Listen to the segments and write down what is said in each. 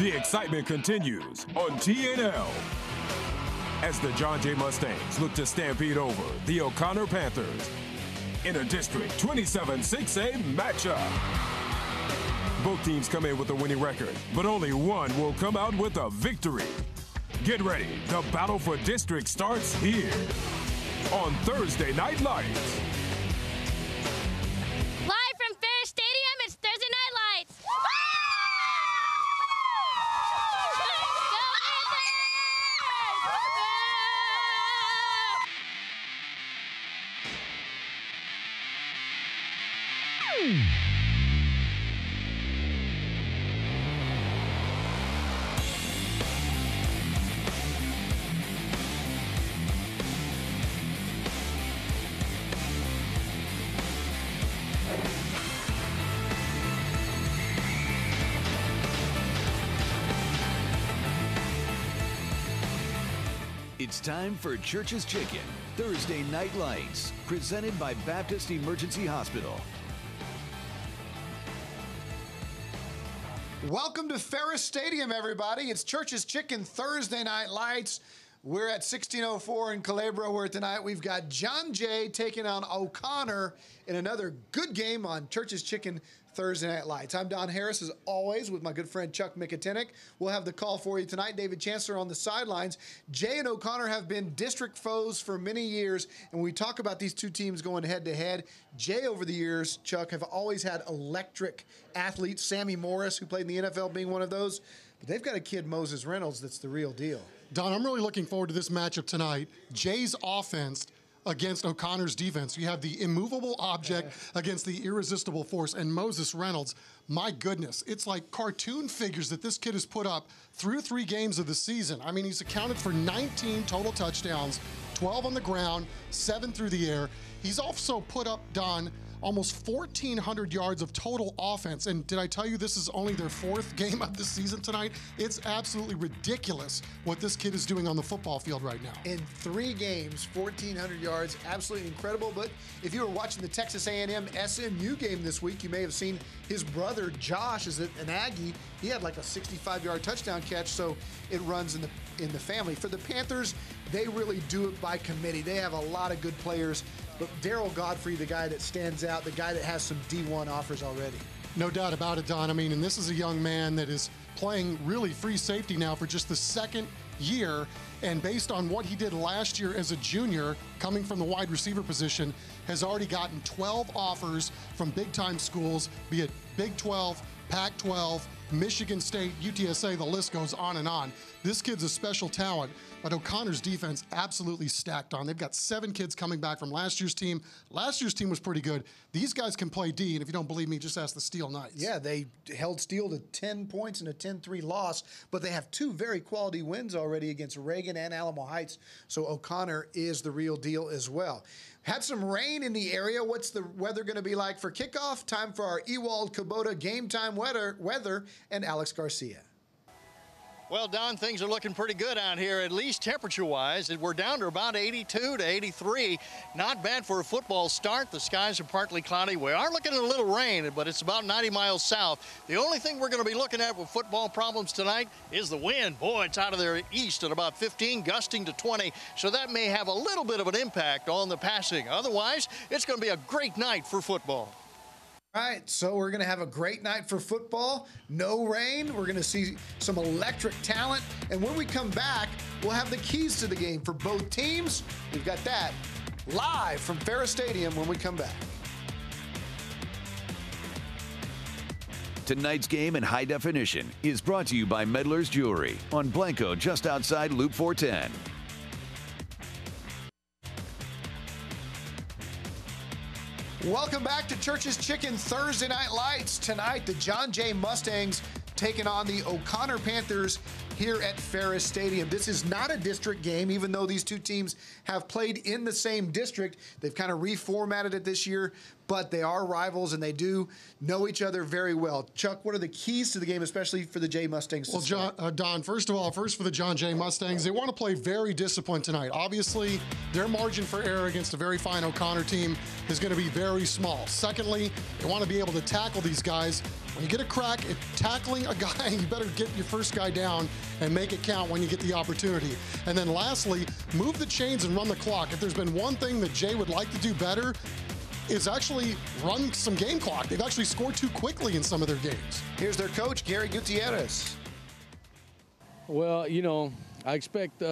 The excitement continues on TNL as the John Jay Mustangs look to stampede over the O'Connor Panthers in a District 27-6A matchup. Both teams come in with a winning record, but only one will come out with a victory. Get ready. The battle for district starts here on Thursday Night Lights. Live from Ferris Stadium, it's Thursday Night Lights. It's time for Church's Chicken, Thursday Night Lights, presented by Baptist Emergency Hospital. Welcome to Ferris Stadium, everybody. It's Church's Chicken, Thursday Night Lights. We're at 1604 in Calabria, where tonight we've got John Jay taking on O'Connor in another good game on Church's Chicken, Thursday Night Lights. I'm Don Harris, as always, with my good friend Chuck Mikatinik. We'll have the call for you tonight. David Chancellor on the sidelines. Jay and O'Connor have been district foes for many years, and when we talk about these two teams going head-to-head, Jay, over the years, Chuck, have always had electric athletes. Sammy Morris, who played in the NFL, being one of those. But they've got a kid, Moses Reynolds, that's the real deal. Don, I'm really looking forward to this matchup tonight. Jay's offense against O'Connor's defense. You have the immovable object against the irresistible force. And Moses Reynolds, my goodness, it's like cartoon figures that this kid has put up through 3 games of the season. I mean, he's accounted for 19 total touchdowns, 12 on the ground, 7 through the air. He's also put up, Don, almost 1,400 yards of total offense. And did I tell you this is only their 4th game of the season tonight? It's absolutely ridiculous what this kid is doing on the football field right now. In 3 games, 1,400 yards, absolutely incredible. But if you were watching the Texas A&M SMU game this week, you may have seen his brother Josh is an Aggie. He had like a 65-yard touchdown catch, so it runs in the family. For the Panthers, they really do it by committee. They have a lot of good players. But Darryl Godfrey, the guy that stands out, the guy that has some D1 offers already. No doubt about it, Don. I mean, and this is a young man that is playing really free safety now for just the 2nd year. And based on what he did last year as a junior, coming from the wide receiver position, has already gotten 12 offers from big-time schools, be it Big 12, Pac-12, Michigan State, UTSA, the list goes on and on. This kid's a special talent, but O'Connor's defense absolutely stacked on. They've got 7 kids coming back from last year's team. Last year's team was pretty good. These guys can play D, and if you don't believe me, just ask the Steel Knights. Yeah, they held Steel to 10 points in a 10-3 loss, but they have 2 very quality wins already against Reagan and Alamo Heights, so O'Connor is the real deal as well. Had some rain in the area. What's the weather going to be like for kickoff? Time for our Ewald Kubota Game Time weather and Alex Garcia. Well, Don, things are looking pretty good out here, at least temperature-wise. We're down to about 82 to 83. Not bad for a football start. The skies are partly cloudy. We are looking at a little rain, but it's about 90 miles south. The only thing we're going to be looking at with football problems tonight is the wind. Boy, it's out of their east at about 15, gusting to 20, so that may have a little bit of an impact on the passing. Otherwise, it's going to be a great night for football. All right, so we're going to have a great night for football. No rain. We're going to see some electric talent. And when we come back, we'll have the keys to the game for both teams. We've got that live from Ferris Stadium when we come back. Tonight's game in high definition is brought to you by Medler's Jewelry on Blanco, just outside Loop 410. Welcome back to Church's Chicken Thursday Night Lights. Tonight, the John Jay Mustangs taking on the O'Connor Panthers here at Ferris Stadium. This is not a district game, even though these two teams have played in the same district. They've kind of reformatted it this year, but they are rivals and they do know each other very well. Chuck, what are the keys to the game, especially for the Jay Mustangs? Well, Don, first for the John Jay Mustangs, they want to play very disciplined tonight. Obviously, their margin for error against a very fine O'Connor team is going to be very small. Secondly, they want to be able to tackle these guys. When you get a crack at tackling a guy, you better get your first guy down and make it count when you get the opportunity. And then lastly, move the chains and run the clock. If there's been one thing that Jay would like to do better, is actually run some game clock. They've actually scored too quickly in some of their games. Here's their coach, Gary Gutierrez. Well, you know, I expect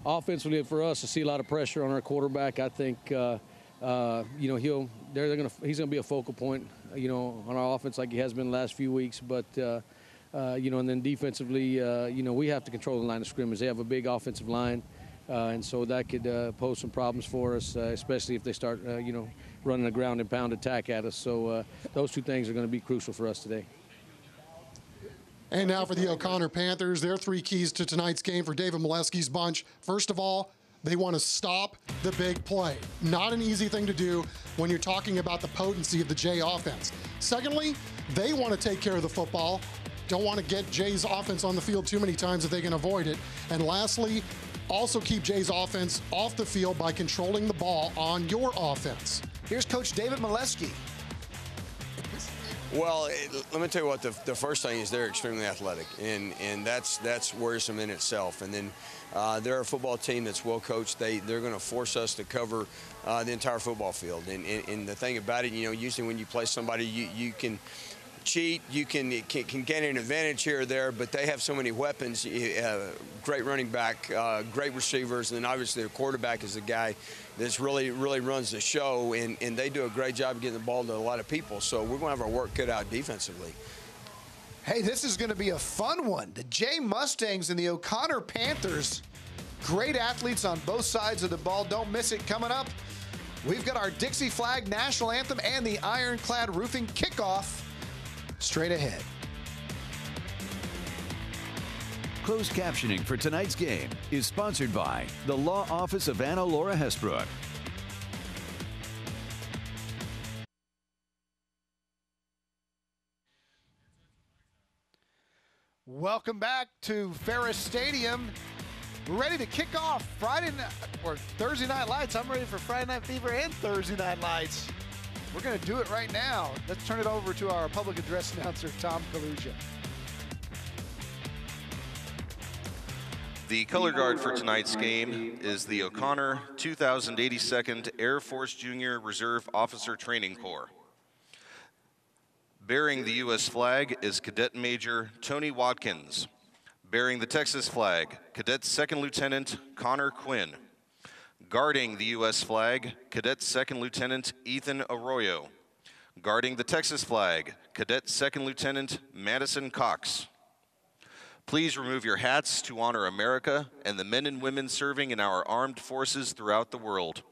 offensively for us to see a lot of pressure on our quarterback. I think, you know, he's gonna be a focal point, you know, on our offense like he has been the last few weeks. But, you know, and then defensively, you know, we have to control the line of scrimmage. They have a big offensive line, and so that could pose some problems for us, especially if they start, you know, running a ground and pound attack at us. So those two things are going to be crucial for us today. And now for the O'Connor Panthers, their three keys to tonight's game for David Molesky's bunch. First of all, they want to stop the big play. Not an easy thing to do when you're talking about the potency of the Jay offense. Secondly, they want to take care of the football. Don't want to get Jay's offense on the field too many times if they can avoid it. And lastly, also keep Jay's offense off the field by controlling the ball on your offense. Here's Coach David Molesky. Well, let me tell you what, the first thing is they're extremely athletic, and that's worrisome in itself. And then they're a football team that's well coached. They're going to force us to cover the entire football field. And the thing about it, you know, usually when you play somebody, you can cheat, you can gain an advantage here or there, but they have so many weapons. Great running back, great receivers, and then obviously their quarterback is the guy that's really runs the show, and they do a great job of getting the ball to a lot of people. So we're going to have our work cut out defensively. Hey, this is going to be a fun one. The Jay Mustangs and the O'Connor Panthers, great athletes on both sides of the ball. Don't miss it. Coming up, we've got our Dixie Flag National Anthem and the Ironclad Roofing Kickoff straight ahead. Closed captioning for tonight's game is sponsored by the Law Office of Anna Laura Hesbrook. Welcome back to Ferris Stadium. We're ready to kick off Friday night or Thursday Night Lights. I'm ready for Friday Night Fever and Thursday Night Lights. We're going to do it right now. Let's turn it over to our public address announcer, Tom Kaluja. The color guard for tonight's game is the O'Connor 2082nd Air Force Junior Reserve Officer Training Corps. Bearing the U.S. flag is Cadet Major Tony Watkins. Bearing the Texas flag, Cadet Second Lieutenant Connor Quinn. Guarding the U.S. flag, Cadet Second Lieutenant Ethan Arroyo. Guarding the Texas flag, Cadet Second Lieutenant Madison Cox. Please remove your hats to honor America and the men and women serving in our armed forces throughout the world.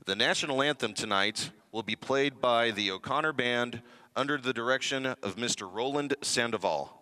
The national anthem tonight will be played by the O'Connor Band under the direction of Mr. Roland Sandoval.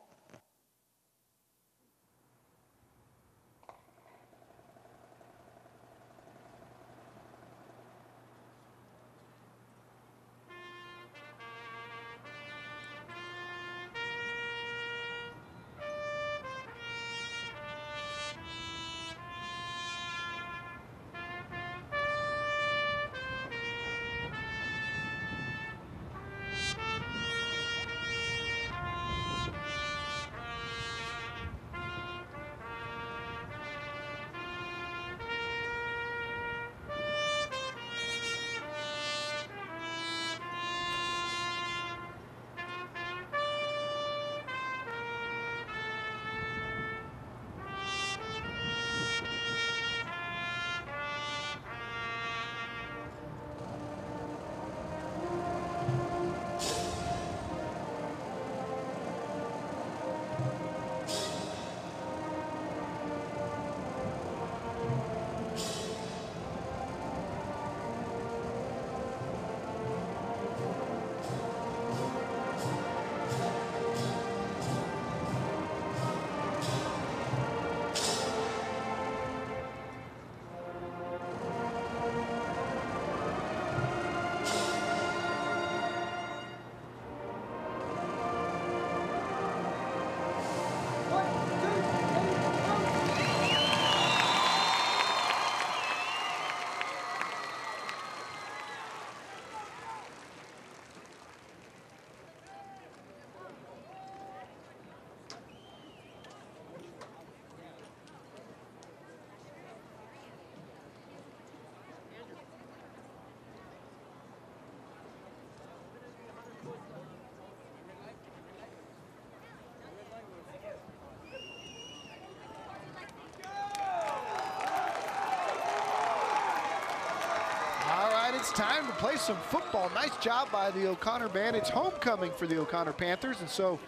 time to play some football. Nice job by the O'Connor band. It's homecoming for the O'Connor Panthers, and so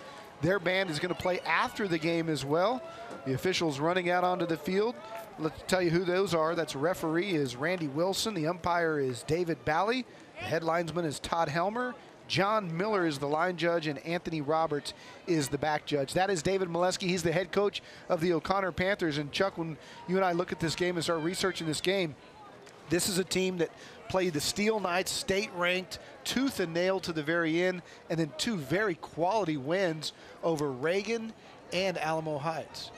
their band is going to play after the game as well. The officials running out onto the field. Let's tell you who those are. That's referee is Randy Wilson. The umpire is David Bally. The head linesman is Todd Helmer. John Miller is the line judge, and Anthony Roberts is the back judge. That is David Molesky. He's the head coach of the O'Connor Panthers. And Chuck, when you and I look at this game and start researching this game, this is a team that played the Steel Knights, state-ranked, tooth and nail to the very end, and then two very quality wins over Reagan and Alamo Heights.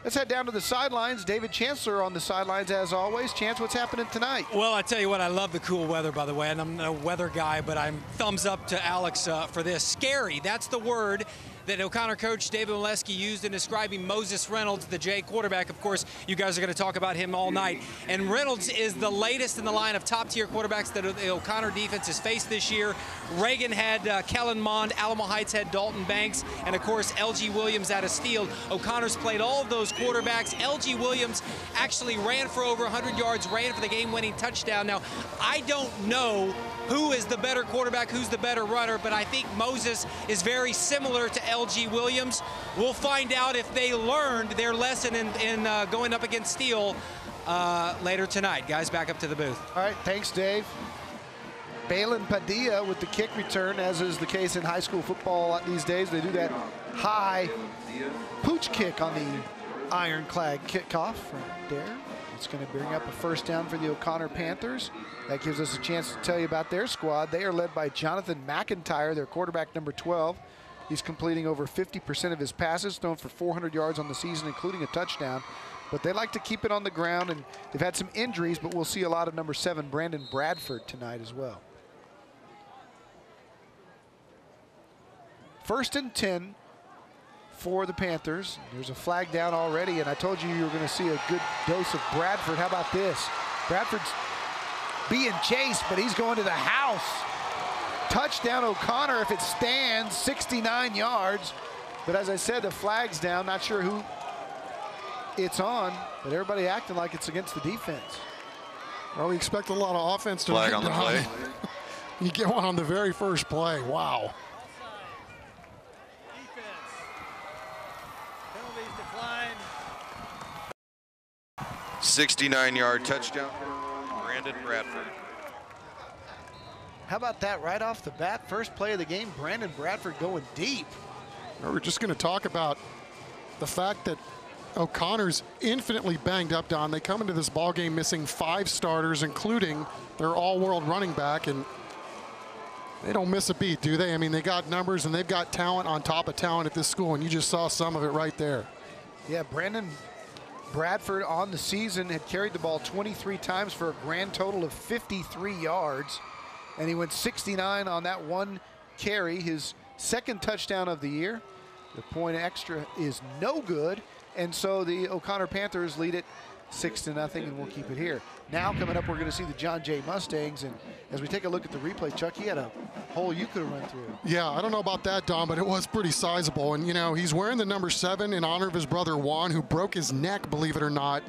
Let's head down to the sidelines. David Chancellor on the sidelines as always. Chance, what's happening tonight? Well, I tell you what, I love the cool weather, by the way, and I'm no weather guy, but I'm thumbs up to Alex for this. Scary, that's the word that O'Connor coach David Molesky used in describing Moses Reynolds, the J quarterback. Of course, you guys are going to talk about him all night. And Reynolds is the latest in the line of top-tier quarterbacks that the O'Connor defense has faced this year. Reagan had Kellen Mond, Alamo Heights had Dalton Banks, and of course, LG Williams out of Steele. O'Connor's played all of those quarterbacks. LG Williams actually ran for over 100 yards, ran for the game-winning touchdown. Now, I don't know who is the better quarterback, who's the better runner, but I think Moses is very similar to LG Williams. We'll find out if they learned their lesson in going up against Steele later tonight. Guys, back up to the booth. All right, thanks, Dave. Balin Padilla with the kick return, as is the case in high school football these days. They do that high pooch kick on the ironclad kickoff right there. It's going to bring up a first down for the O'Connor Panthers. That gives us a chance to tell you about their squad. They are led by Jonathan McIntyre, their quarterback number 12. He's completing over 50% of his passes, thrown for 400 yards on the season, including a touchdown. But they like to keep it on the ground, and they've had some injuries, but we'll see a lot of number 7, Brandon Bradford, tonight as well. 1st and 10 for the Panthers. There's a flag down already, and I told you were going to see a good dose of Bradford. How about this? Bradford's being chased, but he's going to the house. Touchdown O'Connor if it stands, 69 yards. But as I said, the flag's down. Not sure who it's on, but everybody acting like it's against the defense. Well, we expect a lot of offense to flag on the play. You get one on the very first play. Wow. 69-yard touchdown, Brandon Bradford. How about that right off the bat? First play of the game, Brandon Bradford going deep. We're just going to talk about the fact that O'Connor's infinitely banged up, Don. They come into this ball game missing 5 starters, including their all-world running back, and they don't miss a beat, do they? I mean, they got numbers and they've got talent on top of talent at this school, and you just saw some of it right there. Yeah, Brandon Bradford on the season had carried the ball 23 times for a grand total of 53 yards, and he went 69 on that one carry, his 2nd touchdown of the year. The point extra is no good, and so the O'Connor Panthers lead it 6-0, and we'll keep it here. Now coming up, we're going to see the John Jay Mustangs, and as we take a look at the replay, Chuck, he had a hole you could have run through. Yeah, I don't know about that, Don, but it was pretty sizable. And, you know, he's wearing the number 7 in honor of his brother Juan, who broke his neck, believe it or not,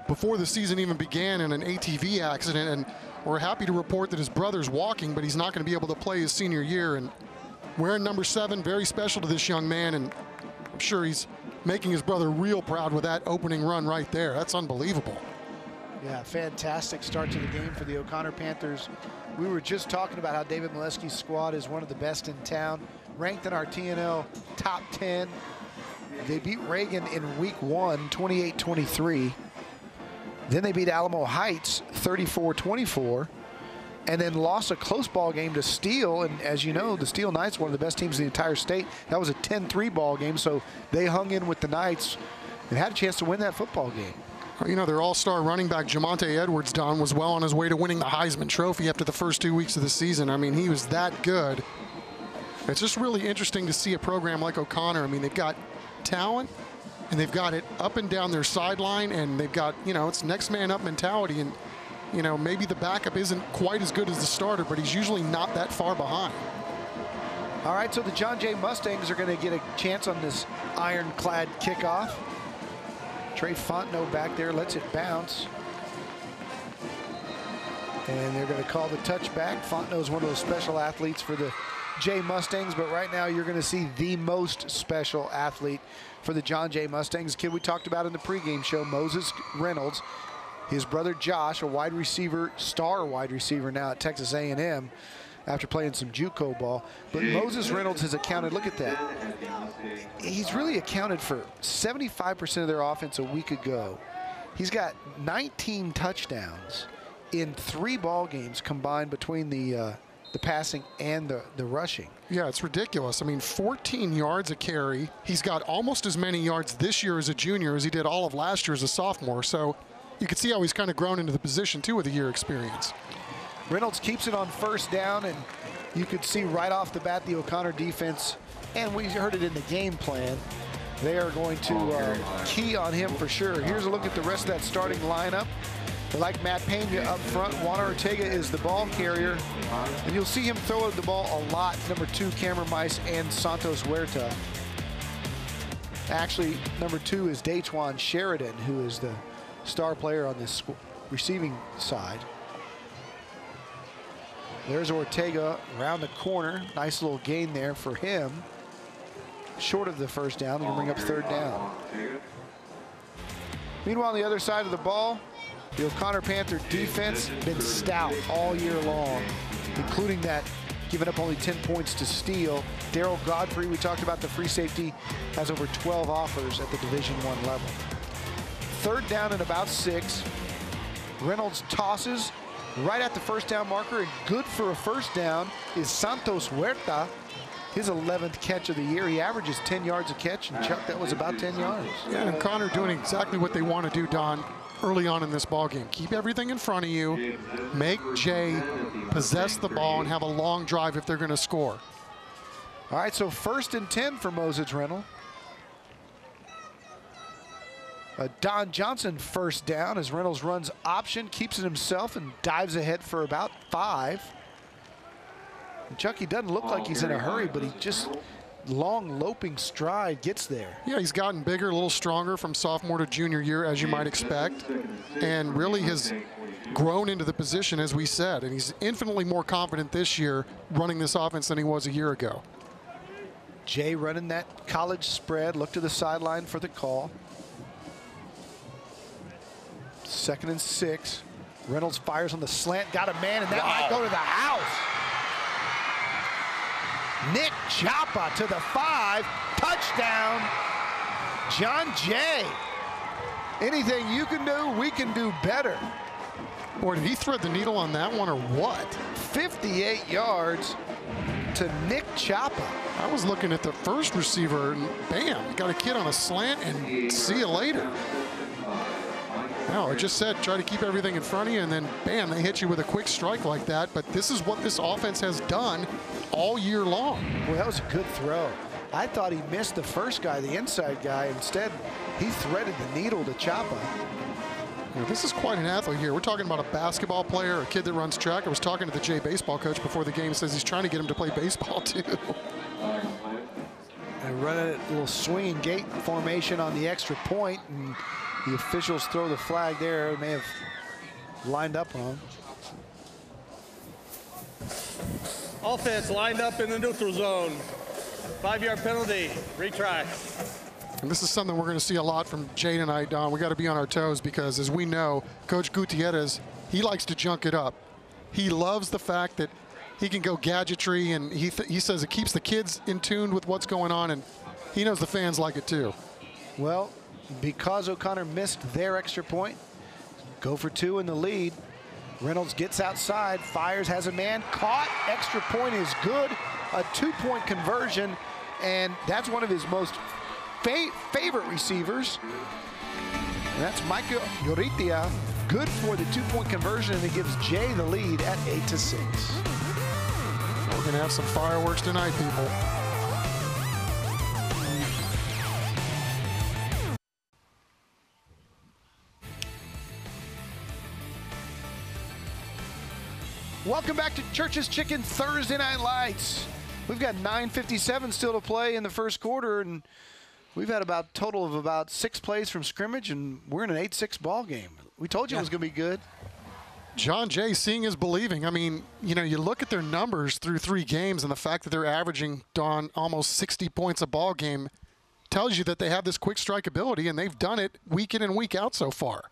before the season even began in an ATV accident. And we're happy to report that his brother's walking, but he's not going to be able to play his senior year. And wearing number 7, very special to this young man, and I'm sure he's making his brother real proud with that opening run right there. That's unbelievable. Yeah, fantastic start to the game for the O'Connor Panthers. We were just talking about how David Molesky's squad is one of the best in town, ranked in our TNL top 10. They beat Reagan in week 1, 28-23. Then they beat Alamo Heights 34-24, and then lost a close ball game to Steele. And as you know, the Steele Knights, one of the best teams in the entire state. That was a 10-3 ball game, so they hung in with the Knights and had a chance to win that football game. You know, their all-star running back, Jamonte Edwards, Don, was well on his way to winning the Heisman Trophy after the first 2 weeks of the season. I mean, he was that good. It's just really interesting to see a program like O'Connor. I mean, they've got talent, and they've got it up and down their sideline, and they've got, you know, it's next man up mentality. And, you know, maybe the backup isn't quite as good as the starter, but he's usually not that far behind. All right, so the John Jay Mustangs are going to get a chance on this ironclad kickoff. Trey Fontenot back there lets it bounce. And they're going to call the touchback. Fontenot's one of those special athletes for the Jay Mustangs, but right now you're going to see the most special athlete for the John Jay Mustangs. Kid we talked about in the pregame show, Moses Reynolds. His brother Josh, a wide receiver, star wide receiver now at Texas A&M after playing some JUCO ball. But Moses Reynolds has accounted, look at that. He's really accounted for 75% of their offense a week ago. He's got 19 touchdowns in 3 ball games combined between the passing and the rushing. Yeah, it's ridiculous. I mean, 14 yards a carry. He's got almost as many yards this year as a junior as he did all of last year as a sophomore. So you can see how he's kind of grown into the position, too, with a year experience. Reynolds keeps it on first down, and you could see right off the bat the O'Connor defense, and we heard it in the game plan, they are going to key on him for sure. Here's a look at the rest of that starting lineup. They like Matt Pena up front. Juan Ortega is the ball carrier, and you'll see him throw the ball a lot. Number 2, KMYS and Santos Huerta. Actually, number 2 is Daquan Sheridan, who is the star player on this receiving side. There's Ortega around the corner. Nice little gain there for him. Short of the first down, they'll bring up third down. Meanwhile, on the other side of the ball, the O'Connor Panther defense been stout all year long, including that giving up only 10 points to Steele. Darryl Godfrey, we talked about the free safety, has over 12 offers at the Division I level. Third down and about 6. Reynolds tosses right at the first down marker, and good for a first down is Santos Huerta. His 11th catch of the year. He averages 10 yards a catch, and Chuck, that was about 10 yards. Yeah, and O'Connor doing exactly what they want to do, Don, early on in this ball game. Keep everything in front of you. Make Jay possess the ball and have a long drive if they're going to score. All right, so 1st and 10 for Moses Reynolds. Don Johnson first down as Reynolds runs option, keeps it himself, and dives ahead for about 5. And Chuck, he doesn't look like he's in a hurry, but he just long loping stride gets there. Yeah, he's gotten bigger, a little stronger from sophomore to junior year, as you might expect, and really has grown into the position, as we said, and he's infinitely more confident this year running this offense than he was a year ago. Jay running that college spread. Look to the sideline for the call. 2nd and 6. Reynolds fires on the slant, got a man, and that might go to the house. Nick Chapa to the 5, touchdown, John Jay. Anything you can do, we can do better. Boy, did he thread the needle on that one or what? 58 yards to Nick Chapa. I was looking at the first receiver, and bam, got a kid on a slant, and see you later. No, I just said try to keep everything in front of you, and then bam, they hit you with a quick strike like that. But this is what this offense has done all year long. Well, that was a good throw. I thought he missed the first guy, the inside guy. Instead, he threaded the needle to Chapa. Yeah, this is quite an athlete here. We're talking about a basketball player, a kid that runs track. I was talking to the Jay baseball coach before the game. Says he's trying to get him to play baseball too. And running a little swinging gate formation on the extra point, and the officials throw the flag there. They may have lined up on him. Offense lined up in the neutral zone. 5-yard penalty, retry. And this is something we're going to see a lot from Jay tonight, Don. We got to be on our toes because, as we know, Coach Gutierrez, he likes to junk it up. He loves the fact that he can go gadgetry, and he says it keeps the kids in tune with what's going on, and he knows the fans like it too. Well, because O'Connor missed their extra point, go for 2 in the lead. Reynolds gets outside, fires, has a man, caught, extra point is good, a 2-point conversion, and that's one of his most favorite receivers. And that's Michael Yoritia, good for the 2-point conversion, and it gives Jay the lead at 8-6. We're gonna have some fireworks tonight, people. Welcome back to Church's Chicken Thursday Night Lights. We've got 9:57 still to play in the first quarter, and we've had about total of about 6 plays from scrimmage, and we're in an 8-6 ball game. We told you it was going to be good. John Jay, seeing is believing. I mean, you know, you look at their numbers through 3 games, and the fact that they're averaging on almost 60 points a ball game tells you that they have this quick strike ability, and they've done it week in and week out so far.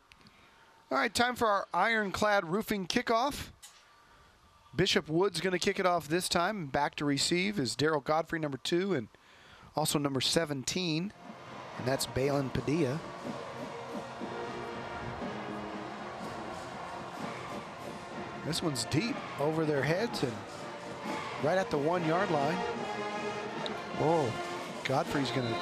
All right, time for our ironclad roofing kickoff. Bishop Wood's going to kick it off this time. Back to receive is Daryl Godfrey, number 2, and also number 17, and that's Balin Padilla. This one's deep over their heads and right at the 1-yard line. Whoa, Godfrey's going to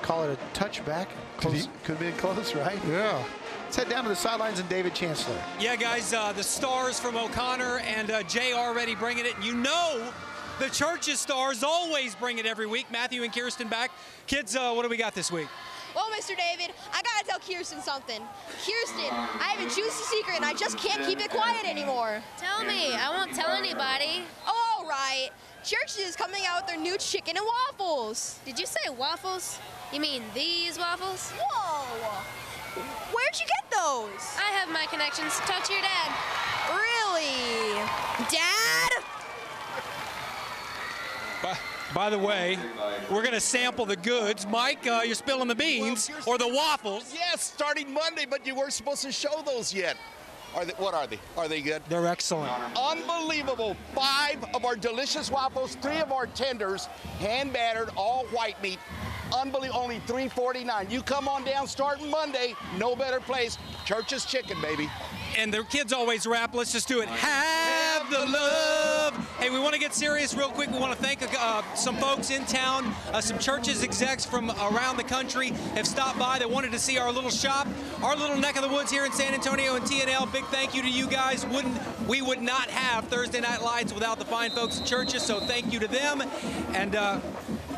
call it a touchback. Close, could have been close, right? Yeah. Let's head down to the sidelines and David Chancellor. Yeah, guys, the stars from O'Connor and Jay already bringing it. You know the Church's stars always bring it every week. Matthew and Kirsten back. Kids, what do we got this week? Well, Mr. David, I gotta tell Kirsten something. Kirsten, I have a juicy secret and I just can't keep it quiet anymore. Tell me. I won't tell anybody. Oh, all right. Church is coming out with their new chicken and waffles. Did you say waffles? You mean these waffles? Whoa. Where'd you get those? I have my connections. Talk to your dad. Really? Dad? By the way, we're going to sample the goods. Mike, you're spilling the beans, or the waffles. Yes, starting Monday, but you weren't supposed to show those yet. What are they? Are they good? They're excellent. Unbelievable. 5 of our delicious waffles, 3 of our tenders, hand battered, all white meat. Unbelievable. Only $3.49. You come on down starting Monday. No better place. Church's Chicken, baby. And the kids always rap. Let's just do it. Have the love. Hey, we want to get serious real quick. We want to thank some folks in town. Some Church's execs from around the country have stopped by. They wanted to see our little shop, our little neck of the woods here in San Antonio and TNL. Big thank you to you guys. We would not have Thursday Night Lights without the fine folks at Church's, so thank you to them. And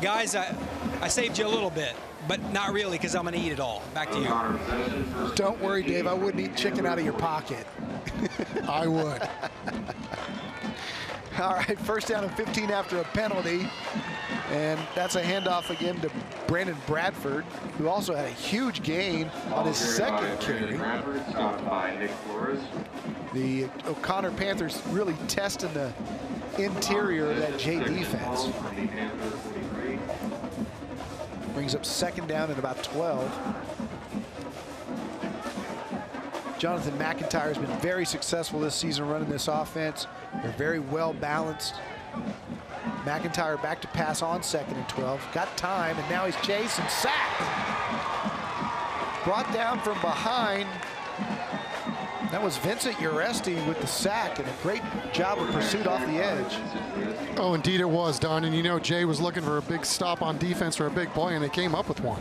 guys, I saved you a little bit, but not really, because I'm going to eat it all. Back to you. Don't worry, Dave. I wouldn't eat chicken out of your pocket. I would. All right, first down and 15 after a penalty. And that's a handoff again to Brandon Bradford, who also had a huge gain on his second carry. The O'Connor Panthers really testing the interior of that Jay defense. Brings up second down and about 12. Jonathan McIntyre has been very successful this season running this offense. They're very well balanced. McIntyre back to pass on second and 12. Got time, and now he's chased and sacked. Brought down from behind. That was Vincent Uresti with the sack, and a great job of pursuit off the edge. Oh, indeed it was, Don. And you know, Jay was looking for a big stop on defense for a big play, and they came up with one.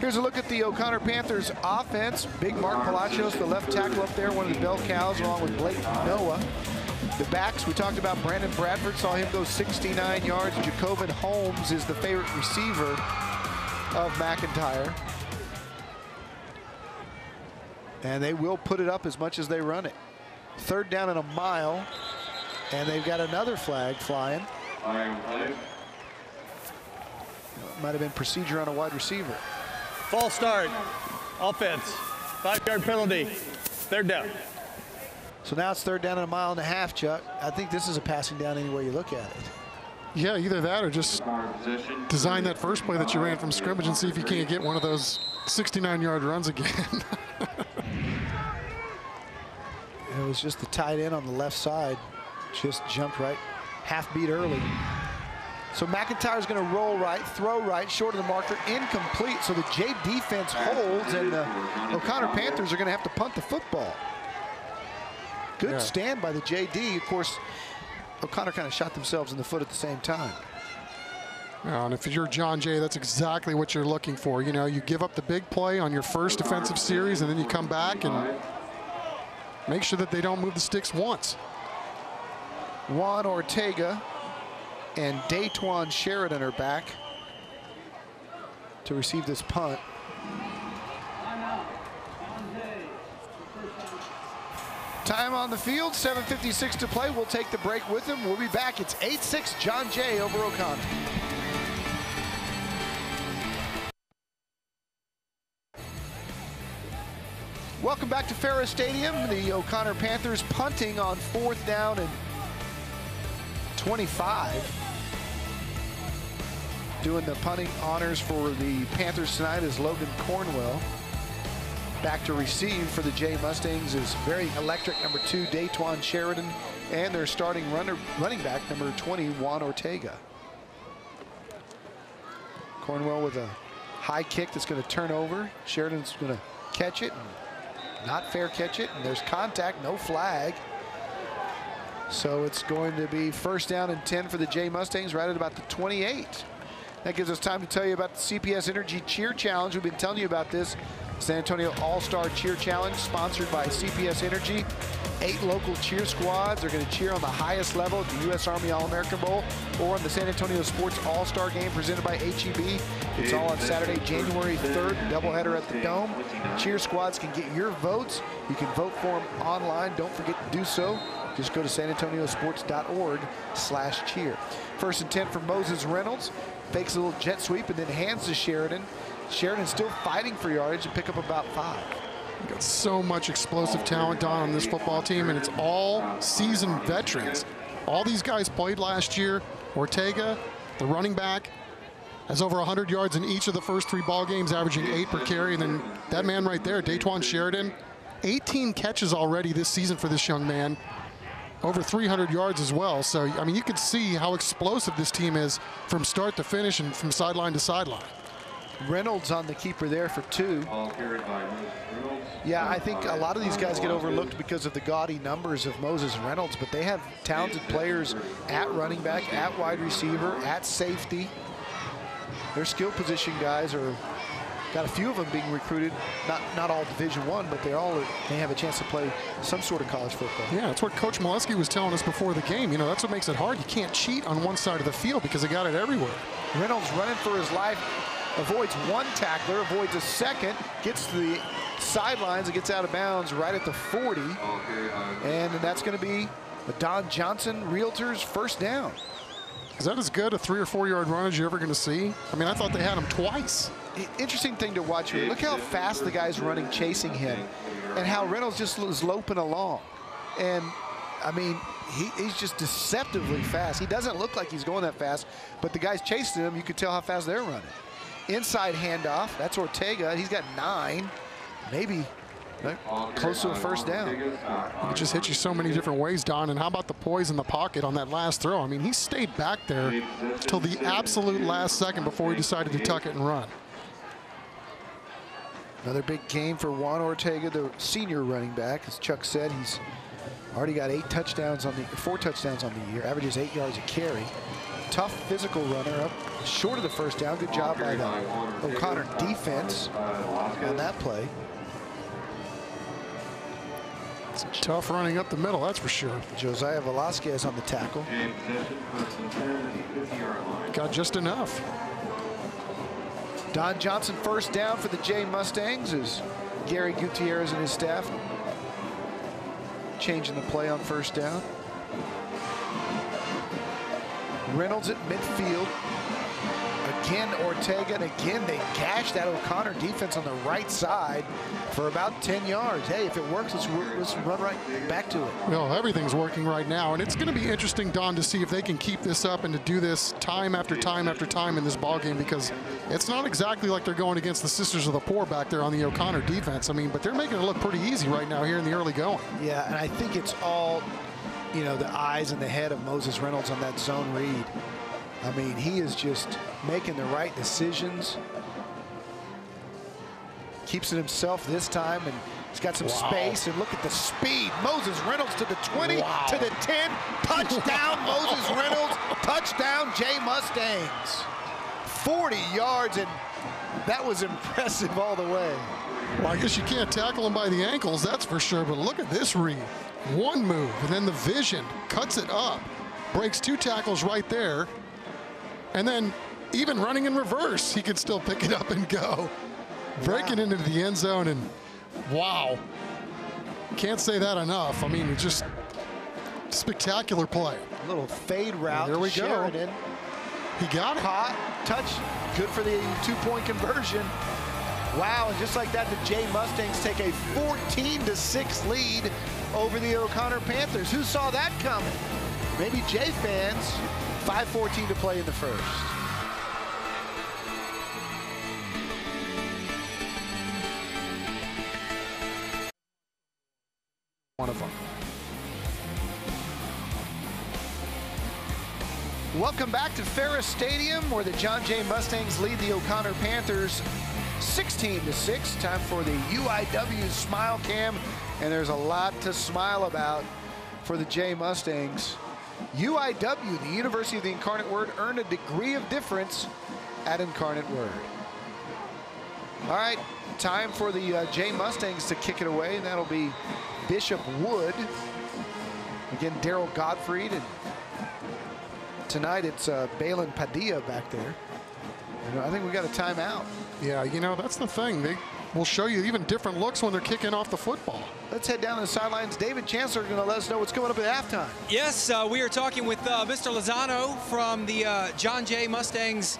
Here's a look at the O'Connor Panthers offense. Big Mark Palacios, the left tackle up there, one of the bell cows, along with Blake Noah. The backs, we talked about Brandon Bradford, saw him go 69 yards. Jacobin Holmes is the favorite receiver of McIntyre. And they will put it up as much as they run it. Third down and a mile, and they've got another flag flying. Might have been procedure on a wide receiver. False start. Offense. 5-yard penalty. Third down. So now it's third down and a mile and a half, Chuck. I think this is a passing down any way you look at it. Yeah, either that or just design that first play that you ran from scrimmage and see if you can't get one of those 69-yard runs again. It was just the tight end on the left side. Just jumped right, half beat early. So McIntyre's going to roll right, throw right, short of the marker, incomplete. So the Jay defense holds, and the O'Connor Panthers are going to have to punt the football. Good stand by the JD. Of course, O'Connor kind of shot themselves in the foot at the same time. Yeah, and if you're John Jay, that's exactly what you're looking for. You know, you give up the big play on your first offensive series, and then you come back and make sure that they don't move the sticks once. Juan Ortega and Daytwan Sheridan are back to receive this punt. Time on the field, 7:56 to play. We'll take the break with him. We'll be back. It's 8-6 John Jay over O'Connor. Welcome back to to Farrah Stadium. The O'Connor Panthers punting on 4th down and 25. Doing the punting honors for the Panthers tonight is Logan Cornwell. Back to receive for the J Mustangs is very electric number 2, Daytwan Sheridan, and their starting running back, number 20, Juan Ortega. Cornwell with a high kick that's going to turn over. Sheridan's going to catch it, and not fair catch it, and there's contact, no flag. So it's going to be 1st down and 10 for the J Mustangs right at about the 28. That gives us time to tell you about the CPS Energy Cheer Challenge. We've been telling you about this. San Antonio All-Star Cheer Challenge, sponsored by CPS Energy. 8 local cheer squads are going to cheer on the highest level at the U.S. Army All-American Bowl or on the San Antonio Sports All-Star Game presented by HEB. It's all on Saturday, January 3rd, doubleheader at the Dome. Cheer squads can get your votes. You can vote for them online. Don't forget to do so. Just go to sanantoniosports.org/cheer. 1st and 10 for Moses Reynolds. Fakes a little jet sweep and then hands to Sheridan. Sheridan still fighting for yardage and pick up about 5. We've got so much explosive talent on this football team, and it's all seasoned veterans. All these guys played last year. Ortega, the running back, has over 100 yards in each of the first 3 ball games, averaging 8 per carry. And then that man right there, Daytwan Sheridan, 18 catches already this season for this young man. Over 300 yards as well. So, I mean, you can see how explosive this team is from start to finish and from sideline to sideline. Reynolds on the keeper there for 2. Yeah, I think a lot of these guys get overlooked because of the gaudy numbers of Moses Reynolds, but they have talented players at running back, at wide receiver, at safety. Their skill position guys are got a few of them being recruited, not all Division I, but they have a chance to play some sort of college football. Yeah, that's what Coach Molesky was telling us before the game. You know, that's what makes it hard. You can't cheat on one side of the field because they got it everywhere. Reynolds running for his life, avoids 1 tackler, avoids a second, gets to the sidelines and gets out of bounds right at the 40. And that's going to be the Don Johnson Realtors 1st down. Is that as good a 3 or 4 yard run as you're ever going to see? I mean, I thought they had him twice. Interesting thing to watch here. Look how fast the guy's running, chasing him, and how Reynolds just was loping along. And, I mean, he's just deceptively fast. He doesn't look like he's going that fast, but the guys chasing him, you could tell how fast they're running. Inside handoff, that's Ortega. He's got 9, maybe close to a 1st down. It just hits you so many different ways, Don. And how about the poise in the pocket on that last throw? I mean, he stayed back there till the absolute last second before he decided to tuck it and run. Another big game for Juan Ortega, the senior running back. As Chuck said, he's already got 4 touchdowns on the year, averages 8 yards a carry. Tough physical runner, up short of the 1st down. Good job by the O'Connor defense on that play. Tough running up the middle, that's for sure. Josiah Velasquez on the tackle. Got just enough. Don Johnson 1st down for the J Mustangs as Gary Gutierrez and his staff changing the play on 1st down. Reynolds at midfield. Again, Ortega, and again, they gashed that O'Connor defense on the right side for about 10 yards. Hey, if it works, let's run right back to it. Well, everything's working right now, and it's going to be interesting, Don, to see if they can keep this up and to do this time after time after time in this ballgame, because it's not exactly like they're going against the Sisters of the Poor back there on the O'Connor defense. I mean, but they're making it look pretty easy right now here in the early going. Yeah, and I think it's all, you know, the eyes and the head of Moses Reynolds on that zone read. I mean, he is just making the right decisions. Keeps it himself this time, and he's got some space. And look at the speed. Moses Reynolds to the 20, to the 10. Touchdown, Moses Reynolds. Touchdown, J Mustangs. 40 yards, and that was impressive all the way. Well, I guess you can't tackle him by the ankles, that's for sure. But look at this read. One move, and then the vision. Cuts it up. Breaks 2 tackles right there. And then even running in reverse, he could still pick it up and go. Breaking into the end zone, and wow. Can't say that enough. I mean, it's just spectacular play. A little fade route. There we Sheridan. go. He got it. Caught, touch, good for the 2-point conversion. Wow, and just like that, the Jay Mustangs take a 14-6 lead over the O'Connor Panthers. Who saw that coming? Maybe Jay fans. 5:14 to play in the first. One of them. Welcome back to Ferris Stadium, where the John Jay Mustangs lead the O'Connor Panthers 16-6. Time for the UIW Smile Cam, and there's a lot to smile about for the Jay Mustangs. UIW, the University of the Incarnate Word, earned a degree of difference at Incarnate Word. All right, time for the Jay Mustangs to kick it away, and that'll be Bishop Wood. Again, Daryl Gottfried, and tonight it's Balin Padilla back there. And I think we got a timeout. Yeah, you know, that's the thing. They will show you even different looks when they're kicking off the football. Let's head down to the sidelines. David Chancellor is going to let us know what's coming up at halftime. Yes, we are talking with Mr. Lozano from the John Jay Mustangs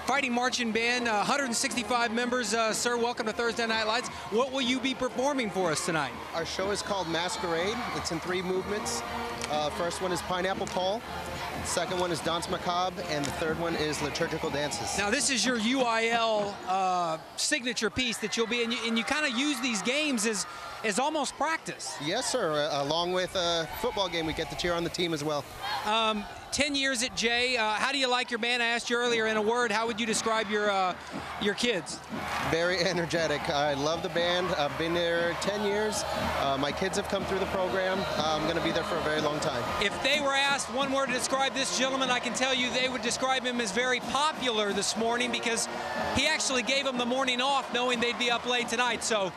Fighting Marching Band, 165 members. Sir, welcome to Thursday Night Lights. What will you be performing for us tonight? Our show is called Masquerade. It's in 3 movements. First one is Pineapple Pole. Second one is Dance Macabre, and the third one is Liturgical Dances. Now, this is your UIL signature piece that you'll be in, and you kind of use these games as almost practice. Yes, sir. Along with a football game, we get to cheer on the team as well. 10 years at Jay. How do you like your band? I asked you earlier in a word. How would you describe your kids? Very energetic. I love the band. I've been there 10 years. My kids have come through the program. I'm going to be there for a very long time. If they were asked one word to describe this gentleman, I can tell you they would describe him as very popular this morning, because he actually gave them the morning off knowing they'd be up late tonight. So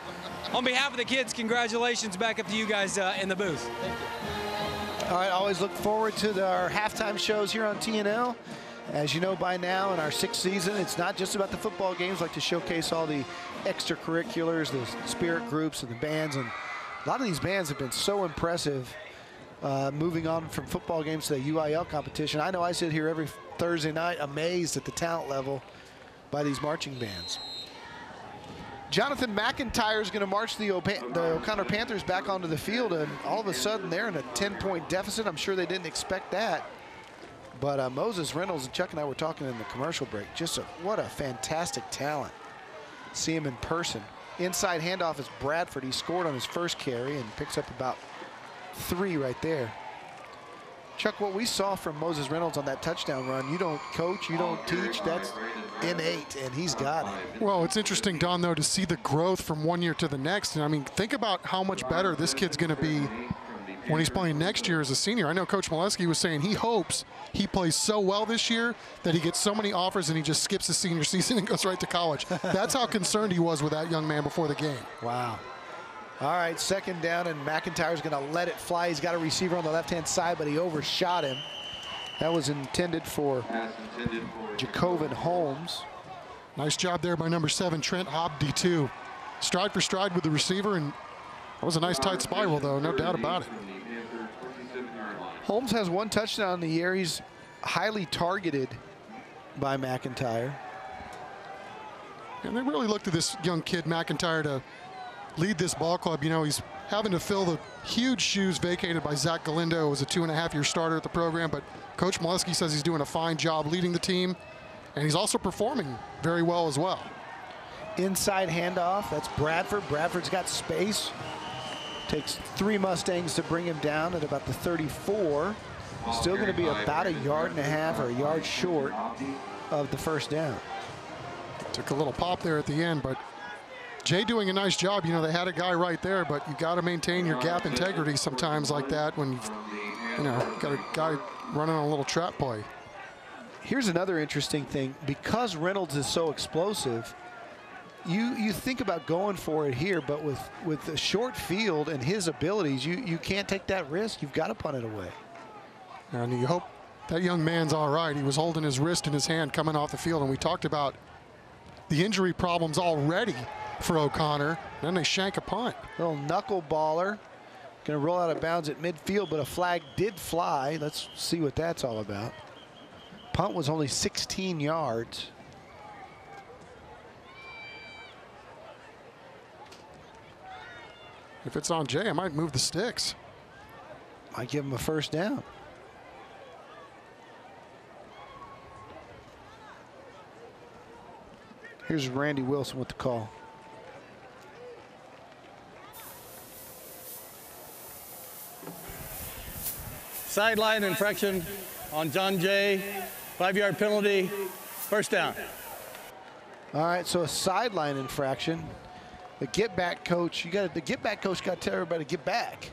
on behalf of the kids, congratulations back up to you guys in the booth. Thank you. All right, always look forward to our halftime shows here on TNL. As you know by now, in our 6th season, it's not just about the football games. We like to showcase all the extracurriculars, the spirit groups, and the bands. And a lot of these bands have been so impressive, moving on from football games to the UIL competition. I know I sit here every Thursday night amazed at the talent level by these marching bands. Jonathan McIntyre is going to march the O'Connor Panthers back onto the field, and all of a sudden they're in a 10-point deficit. I'm sure they didn't expect that. But Moses Reynolds and Chuck and I were talking in the commercial break. Just what a fantastic talent. See him in person. Inside handoff is Bradford. He scored on his first carry and picks up about 3 right there. Chuck, what we saw from Moses Reynolds on that touchdown run, you don't coach, you don't teach, that's innate, and he's got it. Well, it's interesting, Don, though, to see the growth from one year to the next. And I mean, think about how much better this kid's going to be when he's playing next year as a senior. I know Coach Molesky was saying he hopes he plays so well this year that he gets so many offers and he just skips his senior season and goes right to college. That's how concerned he was with that young man before the game. Wow. All right, 2nd down, and McIntyre's going to let it fly. He's got a receiver on the left-hand side, but he overshot him. That was intended for Jacobin Holmes. Nice job there by number 7, Trent Hobb, D2. Stride for stride with the receiver, and that was a nice tight spiral, though, no doubt about it. Holmes has 1 touchdown in the year. He's highly targeted by McIntyre. And they really looked at this young kid, McIntyre, to lead this ball club. You know, he's having to fill the huge shoes vacated by Zach Galindo, who was a 2.5-year starter at the program, but Coach Molesky says he's doing a fine job leading the team, and he's also performing very well as well. Inside handoff, that's Bradford. Bradford's got space. Takes 3 Mustangs to bring him down at about the 34. Still going to be about 1.5 yards or a yard short of the first down. Took a little pop there at the end, but Jay doing a nice job. You know, they had a guy right there, but you got to maintain your gap integrity sometimes like that when you've, you know, got a guy running on a little trap play. Here's another interesting thing. Because Reynolds is so explosive, you think about going for it here, but with a short field and his abilities, you can't take that risk. You've got to punt it away. And you hope that young man's all right. He was holding his wrist in his hand coming off the field, and we talked about the injury problems already for O'Connor. Then they shank a punt. Little knuckleballer. Going to roll out of bounds at midfield, but a flag did fly. Let's see what that's all about. Punt was only 16 yards. If it's on Jay, I might move the sticks. Might give him a first down. Here's Randy Wilson with the call. Sideline infraction on John Jay. 5-yard penalty. First down. All right, so a sideline infraction. The get back coach, the get back coach got to tell everybody to get back.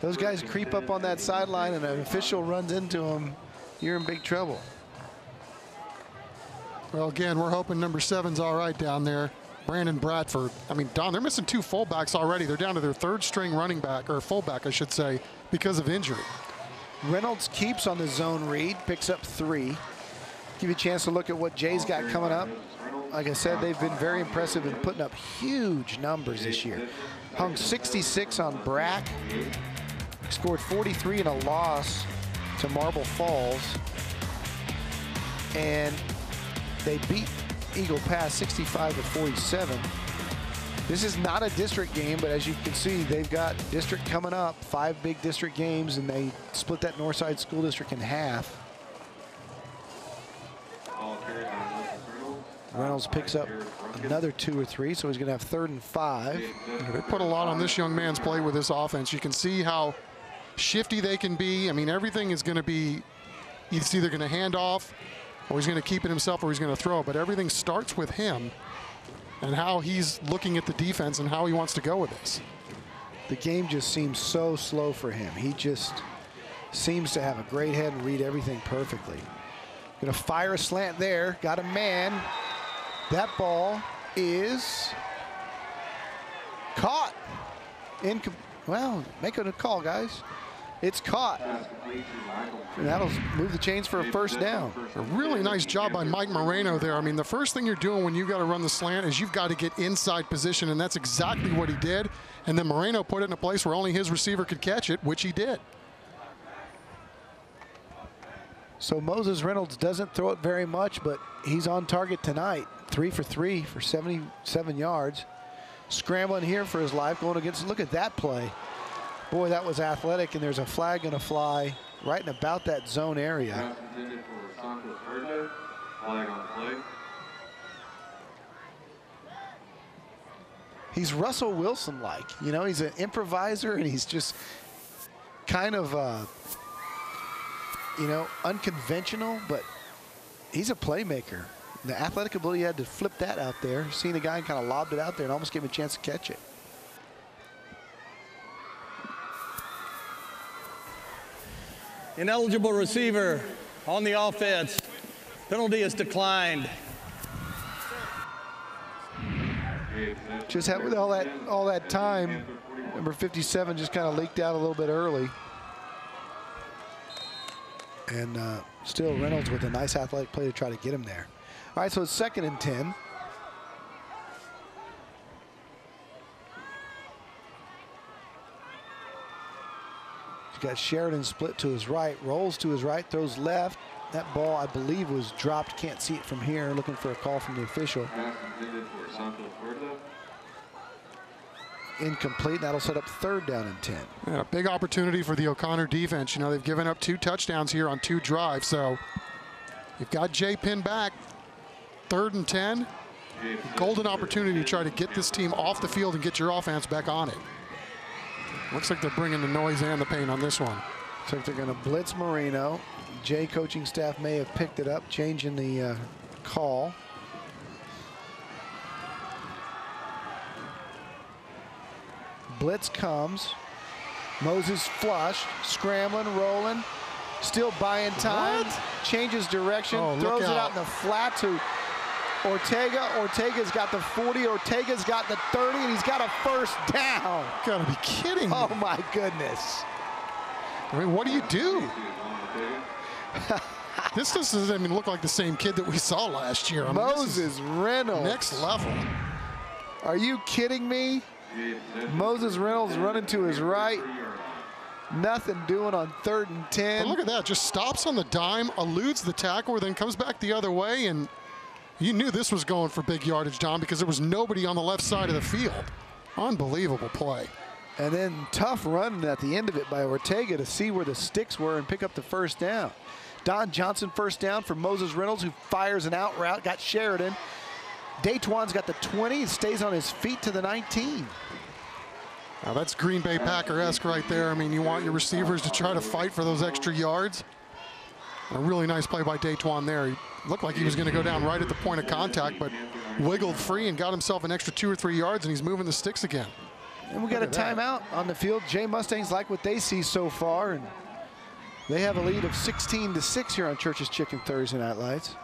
Those guys creep up on that sideline and an official runs into them, you're in big trouble. Well, again, we're hoping number 7's all right down there. Brandon Bradford. I mean, Don, they're missing 2 fullbacks already. They're down to their 3rd string running back, or fullback, I should say, because of injury. Reynolds keeps on the zone read, picks up 3. Give you a chance to look at what Jay's got coming up. Like I said, they've been very impressive in putting up huge numbers this year. Hung 66 on Brack, scored 43 in a loss to Marble Falls, and they beat Eagle Pass 65-47. This is not a district game, but as you can see, they've got district coming up, 5 big district games, and they split that Northside School District in half. Reynolds picks up another 2 or 3, so he's going to have 3rd and 5. Yeah, they put a lot on this young man's plate with this offense. You can see how shifty they can be. I mean, everything is going to be, he's either going to hand off, or he's going to keep it himself, or he's going to throw. But everything starts with him and how he's looking at the defense and how he wants to go with this. The game just seems so slow for him. He just seems to have a great head and read everything perfectly. Going to fire a slant there. Got a man. That ball is caught. Well, make it a call, guys. It's caught. And that'll move the chains for a first down. A really nice job by Mike Moreno there. I mean, the first thing you're doing when you got to run the slant is you've got to get inside position, and that's exactly what he did. And then Moreno put it in a place where only his receiver could catch it, which he did. So Moses Reynolds doesn't throw it very much, but he's on target tonight. 3 for 3 for 77 yards. Scrambling here for his life, going against, look at that play. Boy, that was athletic, and there's a flag going to fly right in about that zone area. He's Russell Wilson-like. You know, he's an improviser, and he's just kind of, you know, unconventional, but he's a playmaker. The athletic ability, he had to flip that out there. Seen a guy kind of lobbed it out there and almost gave him a chance to catch it. Ineligible receiver on the offense. Penalty is declined. Just had, with all that time, number 57 just kind of leaked out a little bit early. And still Reynolds with a nice athletic play to try to get him there. All right, so it's 2nd and 10. He's got Sheridan split to his right, rolls to his right, throws left. That ball, I believe, was dropped. Can't see it from here. Looking for a call from the official. Incomplete. That'll set up 3rd down and 10. Yeah, big opportunity for the O'Connor defense. You know, they've given up 2 touchdowns here on 2 drives, so you've got Jay pinned back. 3rd and 10. Golden opportunity to try to get this team off the field and get your offense back on it. Looks like they're bringing the noise and the pain on this one. Looks like they're going to blitz Moreno. Jay coaching staff may have picked it up, changing the call. Blitz comes. Moses flush, scrambling, rolling, still buying time. What? Changes direction, throws it out in the flat to Ortega. Ortega's got the 40, Ortega's got the 30, and he's got a first down. You gotta be kidding me. Oh my goodness. I mean, what do you do? This doesn't even look like the same kid that we saw last year. I mean, Moses Reynolds. Next level. Are you kidding me? Moses Reynolds running to his right. Nothing doing on 3rd and 10. But look at that, just stops on the dime, eludes the tackler, then comes back the other way, and You knew this was going for big yardage, John, because there was nobody on the left side of the field. Unbelievable play. And then tough run at the end of it by Ortega to see where the sticks were and pick up the first down. Don Johnson first down for Moses Reynolds, who fires an out route, got Sheridan. Daytwan's got the 20, stays on his feet to the 19. Now that's Green Bay Packer-esque right there. I mean, you want your receivers to try to fight for those extra yards. A really nice play by Daytwan there. He looked like he was going to go down right at the point of contact, but wiggled free and got himself an extra 2 or 3 yards, and he's moving the sticks again. And we got a timeout on the field. Jay Mustangs like what they see so far, and they have a lead of 16-6 here on Church's Chicken Thursday Night Lights.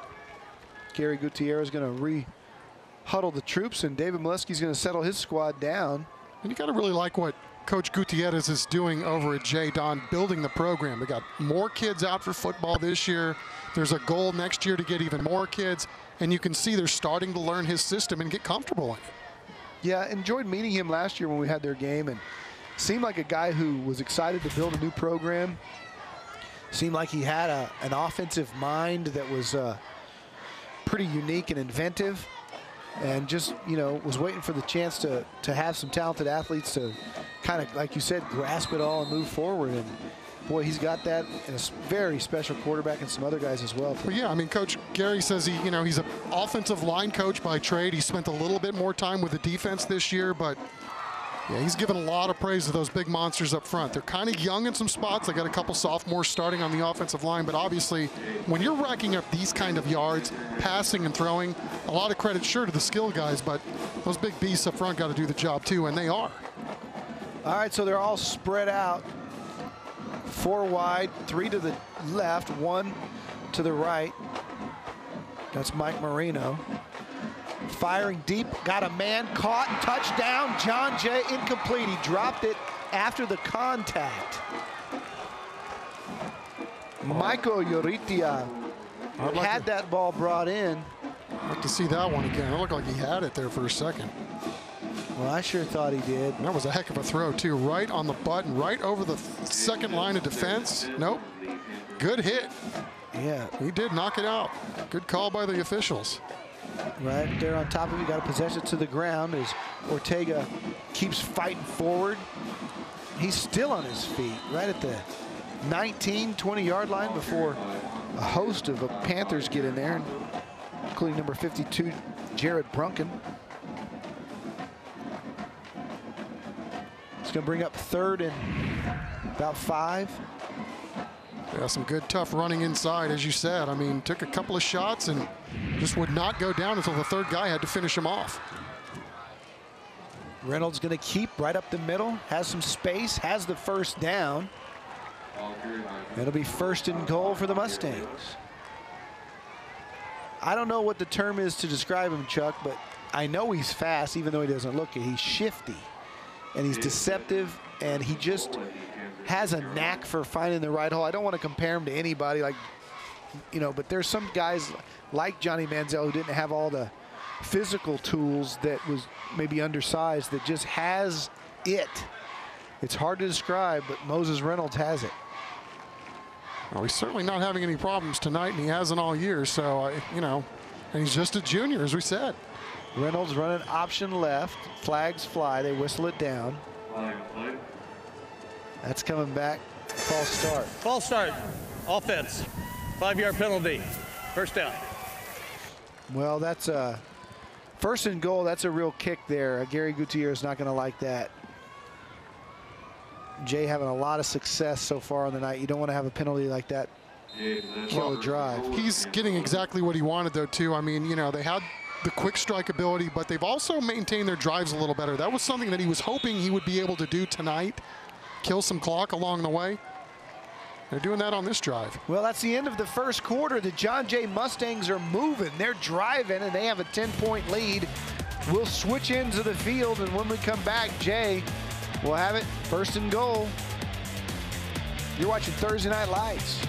Gary Gutierrez is going to re-huddle the troops, and David Molesky's going to settle his squad down. And you got to really like what Coach Gutierrez is doing over at Jay, Don, building the program. They got more kids out for football this year. There's a goal next year to get even more kids, and you can see they're starting to learn his system and get comfortable in it. Yeah, enjoyed meeting him last year when we had their game, and seemed like a guy who was excited to build a new program. Seemed like he had an offensive mind that was pretty unique and inventive, and just, you know, was waiting for the chance to have some talented athletes to kind of, like you said, grasp it all and move forward. And boy, he's got that, and a very special quarterback and some other guys as well. Well, yeah, I mean, Coach Gary says he's an offensive line coach by trade. He spent a little bit more time with the defense this year, but yeah, he's given a lot of praise to those big monsters up front. They're kind of young in some spots. They got a couple sophomores starting on the offensive line, but obviously when you're racking up these kind of yards, passing and throwing, a lot of credit sure to the skill guys, but those big beasts up front got to do the job too, and they are. All right, so they're all spread out. 4 wide, 3 to the left, 1 to the right. That's Mike Marino. Firing deep, got a man caught, touchdown, John Jay, incomplete. He dropped it after the contact. Michael Yoritia had that ball brought in. I'd like to see that one again. It looked like he had it there for a second. Well, I sure thought he did. And that was a heck of a throw, too. Right on the button, right over the second line of defense. Nope. Good hit. Yeah. He did knock it out. Good call by the officials. Right there on top of it, got to possess it to the ground as Ortega keeps fighting forward. He's still on his feet right at the 19, 20-yard line before a host of Panthers get in there, including number 52, Jared Brunken. It's going to bring up 3rd and about 5. Yeah, some good, tough running inside, as you said. I mean, took a couple of shots and just would not go down until the 3rd guy had to finish him off. Reynolds going to keep right up the middle, has some space, has the first down. It'll be 1st and goal for the Mustangs. I don't know what the term is to describe him, Chuck, but I know he's fast, even though he doesn't look it. He's shifty, and he's deceptive, and he just has a knack for finding the right hole. I don't want to compare him to anybody, like, you know, but there's some guys like Johnny Manziel who didn't have all the physical tools, that was maybe undersized, that just has it. It's hard to describe, but Moses Reynolds has it. Well, he's certainly not having any problems tonight, and he hasn't all year, so, you know, and he's just a junior, as we said. Reynolds running option left. Flags fly. They whistle it down. That's coming back. False start. False start. Offense. 5-yard penalty. First down. Well, that's a 1st and goal. That's a real kick there. Gary Gutierrez is not going to like that. Jay having a lot of success so far on the night. You don't want to have a penalty like that kill a drive. He's getting exactly what he wanted, though, too. I mean, you know, they had the quick strike ability, but they've also maintained their drives a little better. That was something that he was hoping he would be able to do tonight. Kill some clock along the way. They're doing that on this drive. Well, that's the end of the 1st quarter. The John Jay Mustangs are moving. They're driving, and they have a 10-point lead. We'll switch ends of the field, and when we come back, Jay will have it 1st and goal. You're watching Thursday Night Lights.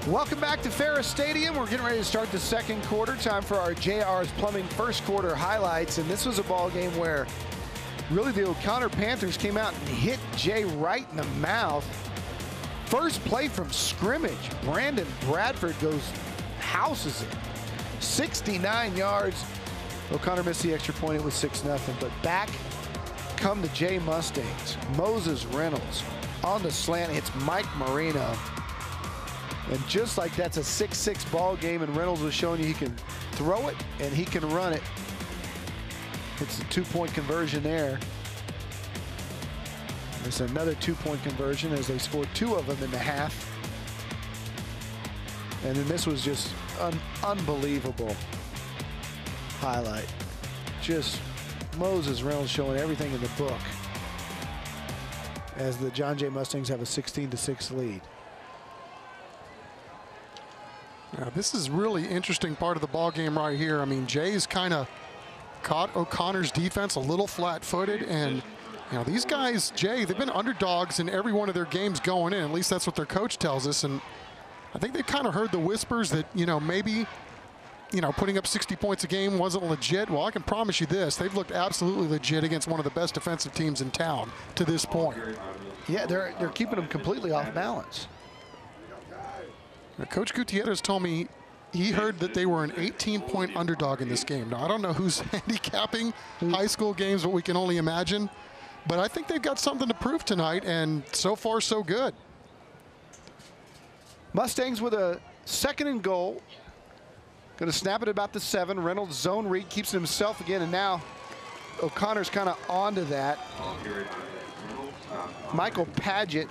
Welcome back to Ferris Stadium. We're getting ready to start the 2nd quarter. Time for our JR's Plumbing 1st quarter highlights. And this was a ball game where really the O'Connor Panthers came out and hit Jay right in the mouth. First play from scrimmage, Brandon Bradford houses it. 69 yards. O'Connor missed the extra point. It was 6-0. But back come the J Mustangs. Moses Reynolds on the slant hits Mike Marino. And just like that's a 6-6 ball game, and Reynolds was showing you he can throw it and he can run it. It's a 2-point conversion there. There's another 2-point conversion as they scored 2 of them in the half. And then this was just an unbelievable highlight. Just Moses Reynolds showing everything in the book as the John Jay Mustangs have a 16-6 lead. Now, this is really interesting part of the ball game right here. I mean, Jay's kind of caught O'Connor's defense a little flat-footed, and you know, these guys, Jay, they've been underdogs in every one of their games going in. At least that's what their coach tells us. And I think they've kind of heard the whispers that, you know, maybe, you know, putting up 60 points a game wasn't legit. Well, I can promise you this. They've looked absolutely legit against one of the best defensive teams in town to this point. Yeah, they're keeping them completely off balance. Now, Coach Gutierrez told me he heard that they were an 18-point underdog in this game. Now, I don't know who's handicapping high school games, but we can only imagine. But I think they've got something to prove tonight, and so far, so good. Mustangs with a 2nd and goal. Going to snap it about the 7. Reynolds zone read, keeps it himself again, and now O'Connor's kind of onto that. Michael Padgett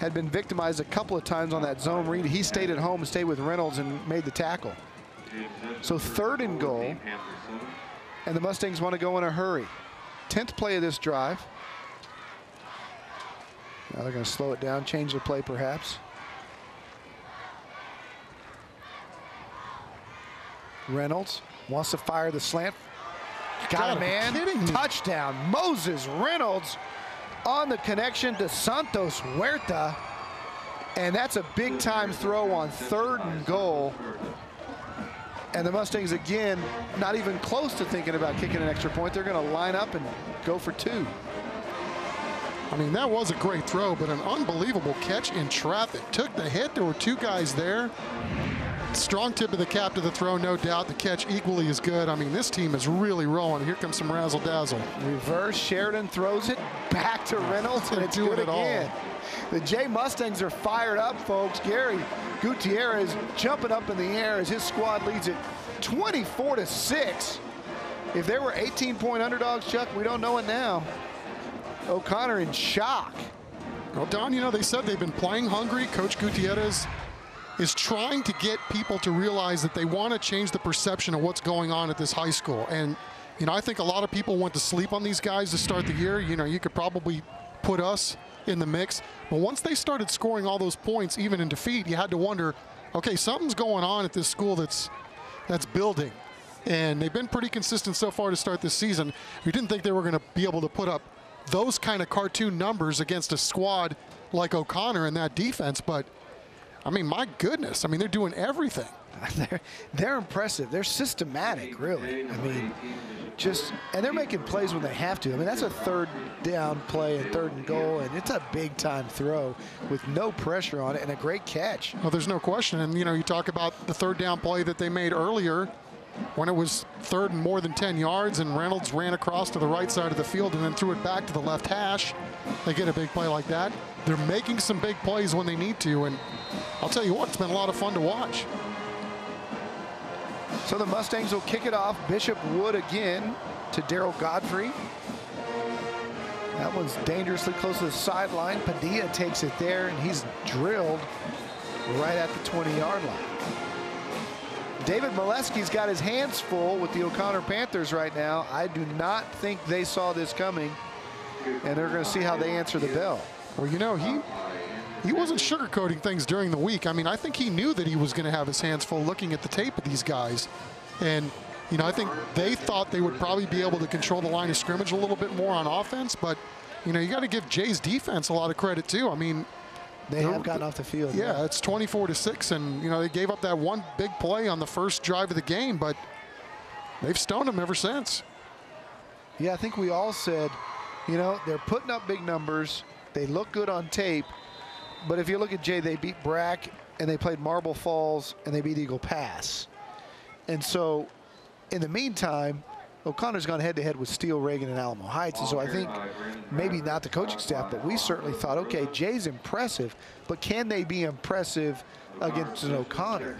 had been victimized a couple of times on that zone read. He stayed at home and stayed with Reynolds and made the tackle. So 3rd and goal, and the Mustangs want to go in a hurry. 10th play of this drive. Now they're going to slow it down, change the play perhaps. Reynolds wants to fire the slant. Got a man. Touchdown. Moses Reynolds on the connection to Santos Huerta. And that's a big-time throw on 3rd and goal. And the Mustangs, again, not even close to thinking about kicking an extra point. They're going to line up and go for 2. I mean, that was a great throw, but an unbelievable catch in traffic. Took the hit. There were 2 guys there. Strong tip of the cap to the throw, no doubt. The catch equally as good. I mean, this team is really rolling. Here comes some razzle-dazzle. Reverse, Sheridan throws it back to Reynolds, and it's good again. The J Mustangs are fired up, folks. Gary Gutierrez jumping up in the air as his squad leads it 24-6. If there were 18-point underdogs, Chuck, we don't know it now. O'Connor in shock. Well, Don, you know, they said they've been playing hungry. Coach Gutierrez is trying to get people to realize that they want to change the perception of what's going on at this high school. And, you know, I think a lot of people went to sleep on these guys to start the year. You know, you could probably put us in the mix. But once they started scoring all those points, even in defeat, you had to wonder, okay, something's going on at this school that's building. And they've been pretty consistent so far to start this season. We didn't think they were going to be able to put up those kind of cartoon numbers against a squad like O'Connor and that defense, but I mean, my goodness. I mean, they're doing everything. They're impressive. They're systematic, really. I mean, and they're making plays when they have to. I mean, that's a 3rd down play, a 3rd and goal, and it's a big-time throw with no pressure on it and a great catch. Well, there's no question. And, you know, you talk about the 3rd down play that they made earlier when it was 3rd and more than 10 yards, and Reynolds ran across to the right side of the field and then threw it back to the left hash. They get a big play like that. They're making some big plays when they need to, and I'll tell you what, it's been a lot of fun to watch. So the Mustangs will kick it off. Bishop Wood again to Daryl Godfrey. That one's dangerously close to the sideline. Padilla takes it there, and he's drilled right at the 20-yard line. David Molesky's got his hands full with the O'Connor Panthers right now. I do not think they saw this coming, and they're going to see how they answer the bell. Well, you know, he wasn't sugarcoating things during the week. I mean, I think he knew that he was going to have his hands full looking at the tape of these guys. And, you know, I think they thought they would probably be able to control the line of scrimmage a little bit more on offense. But, you know, you got to give Jay's defense a lot of credit, too. I mean, they have gotten off the field. Yeah, it's 24-6. And, you know, they gave up that one big play on the first drive of the game. But they've stoned them ever since. Yeah, I think we all said, you know, they're putting up big numbers. They look good on tape. But if you look at Jay, they beat Brack, and they played Marble Falls, and they beat Eagle Pass. And so, in the meantime, O'Connor's gone head-to-head with Steele, Reagan, and Alamo Heights. And so I think maybe not the coaching staff, but we certainly thought, okay, Jay's impressive, but can they be impressive against an O'Connor?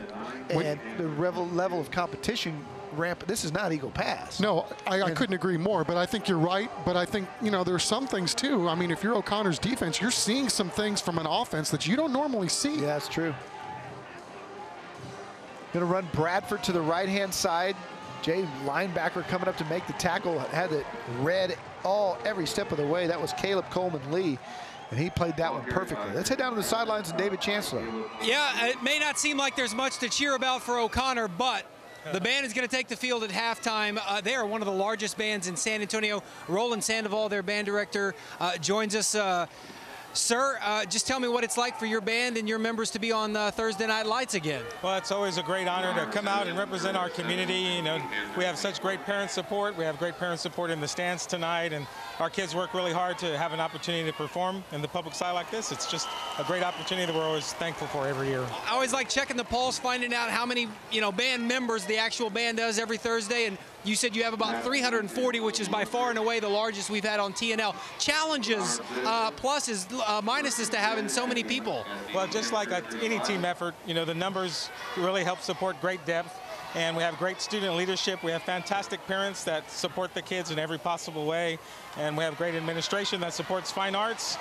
And the level of competition ramp, this is not Eagle Pass. No, I couldn't agree more, but I think you're right. But I think, you know, there's some things too. I mean, if you're O'Connor's defense, you're seeing some things from an offense that you don't normally see. Yeah, that's true. Going to run Bradford to the right-hand side. Jay, linebacker, coming up to make the tackle, had it read every step of the way. That was Caleb Coleman Lee, and he played that one perfectly. Let's head down to the sidelines and David Chancellor. Yeah, it may not seem like there's much to cheer about for O'Connor, but the band is going to take the field at halftime. They are one of the largest bands in San Antonio. Roland Sandoval, their band director, joins us. Sir, just tell me what it's like for your band and your members to be on Thursday Night Lights again. Well, it's always a great honor to come out and represent our community. You know, we have such great parent support. We have great parent support in the stands tonight, and our kids work really hard to have an opportunity to perform in the public side like this. It's just a great opportunity that we're always thankful for every year. I always like checking the pulse, finding out how many, you know, band members the actual band does every Thursday, and you said you have about 340, which is by far and away the largest we've had on TNL. Challenges, pluses, minuses to having so many people. Well, just like any team effort, you know, the numbers really help support great depth. And we have great student leadership. We have fantastic parents that support the kids in every possible way. And we have great administration that supports fine arts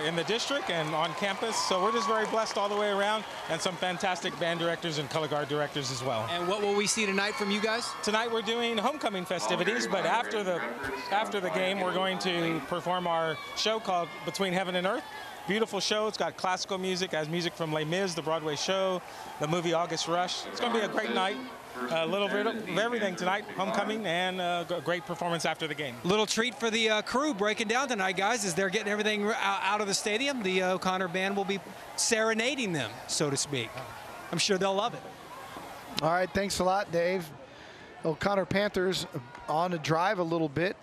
in the district and on campus. So we're just very blessed all the way around, and some fantastic band directors and color guard directors as well. And what will we see tonight from you guys? Tonight we're doing homecoming festivities, but after the game, we're going to perform our show called Between Heaven and Earth. Beautiful show. It's got classical music, has music from Les Mis, the Broadway show, the movie August Rush. It's going to be a great night. A little bit of everything tonight, homecoming, and a great performance after the game. Little treat for the crew breaking down tonight, guys, as they're getting everything out of the stadium. The O'Connor band will be serenading them, so to speak. I'm sure they'll love it. All right, thanks a lot, Dave. O'Connor Panthers on a drive a little bit.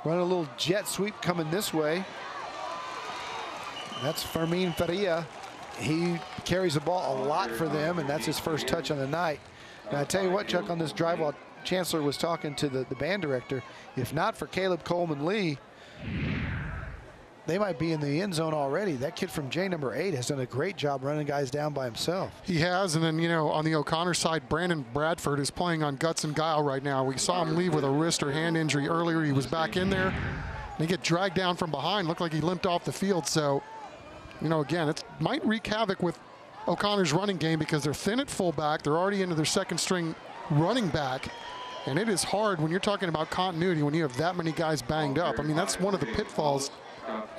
Running a little jet sweep coming this way. That's Fermin Faria. He carries the ball a lot for them, and that's his first touch on the night. Now, I tell you what, Chuck, on this drive while Chancellor was talking to the band director, if not for Caleb Coleman Lee, they might be in the end zone already. That kid from J number 8 has done a great job running guys down by himself. He has, and then, you know, on the O'Connor side, Brandon Bradford is playing on guts and guile right now. We saw him leave with a wrist or hand injury earlier. He was back in there. They get dragged down from behind. Looked like he limped off the field. So, you know, again, it might wreak havoc with O'Connor's running game because they're thin at fullback. They're already into their second string running back. And it is hard when you're talking about continuity when you have that many guys banged up. I mean, that's one of the pitfalls,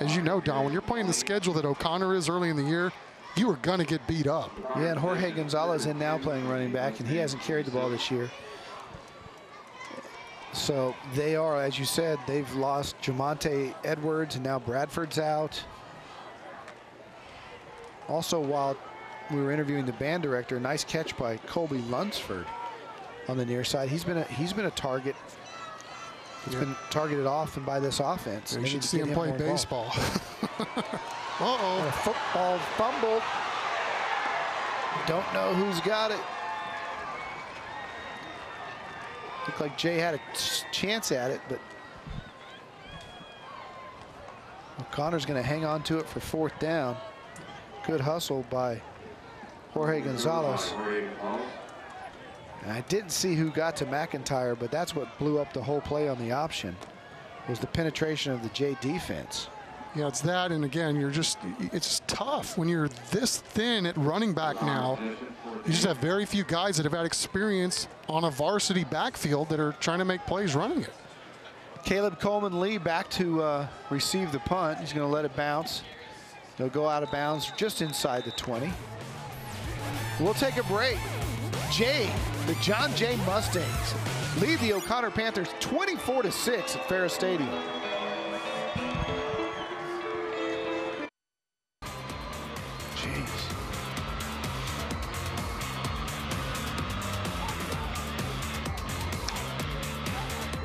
as you know, Don. When you're playing the schedule that O'Connor is early in the year, you are going to get beat up. Yeah, and Jorge Gonzalez in now playing running back, and he hasn't carried the ball this year. So they are, as you said, they've lost Jamonte Edwards, and now Bradford's out. Also, while we were interviewing the band director, nice catch by Colby Lunsford on the near side. He's been a target. He's been targeted often by this offense. You should see him play baseball. Uh-oh. A football fumble. Don't know who's got it. Looked like Jay had a chance at it, but O'Connor's going to hang on to it for fourth down. Good hustle by Jorge Gonzalez. And I didn't see who got to McIntyre, but that's what blew up the whole play on the option, was the penetration of the Jay defense. Yeah, it's that, and again, it's just tough when you're this thin at running back now. You just have very few guys that have had experience on a varsity backfield that are trying to make plays running it. Caleb Coleman Lee back to receive the punt. He's going to let it bounce. They'll go out of bounds just inside the 20. We'll take a break. The John Jay Mustangs lead the O'Connor Panthers 24-6 at Ferris Stadium.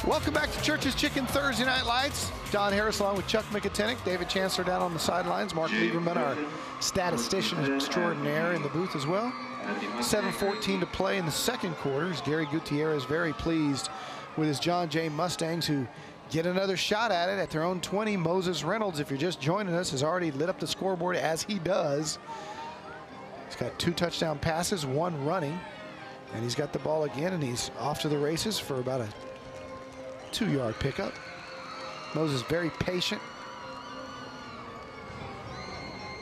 Welcome back to Church's Chicken Thursday Night Lights. Don Harris along with Chuck McAtenick, David Chancellor down on the sidelines, Mark Lieberman, our statistician extraordinaire, in the booth as well. 7:14 to play in the second quarter. Gary Gutierrez very pleased with his John Jay Mustangs, who get another shot at it at their own 20. Moses Reynolds, if you're just joining us, has already lit up the scoreboard as he does. He's got 2 touchdown passes, 1 running, and he's got the ball again, and he's off to the races for about a 2-yard pickup. Moses very patient.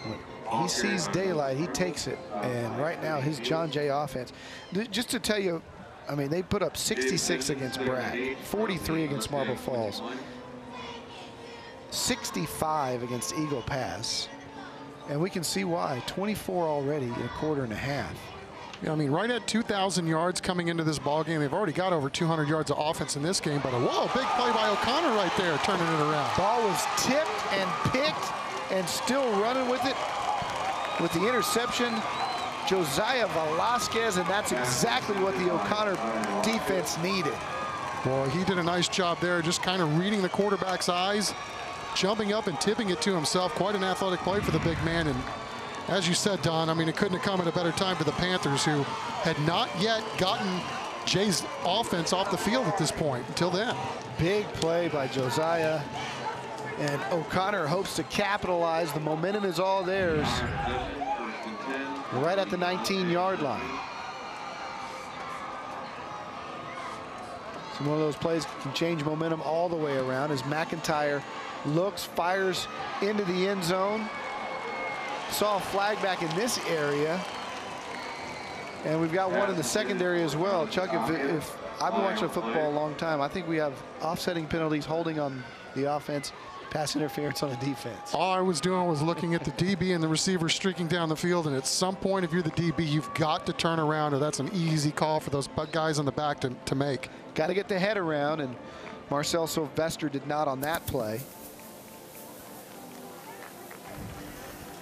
When he sees daylight, he takes it. And right now, his John Jay offense, just to tell you, I mean, they put up 66 against Bragg, 43 against Marble Falls, 65 against Eagle Pass. And we can see why. 24 already in a quarter and a half. Yeah, I mean, right at 2,000 yards coming into this ball game. They've already got over 200 yards of offense in this game. But whoa, big play by O'Connor right there, turning it around. Ball was tipped and picked and still running with it with the interception. Josiah Velasquez, and that's exactly what the O'Connor defense needed. Boy, he did a nice job there, just kind of reading the quarterback's eyes, jumping up and tipping it to himself. Quite an athletic play for the big man. And as you said, Don, I mean, it couldn't have come at a better time for the Panthers, who had not yet gotten Jay's offense off the field at this point until then. Big play by Josiah. And O'Connor hopes to capitalize. The momentum is all theirs. Right at the 19-yard line. So one of those plays can change momentum all the way around as McIntyre looks, fires into the end zone. Saw a flag back in this area. And we've got one in the secondary as well. Chuck, if I've been watching football a long time, I think we have offsetting penalties, holding on the offense, pass interference on the defense. All I was doing was looking at the DB and the receiver streaking down the field, and at some point, if you're the DB, you've got to turn around, or that's an easy call for those guys on the back to make. Got to get the head around, and Marcel Sylvester did not on that play.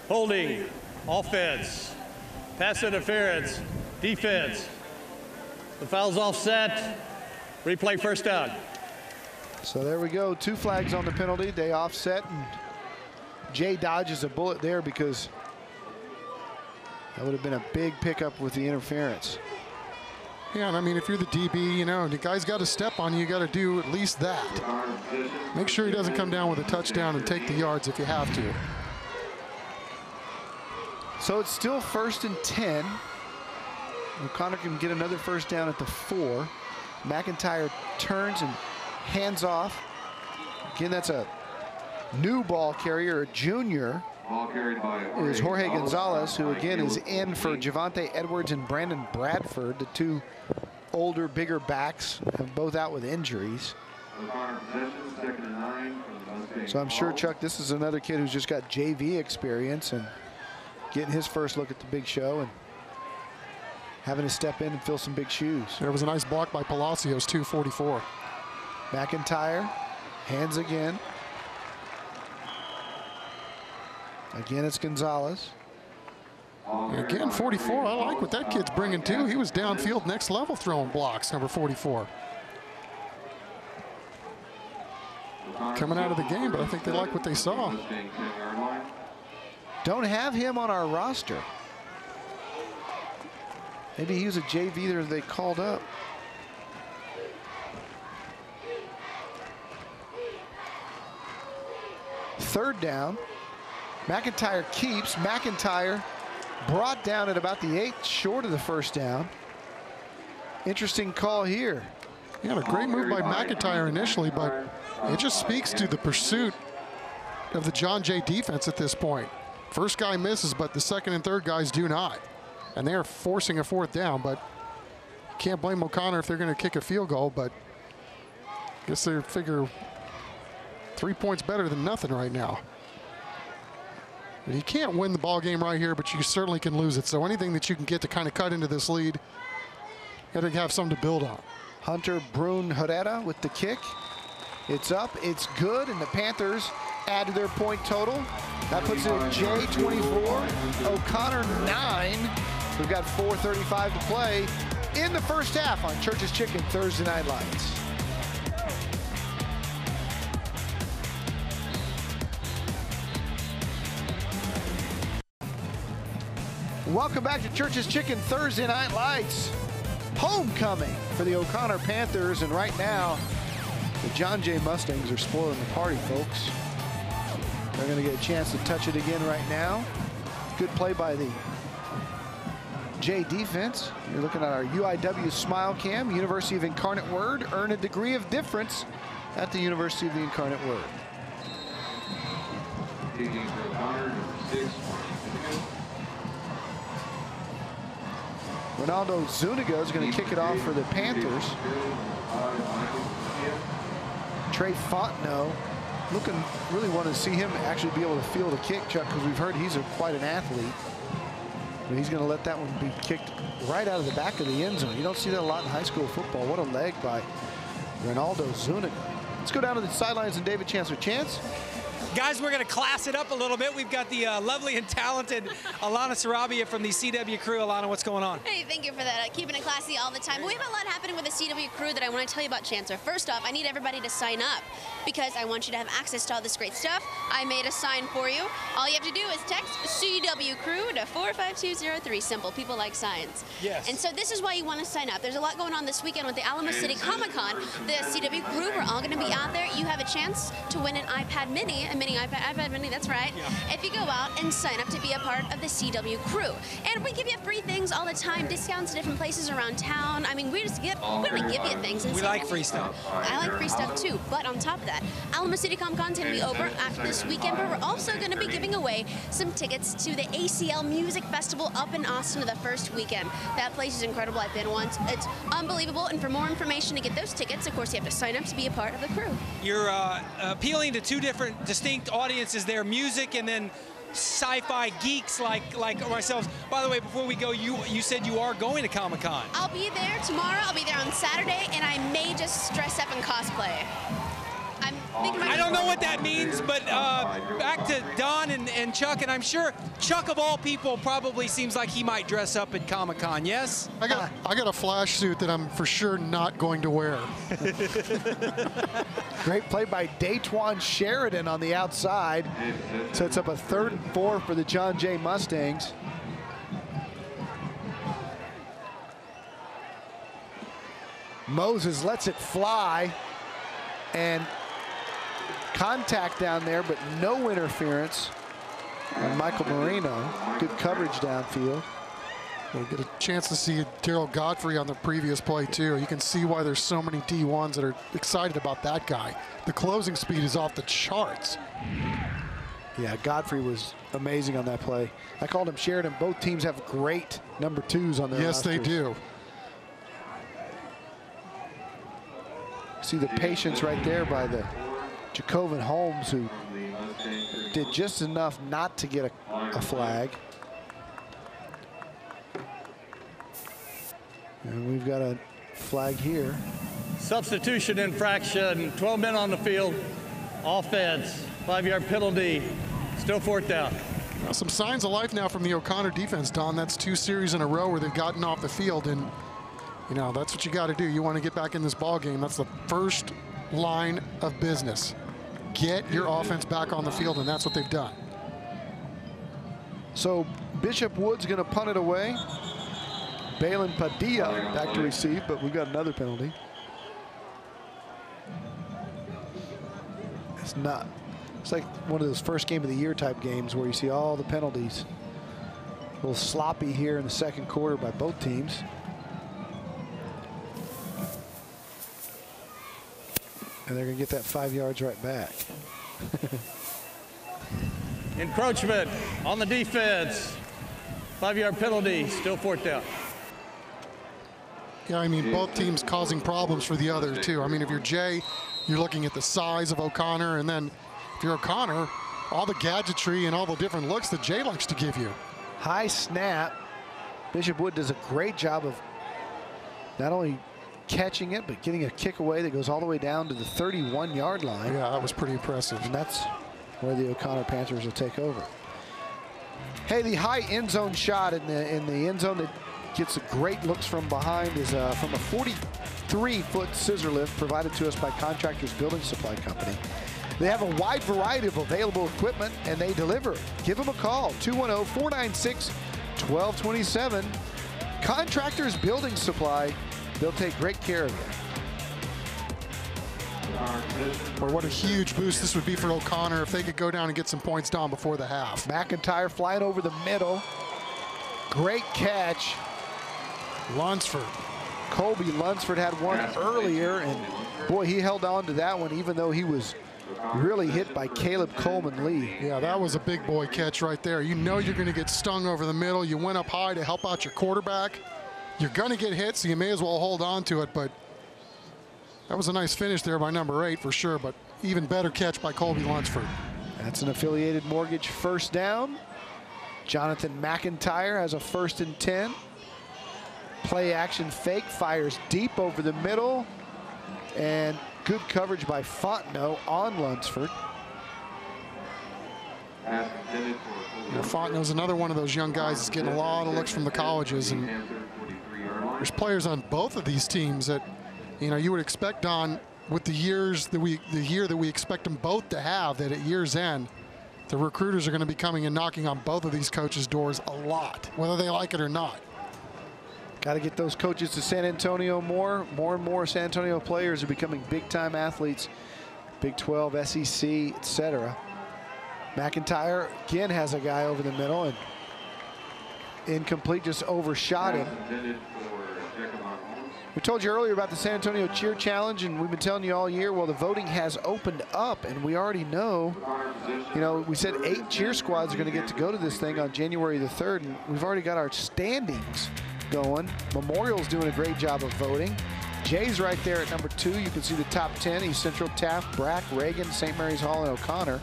Holding, offense, pass interference, defense. The foul's offset, replay first down. So there we go, 2 flags on the penalty. They offset, and Jay dodges a bullet there because that would have been a big pickup with the interference. Yeah, and I mean, if you're the DB, you know, the guy's got to step on you, you got to do at least that. Make sure he doesn't come down with a touchdown and take the yards if you have to. So it's still 1st and 10. O'Connor can get another first down at the 4. McIntyre turns and hands off. Again, that's a new ball carrier, a junior. Ball carried by It was Jorge Gonzalez, who again is in for Javante Edwards and Brandon Bradford, the 2 older, bigger backs, have both out with injuries. So I'm sure, Chuck, this is another kid who's just got JV experience and getting his first look at the big show and having to step in and fill some big shoes. There was a nice block by Palacios, 244. McIntyre, hands again. Again, it's Gonzalez. Again, 44. I like what that kid's bringing too. He was downfield, next level throwing blocks, number 44. Coming out of the game, but I think they like what they saw. Don't have him on our roster. Maybe he was a JV that they called up. Third down. McIntyre keeps. McIntyre brought down at about the 8, short of the first down. Interesting call here. Yeah, a great move by McIntyre initially, but it just speaks to the pursuit of the John Jay defense at this point. First guy misses, but the second and third guys do not. And they are forcing a 4th down, but can't blame O'Connor if they're going to kick a field goal, but I guess they figure 3 points better than nothing right now. And you can't win the ball game right here, but you certainly can lose it. So anything that you can get to kind of cut into this lead, you got to have something to build on. Hunter Brun Herrera with the kick. It's up, it's good, and the Panthers add to their point total. That puts it at Jay 24, O'Connor 9. We've got 4:35 to play in the first half on Church's Chicken Thursday Night Lights. Welcome back to Church's Chicken Thursday Night Lights. Homecoming for the O'Connor Panthers, and right now, the John Jay Mustangs are spoiling the party, folks. They're going to get a chance to touch it again right now. Good play by the Jay defense. You're looking at our UIW Smile Cam. University of Incarnate Word. Earn a degree of difference at the University of the Incarnate Word. Ronaldo Zuniga is going to kick it off for the Panthers. Trey Fontenot, really want to see him actually be able to field a kick, Chuck, because we've heard he's quite an athlete. But he's going to let that one be kicked right out of the back of the end zone. You don't see that a lot in high school football. What a leg by Ronaldo Zuniga. Let's go down to the sidelines and David Chancellor. Chance? Guys, we're going to class it up a little bit. We've got the lovely and talented Alana Sarabia from the CW crew. Alana, what's going on? Hey, thank you for that. Keeping it classy all the time. We have a lot happening with the CW crew that I want to tell you about, Chancellor. First off, I need everybody to sign up because I want you to have access to all this great stuff. I made a sign for you. All you have to do is text CW crew to 45203. Simple. People like signs. Yes. And so this is why you want to sign up. There's a lot going on this weekend with the Alamo City Comic-Con. The CW crew, we're all going to be out there. You have a chance to win an iPad Mini, iPad Mini, that's right. Yeah. If you go out and sign up to be a part of the CW crew. And we give you free things all the time, discounts to different places around town. I mean, we're going to give you things. And we like free stuff. I like free stuff too, but on top of that, Alamo City Comic-Con is going to be over after this weekend, but we're also going to be giving away some tickets to the ACL Music Festival up in Austin the first weekend. That place is incredible. I've been once. It's unbelievable, and for more information to get those tickets, of course, you have to sign up to be a part of the crew. You're appealing to two different distinct audiences there, music and then sci-fi geeks like ourselves. By the way, before we go, you said you are going to Comic-Con. I'll be there tomorrow. I'll be there on Saturday, and I may just dress up and cosplay. I don't know what that means, but back to Don and Chuck, and I'm sure Chuck of all people probably seems like he might dress up at Comic-Con, yes? I got a flash suit that I'm for sure not going to wear. Great play by Daytwan Sheridan on the outside. Sets up a 3rd and 4 for the John Jay Mustangs. Moses lets it fly, and contact down there, but no interference on Michael Marino. Good coverage downfield. We'll get a chance to see Daryl Godfrey on the previous play too. You can see why there's so many D1s that are excited about that guy. The closing speed is off the charts. Yeah, Godfrey was amazing on that play. I called him Sheridan. Both teams have great number 2s on their Yes, rosters. they do. See the patience right there by the Jacobin Holmes, who did just enough not to get a flag. And we've got a flag here. Substitution infraction, 12 men on the field, offense, 5-yard penalty, still 4th down. Now, some signs of life now from the O'Connor defense, Don. That's 2 series in a row where they've gotten off the field, and you know, that's what you got to do. You want to get back in this ball game. That's the first line of business. Get your offense back on the field, and that's what they've done. So Bishop Wood's going to punt it away. Balin Padilla back to receive, but we've got another penalty. It's like one of those first game of the year type games where you see all the penalties. A little sloppy here in the 2nd quarter by both teams. And they're going to get that 5 yards right back. Encroachment on the defense. 5-yard penalty, still 4th down. Yeah, I mean, both teams causing problems for the other too. I mean, if you're Jay, you're looking at the size of O'Connor, and then if you're O'Connor, all the gadgetry and all the different looks that Jay likes to give you. High snap. Bishop Wood does a great job of not only catching it, but getting a kick away that goes all the way down to the 31-yard line. Yeah, that was pretty impressive. And that's where the O'Connor Panthers will take over. Hey, the high end zone shot in the end zone that gets great looks from behind is from a 43-foot scissor lift provided to us by Contractors Building Supply Company. They have a wide variety of available equipment, and they deliver. Give them a call, 210-496-2300. 12:27. Contractors Building Supply. They'll take great care of you. Or what a huge boost this would be for O'Connor if they could go down and get some points down before the half. McIntyre flying over the middle. Great catch. Lunsford. Colby Lunsford had one earlier, and boy, he held on to that one even though he was really hit by Caleb Coleman Lee. Yeah, that was a big boy catch right there. You know you're going to get stung over the middle. You went up high to help out your quarterback. You're going to get hit, so you may as well hold on to it, but that was a nice finish there by number 8 for sure, but even better catch by Colby Lunsford. That's an Affiliated Mortgage first down. Jonathan McIntyre has a 1st and 10. Play action fake, fires deep over the middle, and good coverage by Fontenot on Lunsford. Fontenot's another one of those young guys that's getting a lot of looks from the colleges, and there's players on both of these teams that, you know, you would expect on with the year that we expect them both to have, that at year's end, the recruiters are going to be coming and knocking on both of these coaches' doors a lot, whether they like it or not. Got to get those coaches to San Antonio more. More and more San Antonio players are becoming big-time athletes, Big 12, SEC, etc. McIntyre again has a guy over the middle, and incomplete, just overshot him. We told you earlier about the San Antonio Cheer Challenge, and we've been telling you all year, well, the voting has opened up, and we already know, you know, we said 8 cheer squads are going to get to go to this thing on January the 3rd, and we've already got our standings going. Memorial's doing a great job of voting. Jay's right there at number 2. You can see the top 10. East Central, Taft, Brack, Reagan, St. Mary's Hall, and O'Connor.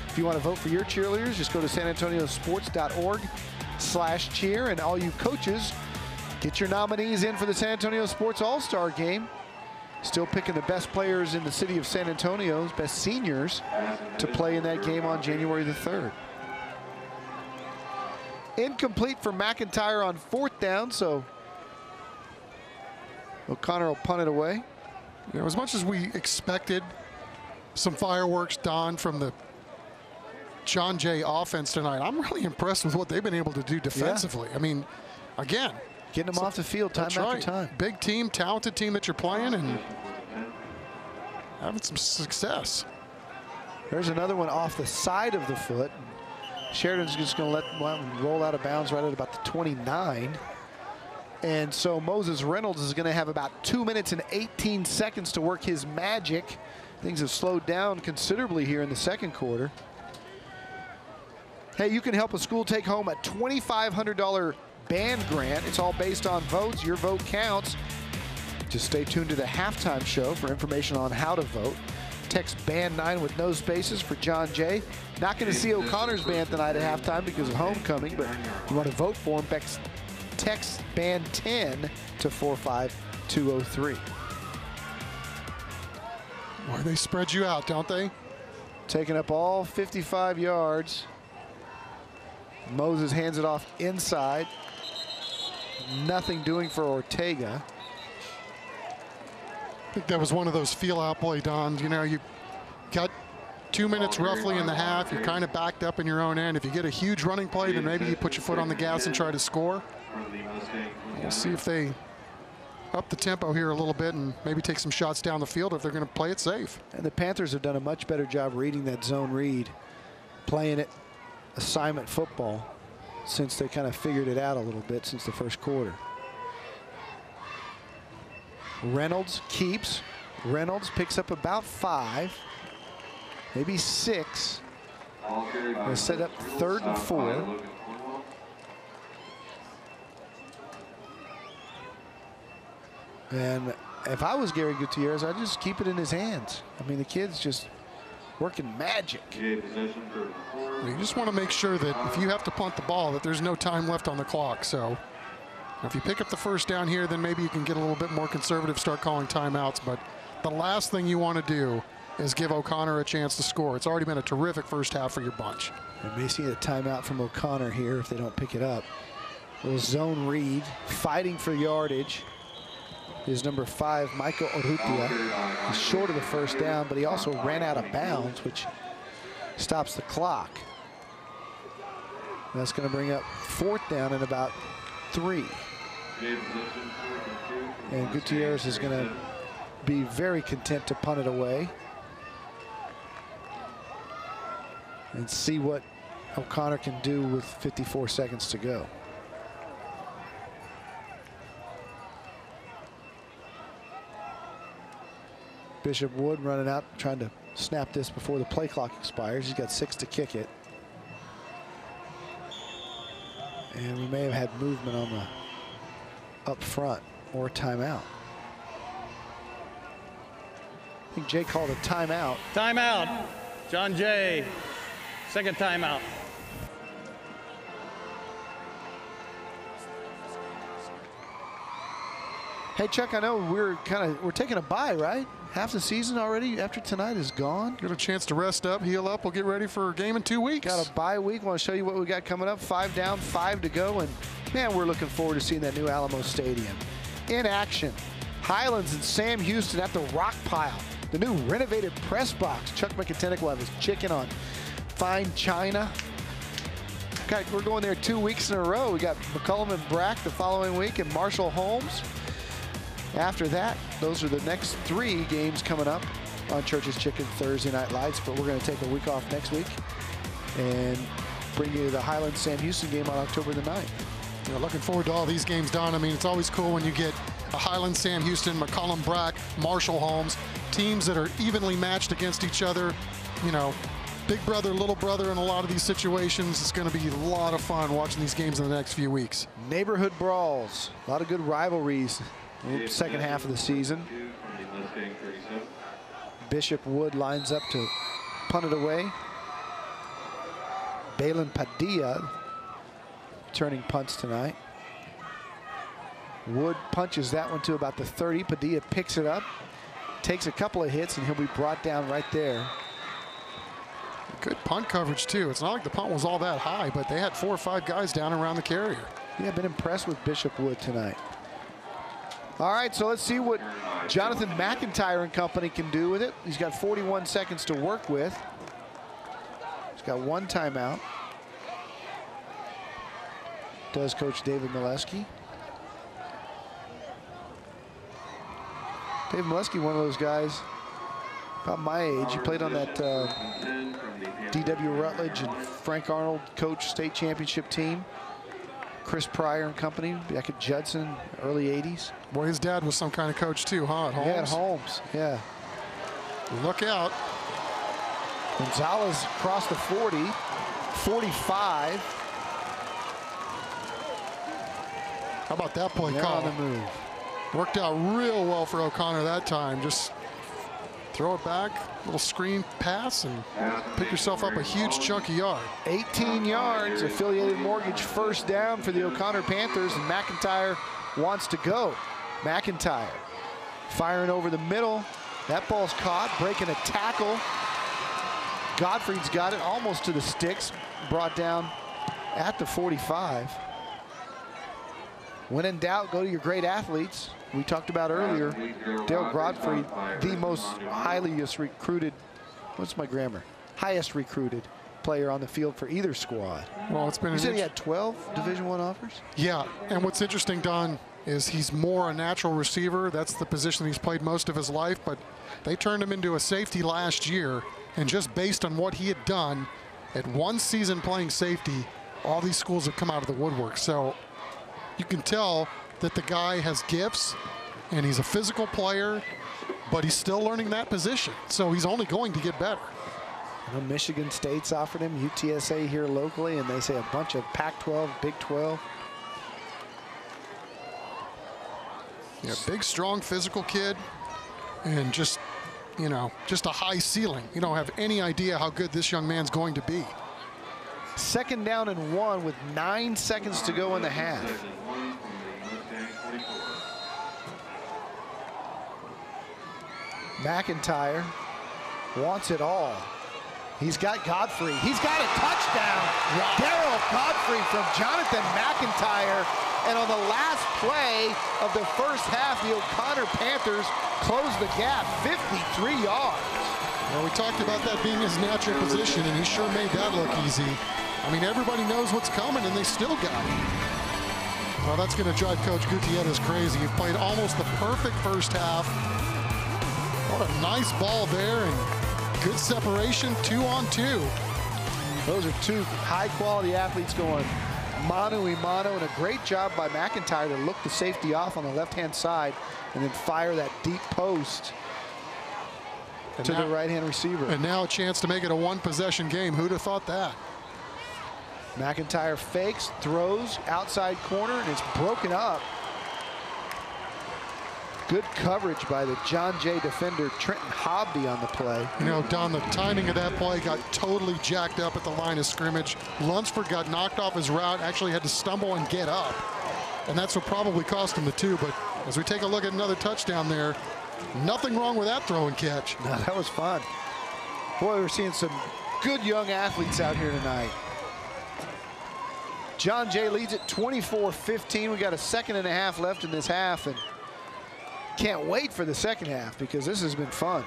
If you want to vote for your cheerleaders, just go to sanantoniosports.org/cheer, and all you coaches, get your nominees in for the San Antonio Sports All-Star Game. Still picking the best players in the city of San Antonio's best seniors to play in that game on January the 3rd. Incomplete for McIntyre on 4th down, so O'Connor will punt it away. You know, as much as we expected some fireworks, Don, from the John Jay offense tonight, I'm really impressed with what they've been able to do defensively. Yeah. I mean, again, getting them off the field time after time. Big team, talented team that you're playing, and having some success. There's another one off the side of the foot. Sheridan's just going to let one roll out of bounds right at about the 29. And so Moses Reynolds is going to have about 2 minutes and 18 seconds to work his magic. Things have slowed down considerably here in the second quarter. Hey, you can help a school take home a $2,500 band grant. It's all based on votes. Your vote counts. Just stay tuned to the halftime show for information on how to vote. Text band 9 with no spaces for John Jay. Not going to see O'Connor's band tonight at halftime because of homecoming, but you want to vote for him, text band 10 to 45203. Boy, they spread you out, don't they? Taking up all 55 yards. Moses hands it off inside. Nothing doing for Ortega. I think that was one of those feel-out play, Don. You know, you got 2 minutes roughly in the half. You're kind of backed up in your own end. If you get a huge running play, then maybe you put your foot on the gas and try to score. We'll see if they up the tempo here a little bit and maybe take some shots down the field if they're going to play it safe. And the Panthers have done a much better job reading that zone read, playing it assignment football since they kind of figured it out a little bit since the first quarter. Reynolds keeps. Reynolds picks up about 5, maybe 6. They'll set up 3rd and 4. And if I was Gary Gutierrez, I'd just keep it in his hands. I mean, the kid's just working magic. You just want to make sure that if you have to punt the ball, that there's no time left on the clock. So if you pick up the first down here, then maybe you can get a little bit more conservative, start calling timeouts. But the last thing you want to do is give O'Connor a chance to score. It's already been a terrific first half for your bunch. We may see a timeout from O'Connor here if they don't pick it up. A little zone read, fighting for yardage. Is number 5, Michael Urrutia. He's short of the first down, but he also ran out of bounds, which stops the clock. That's going to bring up 4th down and about 3. And Gutierrez is going to be very content to punt it away and see what O'Connor can do with 54 seconds to go. Bishop Wood running out, trying to snap this before the play clock expires. He's got 6 to kick it. And we may have had movement on the up front or a timeout. I think Jay called a timeout. Timeout. John Jay, 2nd timeout. Hey Chuck, I know we're taking a bye, right? Half the season already after tonight is gone. Get a chance to rest up, heal up. We'll get ready for a game in 2 weeks. Got a bye week. Want to show you what we got coming up. 5 down, 5 to go. And man, we're looking forward to seeing that new Alamo Stadium in action. Highlands and Sam Houston at the Rock Pile. The new renovated press box. Chuck McIntyre will have his chicken on fine china. Okay, we're going there 2 weeks in a row. We got McCullum and Brack the following week and Marshall Holmes. After that, those are the next 3 games coming up on Church's Chicken Thursday Night Lights, but we're going to take a week off next week and bring you the Highlands Sam Houston game on October the 9th. You know, looking forward to all these games, Don. I mean, it's always cool when you get a Highlands Sam Houston, McCullum Brack, Marshall Holmes, teams that are evenly matched against each other. You know, big brother, little brother in a lot of these situations. It's going to be a lot of fun watching these games in the next few weeks. Neighborhood brawls, a lot of good rivalries. Second half of the season. Bishop Wood lines up to punt it away. Balin Padilla turning punts tonight. Wood punches that one to about the 30. Padilla picks it up, takes a couple of hits, and he'll be brought down right there. Good punt coverage, too. It's not like the punt was all that high, but they had 4 or 5 guys down around the carrier. Yeah, I've been impressed with Bishop Wood tonight. All right, so let's see what Jonathan McIntyre and company can do with it. He's got 41 seconds to work with. He's got 1 timeout. Does Coach David Molesky. David Molesky, one of those guys about my age. He played on that D.W. Rutledge and Frank Arnold coach state championship team. Chris Pryor and company back at Judson, early 80s. Boy, his dad was some kind of coach too, huh? At Holmes? Yeah, at Holmes, yeah. Look out. Gonzalez across the 40, 45. How about that play They're call? on the move. Worked out real well for O'Connor that time. Just throw it back, little screen pass, and pick yourself up a huge chunky yard. 18 yards, Affiliated Mortgage first down for the O'Connor Panthers, and McIntyre wants to go. McIntyre firing over the middle. That ball's caught, breaking a tackle. Godfrey's got it almost to the sticks, brought down at the 45. When in doubt, go to your great athletes. We talked about earlier, Dale Godfrey, the most highest recruited, what's my grammar? Highest recruited player on the field for either squad. Well, it's been. You said he had 12 Division I offers? Yeah, and what's interesting, Don, is he's more a natural receiver. That's the position he's played most of his life, but they turned him into a safety last year, and just based on what he had done at 1 season playing safety, all these schools have come out of the woodwork. So you can tell that the guy has gifts, and he's a physical player, but he's still learning that position. So he's only going to get better. I know Michigan State's offered him, UTSA here locally, and they say a bunch of Pac-12, Big 12. Yeah, big, strong, physical kid, and just, you know, just a high ceiling. You don't have any idea how good this young man's going to be. 2nd down and 1 with 9 seconds to go in the half. McIntyre wants it all. He's got Godfrey. He's got a touchdown. Wow. Darryl Godfrey from Jonathan McIntyre. And on the last play of the first half, the O'Connor Panthers closed the gap, 53 yards. Well, we talked about that being his natural position, and he sure made that look easy. I mean, everybody knows what's coming, and they still got it. Well, that's going to drive Coach Gutierrez crazy. He played almost the perfect first half. What a nice ball there, and good separation, 2-on-2. Those are two high-quality athletes going mano-a-mano, and a great job by McIntyre to look the safety off on the left-hand side and then fire that deep post to the right-hand receiver. And now a chance to make it a one-possession game. Who'd have thought that? McIntyre fakes, throws, outside corner, and it's broken up. Good coverage by the John Jay defender, Trenton Hobby, on the play. You know, Don, the timing of that play got totally jacked up at the line of scrimmage. Lunsford got knocked off his route, actually had to stumble and get up. And that's what probably cost him the 2. But as we take a look at another touchdown there, nothing wrong with that throw and catch. No, that was fun. Boy, we're seeing some good young athletes out here tonight. John Jay leads it 24-15. We got a second and a half left in this half, and can't wait for the second half because this has been fun.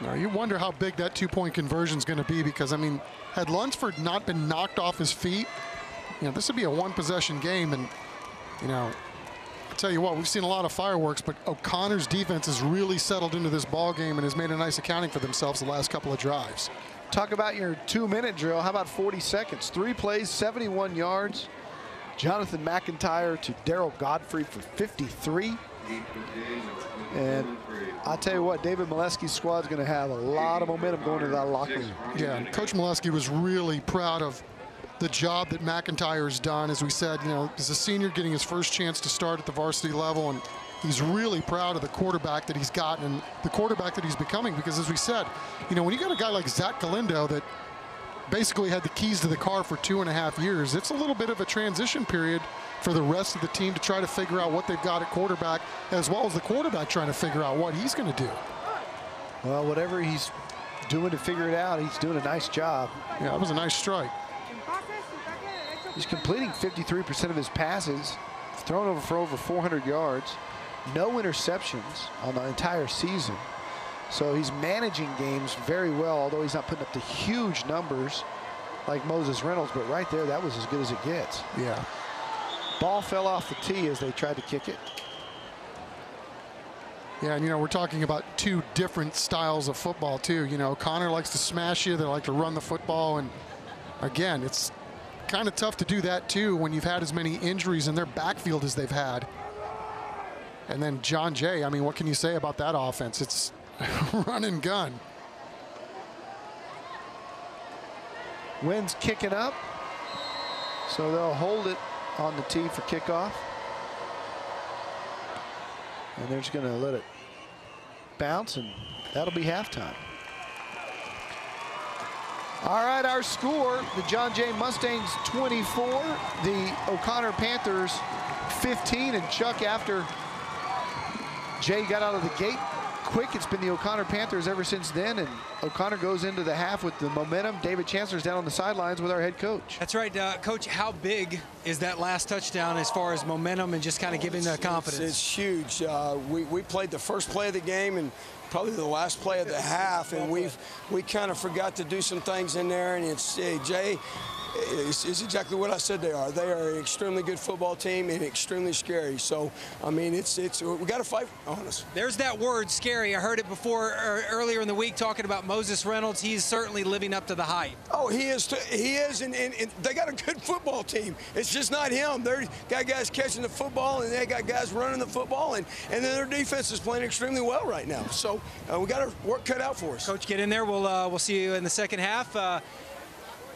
Now, you wonder how big that 2-point conversion is going to be because, I mean, had Lunsford not been knocked off his feet, you know, this would be a one-possession game. And, you know, I'll tell you what, we've seen a lot of fireworks, but O'Connor's defense has really settled into this ball game and has made a nice accounting for themselves the last couple of drives. Talk about your 2-minute drill. How about 40 seconds? 3 plays, 71 yards. Jonathan McIntyre to Darryl Godfrey for 53. And I'll tell you what, David Molesky's squad is going to have a lot of momentum going into that locker room. Yeah, and Coach Molesky was really proud of the job that McIntyre's done. As we said, you know, as a senior getting his first chance to start at the varsity level, and he's really proud of the quarterback that he's gotten and the quarterback that he's becoming, because as we said, you know, when you got a guy like Zach Galindo that basically had the keys to the car for 2.5 years, it's a little bit of a transition period for the rest of the team to try to figure out what they've got at quarterback, as well as the quarterback trying to figure out what he's going to do. Well, whatever he's doing to figure it out, he's doing a nice job. Yeah, that was a nice strike. He's completing 53% of his passes, thrown over for over 400 yards, no interceptions on the entire season. So he's managing games very well, although he's not putting up the huge numbers like Moses Reynolds, but right there, that was as good as it gets. Yeah. Ball fell off the tee as they tried to kick it. Yeah, and you know, we're talking about 2 different styles of football too. You know, Connor likes to smash you, they like to run the football, and again, it's kind of tough to do that too when you've had as many injuries in their backfield as they've had. And then John Jay, I mean, what can you say about that offense? It's run and gun. Wind's kicking up, so they'll hold it on the tee for kickoff. And they're just going to let it bounce, and that'll be halftime. All right, our score, the John Jay Mustangs 24, the O'Connor Panthers 15. And Chuck, after Jay got out of the gate quick, it's been the O'Connor Panthers ever since then, and O'Connor goes into the half with the momentum. David Chancellor's down on the sidelines with our head coach. That's right, Coach. How big is that last touchdown as far as momentum and just kind of giving the confidence? It's huge. We played the first play of the game and probably the last play of the half, and we kind of forgot to do some things in there. And it's Jay. It's exactly what I said they are. They are an extremely good football team and extremely scary. So, I mean, we got to fight on us. There's that word, scary. I heard it before earlier in the week talking about Moses Reynolds. He's certainly living up to the hype. Oh, he is. He is, and they got a good football team. It's just not him. They got guys catching the football, and they got guys running the football, and then their defense is playing extremely well right now. So we got our work cut out for us. Coach, get in there. We'll see you in the second half.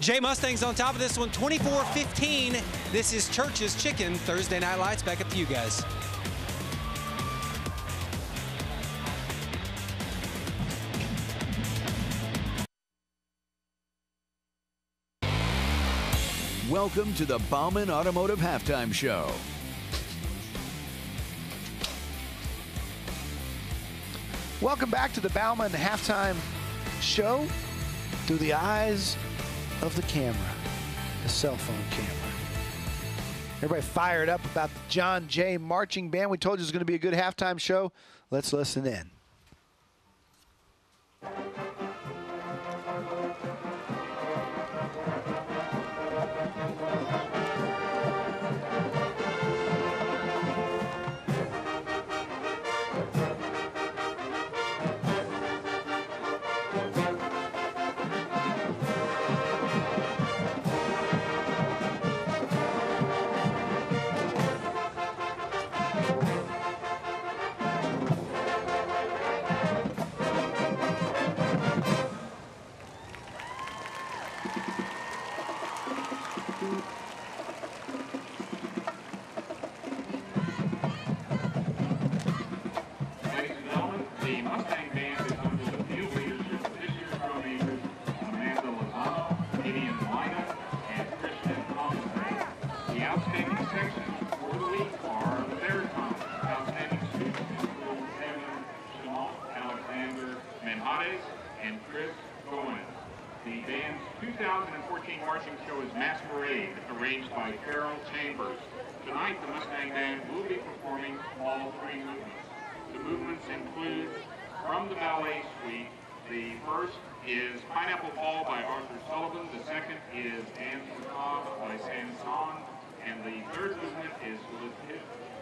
Jay Mustangs on top of this one, 24-15. This is Church's Chicken Thursday Night Lights. Back up to you guys. Welcome to the Bauman Automotive Halftime Show. Welcome back to the Bauman Halftime Show through the eyes of the camera, the cell phone camera. Everybody fired up about the John Jay Marching Band. We told you it was going to be a good halftime show. Let's listen in. Ladies and gentlemen, the Mustang Band is under the field leadership of this year's drum majors, Amanda Lozano, Gideon Lina, and Christian Conway. The outstanding sections for the week are the baritone. Outstanding students include Kevin Shimon, Alexander Menjades, and Chris Goins. The band's 2014 marching show is Masquerade, arranged by Carol Chambers. Tonight, the Mustang Band will be performing all three movements. The movements include, from the ballet suite, the first is Pineapple Ball by Arthur Sullivan, the second is Anthem by Sanson, and the third movement is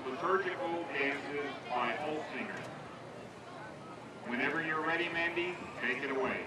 Liturgical Dances by Holsinger. Whenever you're ready, Mandy, take it away.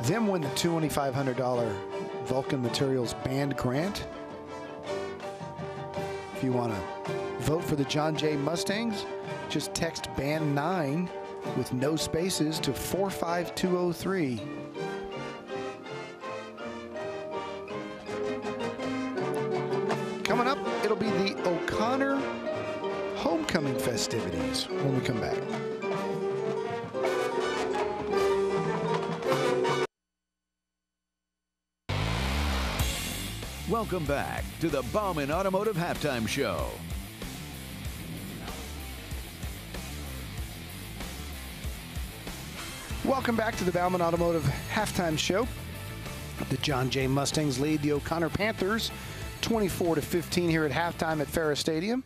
them win the $2,500 Vulcan Materials Band Grant. If you want to vote for the John Jay Mustangs, just text Band 9 with no spaces to 45203. Coming up, it'll be the O'Connor homecoming festivities when we come back. Welcome back to the Bauman Automotive Halftime Show. Welcome back to the Bauman Automotive Halftime Show. The John Jay Mustangs lead the O'Connor Panthers 24-15 here at halftime at Ferris Stadium.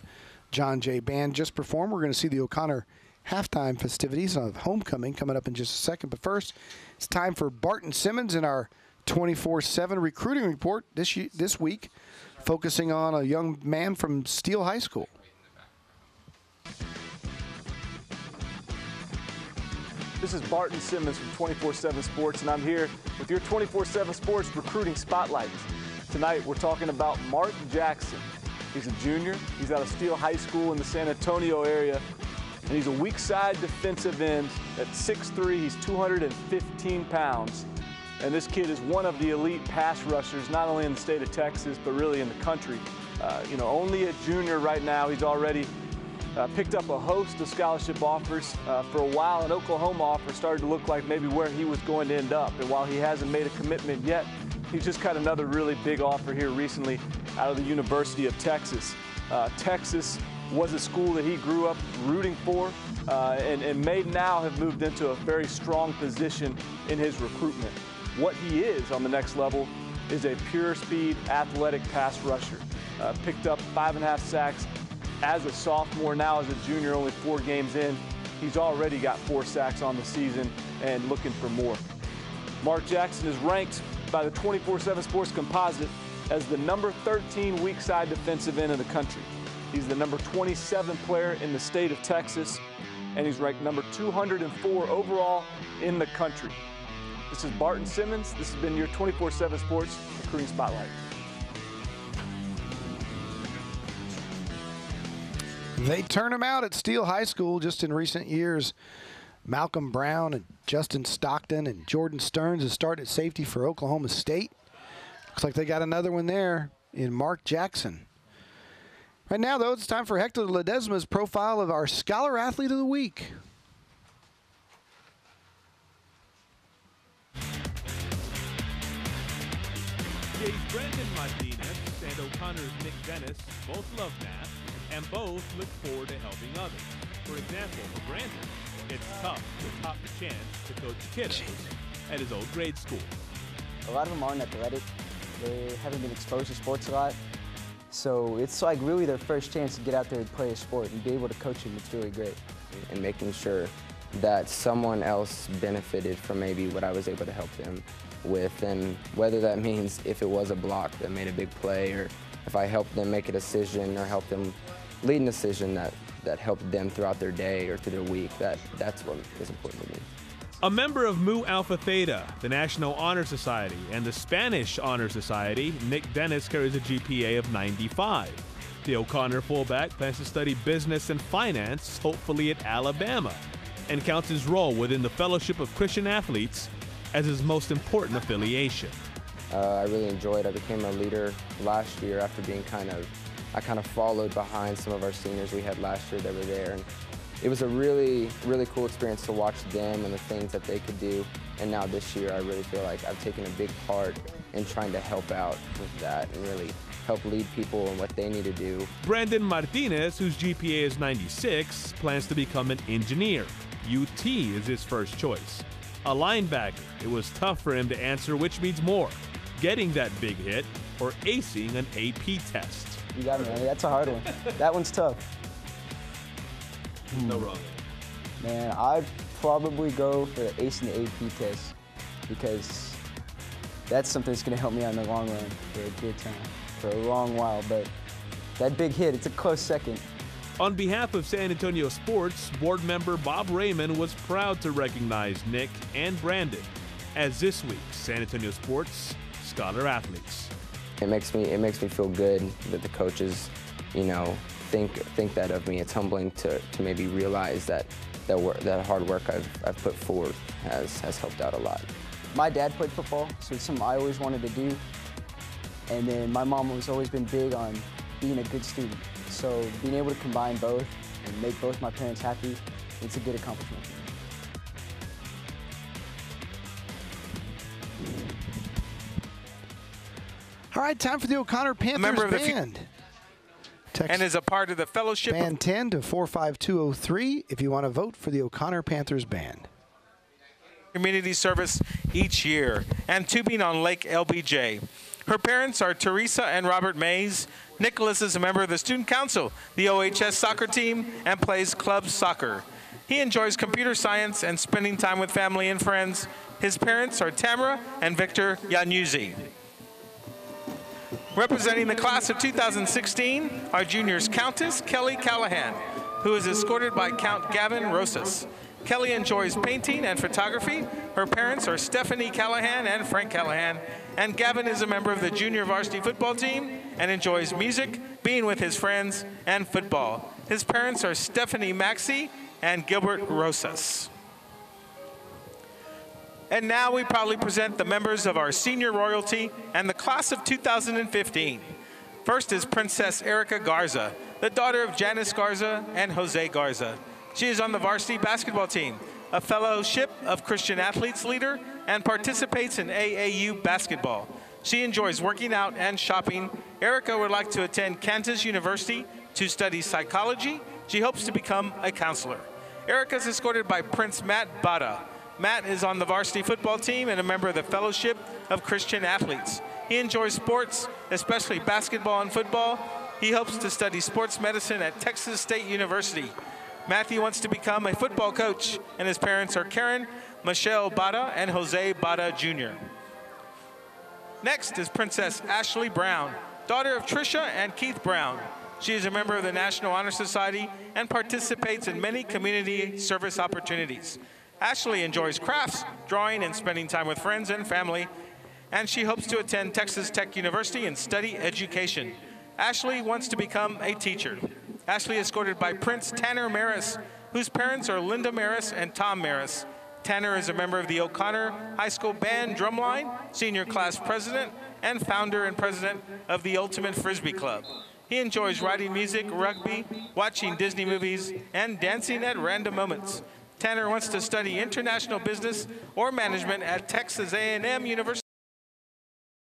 John Jay Band just performed. We're going to see the O'Connor halftime festivities of homecoming coming up in just a second. But first, it's time for Barton Simmons in our 24/7 recruiting report this week, focusing on a young man from Steele High School. This is Barton Simmons from 24/7 Sports, and I'm here with your 24/7 Sports recruiting spotlight. Tonight, we're talking about Mark Jackson. He's a junior. He's out of Steele High School in the San Antonio area, and he's a weak side defensive end. At 6'3", he's 215 pounds. And this kid is one of the elite pass rushers, not only in the state of Texas, but really in the country. Only a junior right now. He's already picked up a host of scholarship offers. For a while, an Oklahoma offer started to look like maybe where he was going to end up. And while he hasn't made a commitment yet, he's just got another really big offer here recently out of the University of Texas. Texas was a school that he grew up rooting for and may now have moved into a very strong position in his recruitment. What he is on the next level is a pure speed, athletic pass rusher. Picked up 5.5 sacks as a sophomore. Now as a junior, only 4 games in, he's already got 4 sacks on the season and looking for more. Mark Jackson is ranked by the 24/7 Sports Composite as the number 13 weak side defensive end in the country. He's the number 27 player in the state of Texas, and he's ranked number 204 overall in the country. This is Barton Simmons. This has been your 24/7 Sports Recruiting Spotlight. They turn him out at Steele High School just in recent years. Malcolm Brown and Justin Stockton and Jordan Stearns has started at safety for Oklahoma State. Looks like they got another one there in Mark Jackson. Right now, though, it's time for Hector Ledesma's profile of our Scholar Athlete of the Week. Jay's Brandon Martinez and O'Connor's Nick Dennis both love math and both look forward to helping others. For example, for Brandon, it's tough to top the chance to coach kiddos at his old grade school. A lot of them aren't athletic. They haven't been exposed to sports a lot. So it's like really their first chance to get out there and play a sport and be able to coach them. It's really great. And making sure that someone else benefited from maybe what I was able to help them with, and whether that means if it was a block that made a big play, or if I helped them make a decision or helped them lead a decision that helped them throughout their day or through their week, that's what is important to me. A member of Mu Alpha Theta, the National Honor Society, and the Spanish Honor Society, Nick Dennis carries a GPA of 95. The O'Connor fullback plans to study business and finance, hopefully at Alabama, and counts his role within the Fellowship of Christian Athletes as his most important affiliation. I really enjoyed it. I became a leader last year after being I kind of followed behind some of our seniors we had last year that were there. And it was a really, really cool experience to watch them and the things that they could do. And now this year, I really feel like I've taken a big part in trying to help out with that and really help lead people in what they need to do. Brandon Martinez, whose GPA is 96, plans to become an engineer. UT is his first choice. A linebacker, it was tough for him to answer which means more, getting that big hit or acing an AP test. You got me, man. That's a hard one. That one's tough. No wrong. Man, I'd probably go for the acing the AP test because that's something that's going to help me out in the long run for a good time, for a long while. But that big hit, it's a close second. On behalf of San Antonio Sports, board member Bob Raymond was proud to recognize Nick and Brandon as this week's San Antonio Sports Scholar Athletes. It makes me feel good that the coaches, think that of me. It's humbling to maybe realize that hard work I've put forward has helped out a lot. My dad played football, so it's something I always wanted to do. And then my mom has always been big on being a good student. So being able to combine both and make both my parents happy, it's a good accomplishment. All right, time for the O'Connor Panthers Band. And is a part of the fellowship. Band 10 to 45203 if you want to vote for the O'Connor Panthers Band. Community service each year and tubing on Lake LBJ. Her parents are Teresa and Robert Mays. Nicholas is a member of the student council, the OHS soccer team, and plays club soccer. He enjoys computer science and spending time with family and friends. His parents are Tamara and Victor Yanyuzi. Representing the class of 2016 are juniors Countess Kelly Callahan, who is escorted by Count Gavin Rosas. Kelly enjoys painting and photography. Her parents are Stephanie Callahan and Frank Callahan, and Gavin is a member of the junior varsity football team and enjoys music, being with his friends, and football. His parents are Stephanie Maxey and Gilbert Rosas. And now we proudly present the members of our senior royalty and the class of 2015. First is Princess Erica Garza, the daughter of Janice Garza and Jose Garza. She is on the varsity basketball team, a fellowship of Christian athletes leader, and participates in AAU basketball. She enjoys working out and shopping. Erica would like to attend Kansas University to study psychology. She hopes to become a counselor. Erica is escorted by Prince Matt Bada. Matt is on the varsity football team and a member of the Fellowship of Christian Athletes. He enjoys sports, especially basketball and football. He hopes to study sports medicine at Texas State University. Matthew wants to become a football coach, and his parents are Karen, Michelle Bada, and Jose Bada Jr. Next is Princess Ashley Brown, daughter of Tricia and Keith Brown. She is a member of the National Honor Society and participates in many community service opportunities. Ashley enjoys crafts, drawing, and spending time with friends and family, and she hopes to attend Texas Tech University and study education. Ashley wants to become a teacher. Ashley is escorted by Prince Tanner Maris, whose parents are Linda Maris and Tom Maris. Tanner is a member of the O'Connor High School Band Drumline, senior class president, and founder and president of the Ultimate Frisbee Club. He enjoys writing music, rugby, watching Disney movies, and dancing at random moments. Tanner wants to study international business or management at Texas A&M University,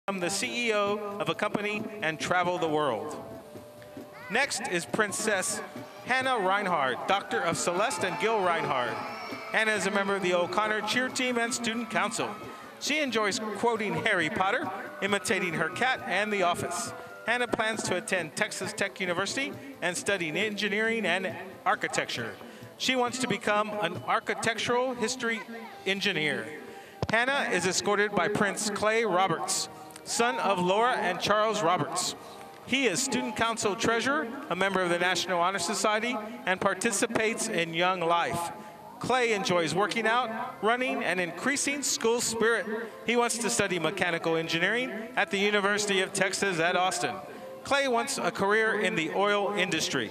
become the CEO of a company, and travel the world. Next is Princess Hannah Reinhardt, Doctor of Celeste and Gil Reinhardt. Hannah is a member of the O'Connor cheer team and student council. She enjoys quoting Harry Potter, imitating her cat, and The Office. Hannah plans to attend Texas Tech University and study engineering and architecture. She wants to become an architectural history engineer. Hannah is escorted by Prince Clay Roberts, son of Laura and Charles Roberts. He is student council treasurer, a member of the National Honor Society, and participates in Young Life. Clay enjoys working out, running, and increasing school spirit. He wants to study mechanical engineering at the University of Texas at Austin. Clay wants a career in the oil industry.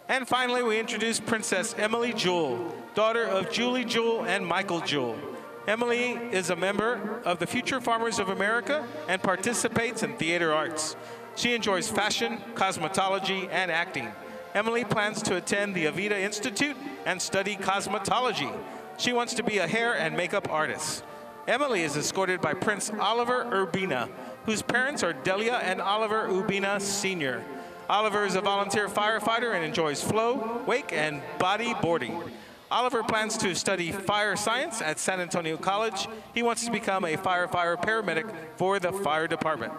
And finally, we introduce Princess Emily Jewell, daughter of Julie Jewell and Michael Jewell. Emily is a member of the Future Farmers of America and participates in theater arts. She enjoys fashion, cosmetology, and acting. Emily plans to attend the Avita Institute and study cosmetology. She wants to be a hair and makeup artist. Emily is escorted by Prince Oliver Urbina, whose parents are Delia and Oliver Urbina Sr. Oliver is a volunteer firefighter and enjoys flow, wake, and bodyboarding. Oliver plans to study fire science at San Antonio College. He wants to become a firefighter paramedic for the fire department.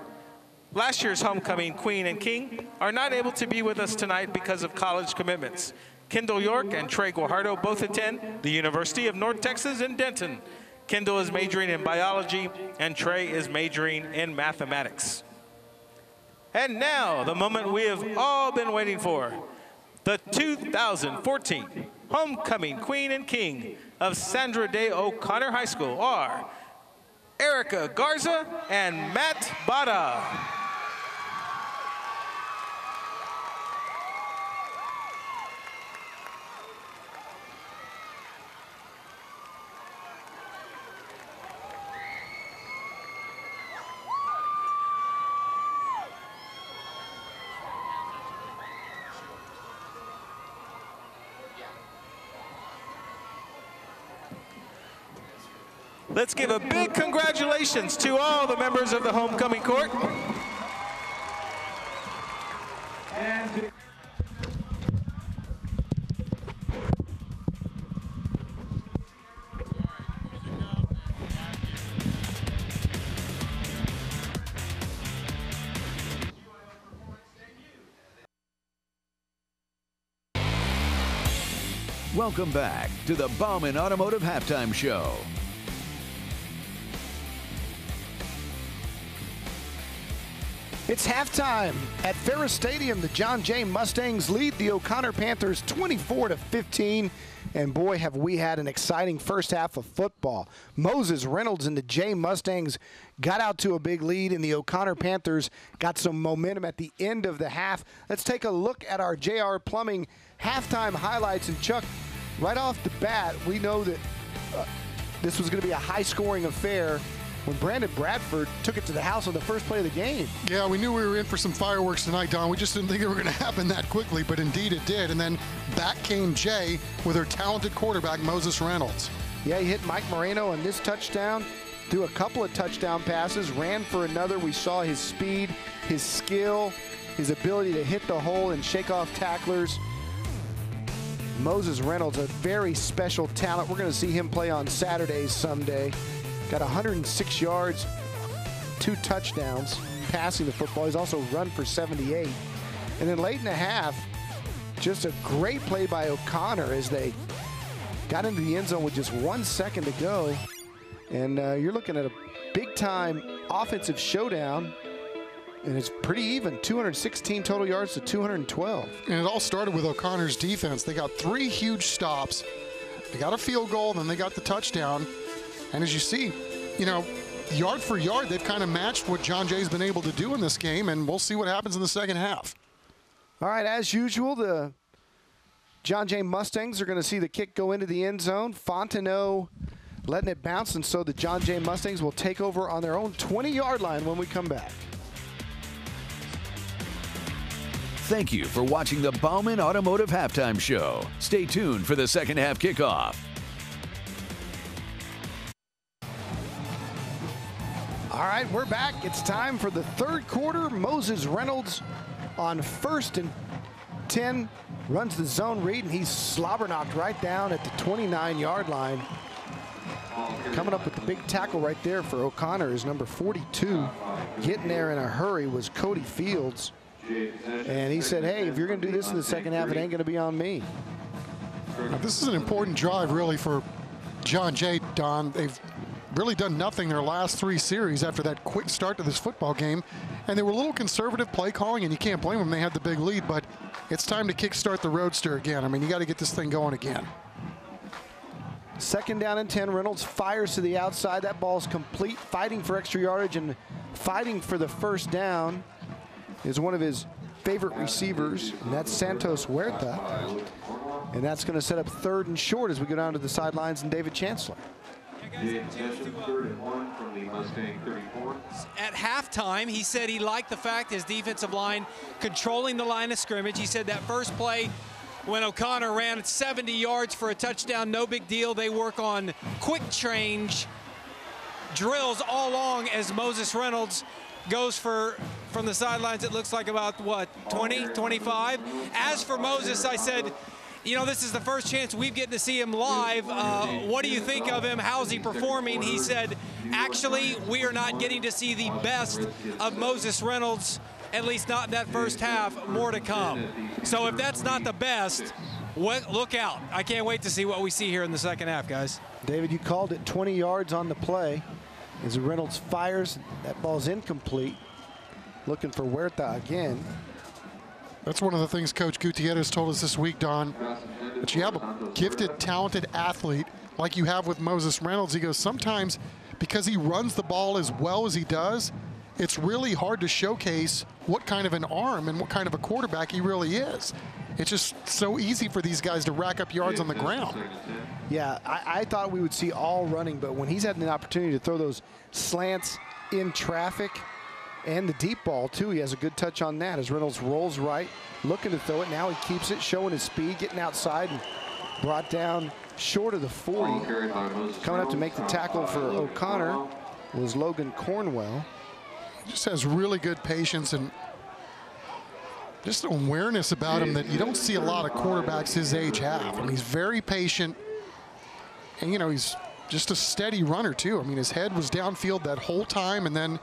Last year's homecoming queen and king are not able to be with us tonight because of college commitments. Kendall York and Trey Guajardo both attend the University of North Texas in Denton. Kendall is majoring in biology and Trey is majoring in mathematics. And now, the moment we have all been waiting for, the 2014 homecoming queen and king of Sandra Day O'Connor High School are Erica Garza and Matt Bada. Let's give a big congratulations to all the members of the homecoming court. Welcome back to the Bauman Automotive Halftime Show. It's halftime at Ferris Stadium. The John Jay Mustangs lead the O'Connor Panthers 24-15. And boy, have we had an exciting first half of football. Moses Reynolds and the Jay Mustangs got out to a big lead, and the O'Connor Panthers got some momentum at the end of the half. Let's take a look at our JR Plumbing halftime highlights. And Chuck, right off the bat, we know that this was going to be a high-scoring affair when Brandon Bradford took it to the house on the first play of the game. Yeah, we knew we were in for some fireworks tonight, Don. We just didn't think it were going to happen that quickly, but indeed it did. And then back came Jay with her talented quarterback, Moses Reynolds. Yeah, he hit Mike Moreno on this touchdown, threw a couple of touchdown passes, ran for another. We saw his speed, his skill, his ability to hit the hole and shake off tacklers. Moses Reynolds, a very special talent. We're going to see him play on Saturdays someday. Got 106 yards, 2 touchdowns, passing the football. He's also run for 78. And then late in the half, just a great play by O'Connor as they got into the end zone with just 1 second to go. And you're looking at a big-time offensive showdown. And it's pretty even, 216 total yards to 212. And it all started with O'Connor's defense. They got 3 huge stops. They got a field goal, then they got the touchdown. And as you see, you know, yard for yard, they've kind of matched what John Jay's been able to do in this game, and we'll see what happens in the second half. All right, as usual, the John Jay Mustangs are going to see the kick go into the end zone. Fontenot letting it bounce, and so the John Jay Mustangs will take over on their own 20-yard line when we come back. Thank you for watching the Bauman Automotive Halftime Show. Stay tuned for the second half kickoff. All right, we're back. It's time for the third quarter. Moses Reynolds on 1st and 10 runs the zone read, and he's slobber knocked right down at the 29-yard line. Coming up with the big tackle right there for O'Connor is number 42. Getting there in a hurry was Cody Fields. And he said, hey, if you're going to do this in the second half, it ain't going to be on me. Now, this is an important drive, really, for John Jay, Don. They've really done nothing their last 3 series after that quick start to this football game. And they were a little conservative play calling, and you can't blame them. They had the big lead, but it's time to kickstart the Roadster again. I mean, you got to get this thing going again. 2nd down and 10. Reynolds fires to the outside. That ball's complete. Fighting for extra yardage and fighting for the first down is one of his favorite receivers, and that's Santos Huerta. And that's going to set up 3rd and short as we go down to the sidelines and David Chancellor. At halftime, he said he liked the fact his defensive line controlling the line of scrimmage. He said that first play when O'Connor ran 70 yards for a touchdown, no big deal. They work on quick change drills all along as Moses Reynolds goes for, from the sidelines, it looks like about, what, 20, 25? As for Moses, I said, you know, this is the first chance we've getting to see him live. What do you think of him? How's he performing? He said, actually, we are not getting to see the best of Moses Reynolds, at least not in that first half. More to come. So if that's not the best, look out. I can't wait to see what we see here in the second half, guys. David, you called it 20 yards on the play. As Reynolds fires, that ball's incomplete. Looking for Huerta again. That's one of the things Coach Gutierrez told us this week, Don. But you have a gifted, talented athlete like you have with Moses Reynolds. He goes, sometimes because he runs the ball as well as he does, it's really hard to showcase what kind of an arm and what kind of a quarterback he really is. It's just so easy for these guys to rack up yards on the ground. Yeah, I thought we would see all running, but when he's had an opportunity to throw those slants in traffic and the deep ball too, he has a good touch on that as Reynolds rolls right, looking to throw it. Now he keeps it, showing his speed, getting outside and brought down short of the 40. Coming up to make the tackle for O'Connor was Logan Cornwell. He just has really good patience and just an awareness about him that you don't see a lot of quarterbacks his age have. I mean, he's very patient, and you know, he's just a steady runner too. I mean, his head was downfield that whole time, and then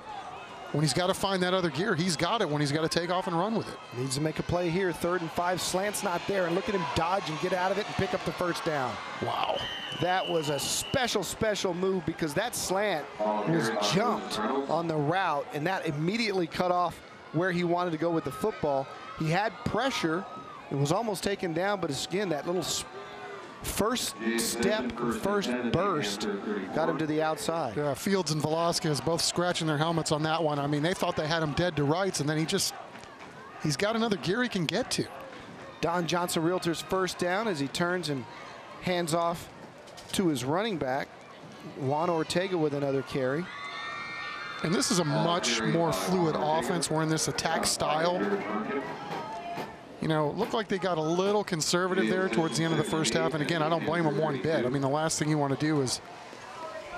when he's got to find that other gear, he's got it when he's got to take off and run with it. Needs to make a play here. 3rd and 5, slant's not there, and look at him dodge and get out of it and pick up the first down. Wow. That was a special move because that slant was jumped on the route, and that immediately cut off where he wanted to go with the football. He had pressure. It was almost taken down, but again, that little first step, first burst got him to the outside. Yeah, Fields and Velasquez both scratching their helmets on that one. I mean, they thought they had him dead to rights, and then he's got another gear he can get to. Don Johnson Realtor's first down as he turns and hands off to his running back. Juan Ortega with another carry. And this is a much more fluid offense. We're in this attack style. You know, looked like they got a little conservative there towards the end of the first half. And again, I don't blame them one bit. I mean, the last thing you want to do is,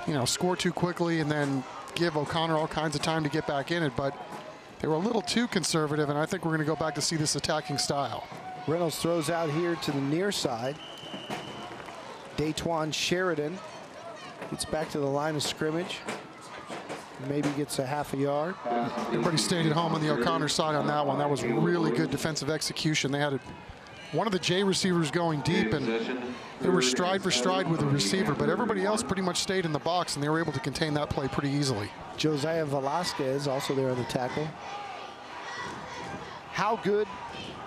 you know, score too quickly and then give O'Connor all kinds of time to get back in it. But they were a little too conservative, and I think we're going to go back to see this attacking style. Reynolds throws out here to the near side. Daytwan Sheridan gets back to the line of scrimmage. Maybe gets a half a yard. Everybody stayed at home on the O'Connor side on that one. That was really good defensive execution. They had one of the J receivers going deep, and they were stride for stride with the receiver, but everybody else pretty much stayed in the box, and they were able to contain that play pretty easily. Josiah Velasquez also there on the tackle. How good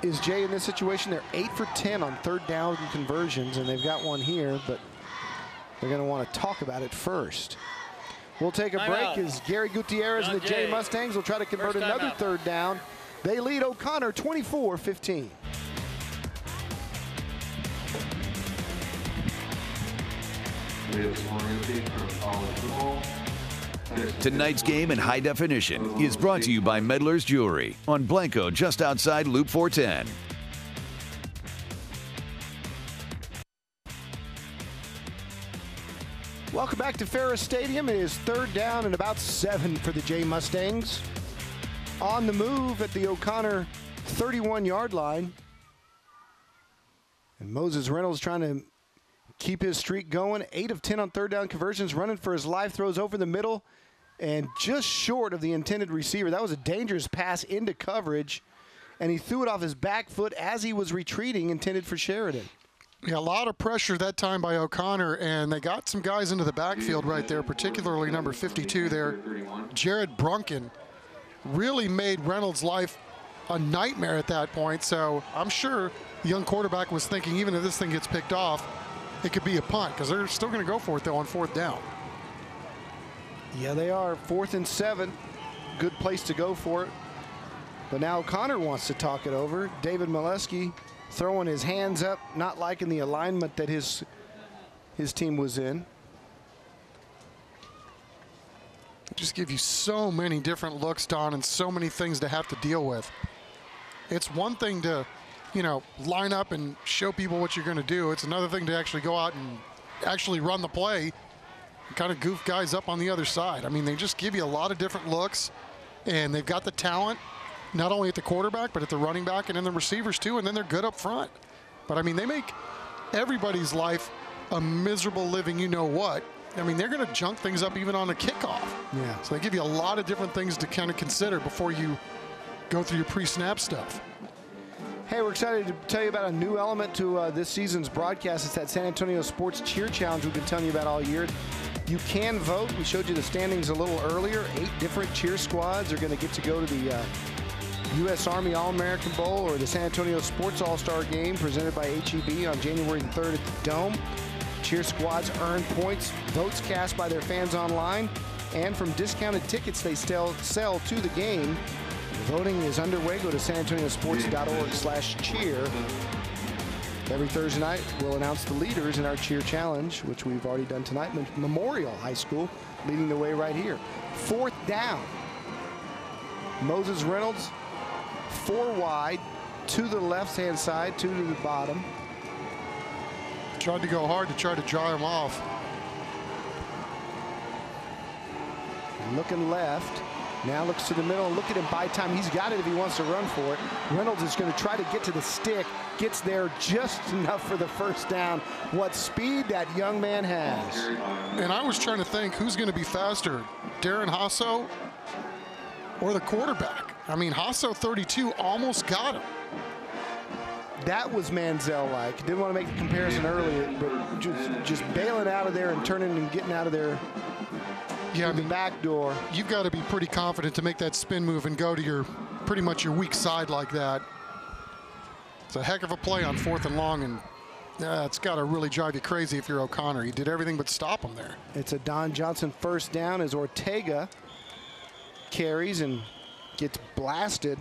is Jay in this situation? They're 8 for 10 on 3rd down conversions, and they've got one here, but they're going to want to talk about it first. We'll take a break as Gary Gutierrez and the J Mustangs will try to convert another 3rd down. They lead O'Connor 24-15. Tonight's game in high definition is brought to you by Medler's Jewelry on Blanco, just outside Loop 410. Welcome back to Ferris Stadium. It is 3rd down and about 7 for the J Mustangs. On the move at the O'Connor 31-yard line. And Moses Reynolds trying to keep his streak going. 8 of 10 on 3rd down conversions, running for his life, throws over the middle and just short of the intended receiver. That was a dangerous pass into coverage, and he threw it off his back foot as he was retreating, intended for Sheridan. Yeah, a lot of pressure that time by O'Connor, and they got some guys into the backfield right there, particularly number 52 there. Jared Brunken really made Reynolds' life a nightmare at that point, so I'm sure the young quarterback was thinking even if this thing gets picked off, it could be a punt, because they're still going to go for it, though, on 4th down. Yeah, they are. 4th and 7. Good place to go for it. But now O'Connor wants to talk it over. David Molesky throwing his hands up, not liking the alignment that his team was in. Just give you so many different looks, Don, and so many things to have to deal with. It's one thing to, you know, line up and show people what you're going to do. It's another thing to actually go out and actually run the play and kind of goof guys up on the other side. I mean, they just give you a lot of different looks, and they've got the talent, not only at the quarterback, but at the running back and in the receivers too, and then they're good up front. But I mean, they make everybody's life a miserable living, you know what. I mean, they're going to junk things up even on a kickoff. Yeah. So they give you a lot of different things to kind of consider before you go through your pre-snap stuff. Hey, we're excited to tell you about a new element to this season's broadcast. It's that San Antonio Sports Cheer Challenge we've been telling you about all year. You can vote. We showed you the standings a little earlier. 8 different cheer squads are going to get to go to the U.S. Army All-American Bowl or the San Antonio Sports All-Star Game presented by HEB on January the 3rd at the Dome. Cheer squads earn points, votes cast by their fans online, and from discounted tickets they sell to the game. Voting is underway. Go to sanantoniosports.org/cheer. Every Thursday night, we'll announce the leaders in our cheer challenge, which we've already done tonight. Memorial High School leading the way right here. 4th down. Moses Reynolds, 4 wide, to the left-hand side, 2 to the bottom. Tried to go hard to try to dry him off. Looking left. Now looks to the middle and look at him buy time. He's got it if he wants to run for it. Reynolds is going to try to get to the stick. Gets there just enough for the first down. What speed that young man has. And I was trying to think who's going to be faster, Darren Hasso or the quarterback. I mean, Hasso 32 almost got him. That was Manziel-like. Didn't want to make the comparison earlier, but just bailing out of there and turning and getting out of there. Yeah, I mean, the back door. You've got to be pretty confident to make that spin move and go to your pretty much your weak side like that. It's a heck of a play on 4th and long, and it's got to really drive you crazy if you're O'Connor. He did everything but stop him there. It's a Don Johnson first down as Ortega carries and gets blasted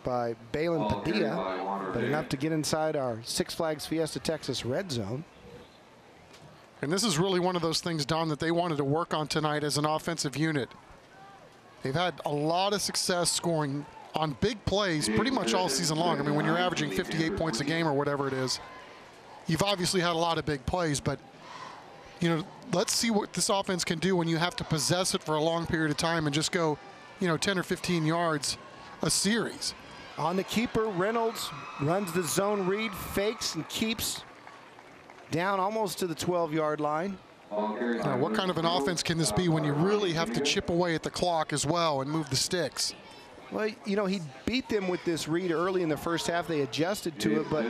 by Balin Padilla, but enough to get inside our Six Flags Fiesta Texas red zone. And this is really one of those things, Don, that they wanted to work on tonight as an offensive unit. They've had a lot of success scoring on big plays pretty much all season long. I mean, when you're averaging 58 points a game or whatever it is, you've obviously had a lot of big plays, but you know, let's see what this offense can do when you have to possess it for a long period of time and just go, 10 or 15 yards a series. On the keeper, Reynolds runs the zone read, fakes and keeps down almost to the 12-yard line. Now, what kind of an offense can this be when you really have to chip away at the clock as well and move the sticks? Well, he beat them with this read early in the first half. They adjusted to it, but,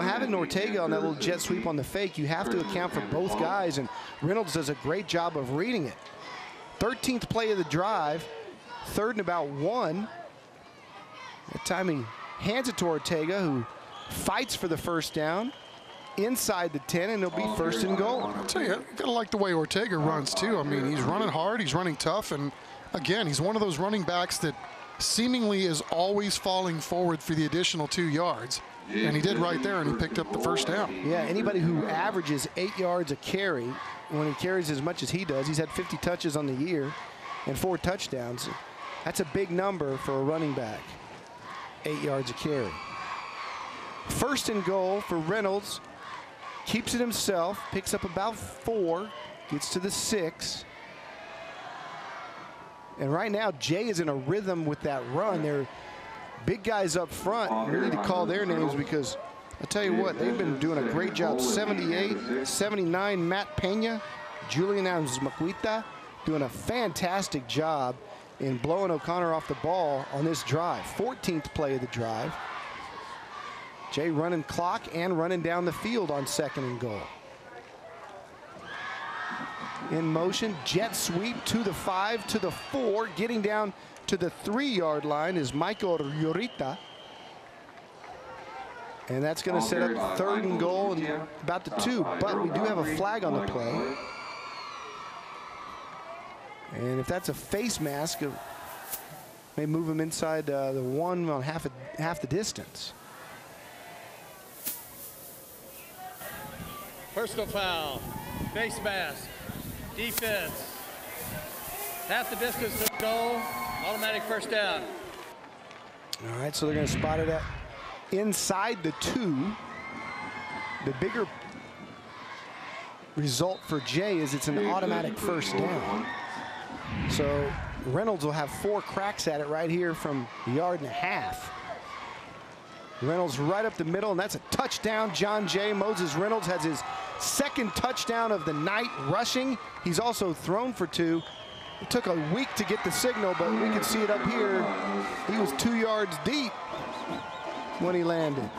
having Ortega on that little jet sweep on the fake, you have to account for both guys, and Reynolds does a great job of reading it. 13th play of the drive, 3rd and about 1. That time he hands it to Ortega, who fights for the first down inside the 10, and it'll be 1st and goal. I'll tell you, I gotta like the way Ortega runs too. I mean, he's running hard, he's running tough, and again, he's one of those running backs that seemingly is always falling forward for the additional 2 yards. And he did right there, and he picked up the first down. Yeah, anybody who averages 8 yards a carry, when he carries as much as he does, he's had 50 touches on the year and 4 touchdowns. That's a big number for a running back, 8 yards a carry. 1st and goal for Reynolds. Keeps it himself, picks up about 4, gets to the 6. And right now, Jay is in a rhythm with that run. They're big guys up front. We need to call their names because I tell you what, they've been doing a great job. 78, 79, Matt Pena, Julian Maquita, doing a fantastic job in blowing O'Connor off the ball on this drive. 14th play of the drive. Jay running clock and running down the field on 2nd and goal. In motion, jet sweep to the 5, to the 4, getting down to the 3-yard line is Michael Llorita. And that's going to set up 3rd and goal and about the 2, but we do have a flag on the play. And if that's a face mask, it may move him inside the 1 on half the distance. Personal foul, face mask, defense, half the distance to the goal, automatic first down. All right, so they're going to spot it at inside the 2. The bigger result for Jay is it's an automatic first down. So Reynolds will have 4 cracks at it right here from a yard and a half. Reynolds right up the middle, and that's a touchdown. John Jay. Moses Reynolds has his 2nd touchdown of the night rushing. He's also thrown for 2. It took a week to get the signal, but we can see it up here. He was 2 yards deep when he landed.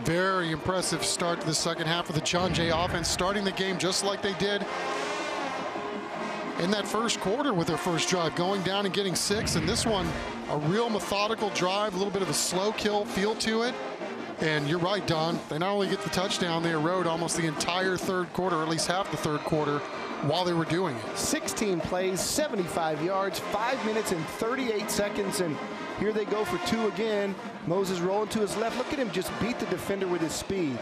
Very impressive start to the second half of the John Jay offense, starting the game just like they did in that first quarter with their first drive, going down and getting 6. And this one, a real methodical drive, a little bit of a slow kill feel to it. And you're right, Don. They not only get the touchdown, they erode almost the entire third quarter, or at least half the third quarter, while they were doing it. 16 plays, 75 yards, 5 minutes and 38 seconds, and here they go for 2 again. Moses rolling to his left. Look at him just beat the defender with his speed.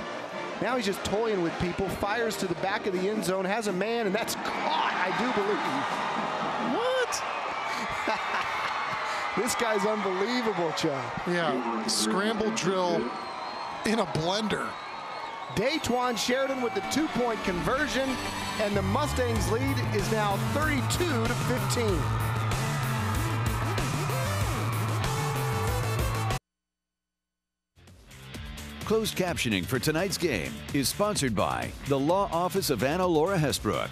Now he's just toying with people, fires to the back of the end zone, has a man, and that's caught, I do believe. What? This guy's unbelievable, Chuck. Yeah, scramble drill in a blender. Daytwan Sheridan with the 2-point conversion, and the Mustangs lead is now 32-15. Closed captioning for tonight's game is sponsored by the Law Office of Anna Laura Hesbrook.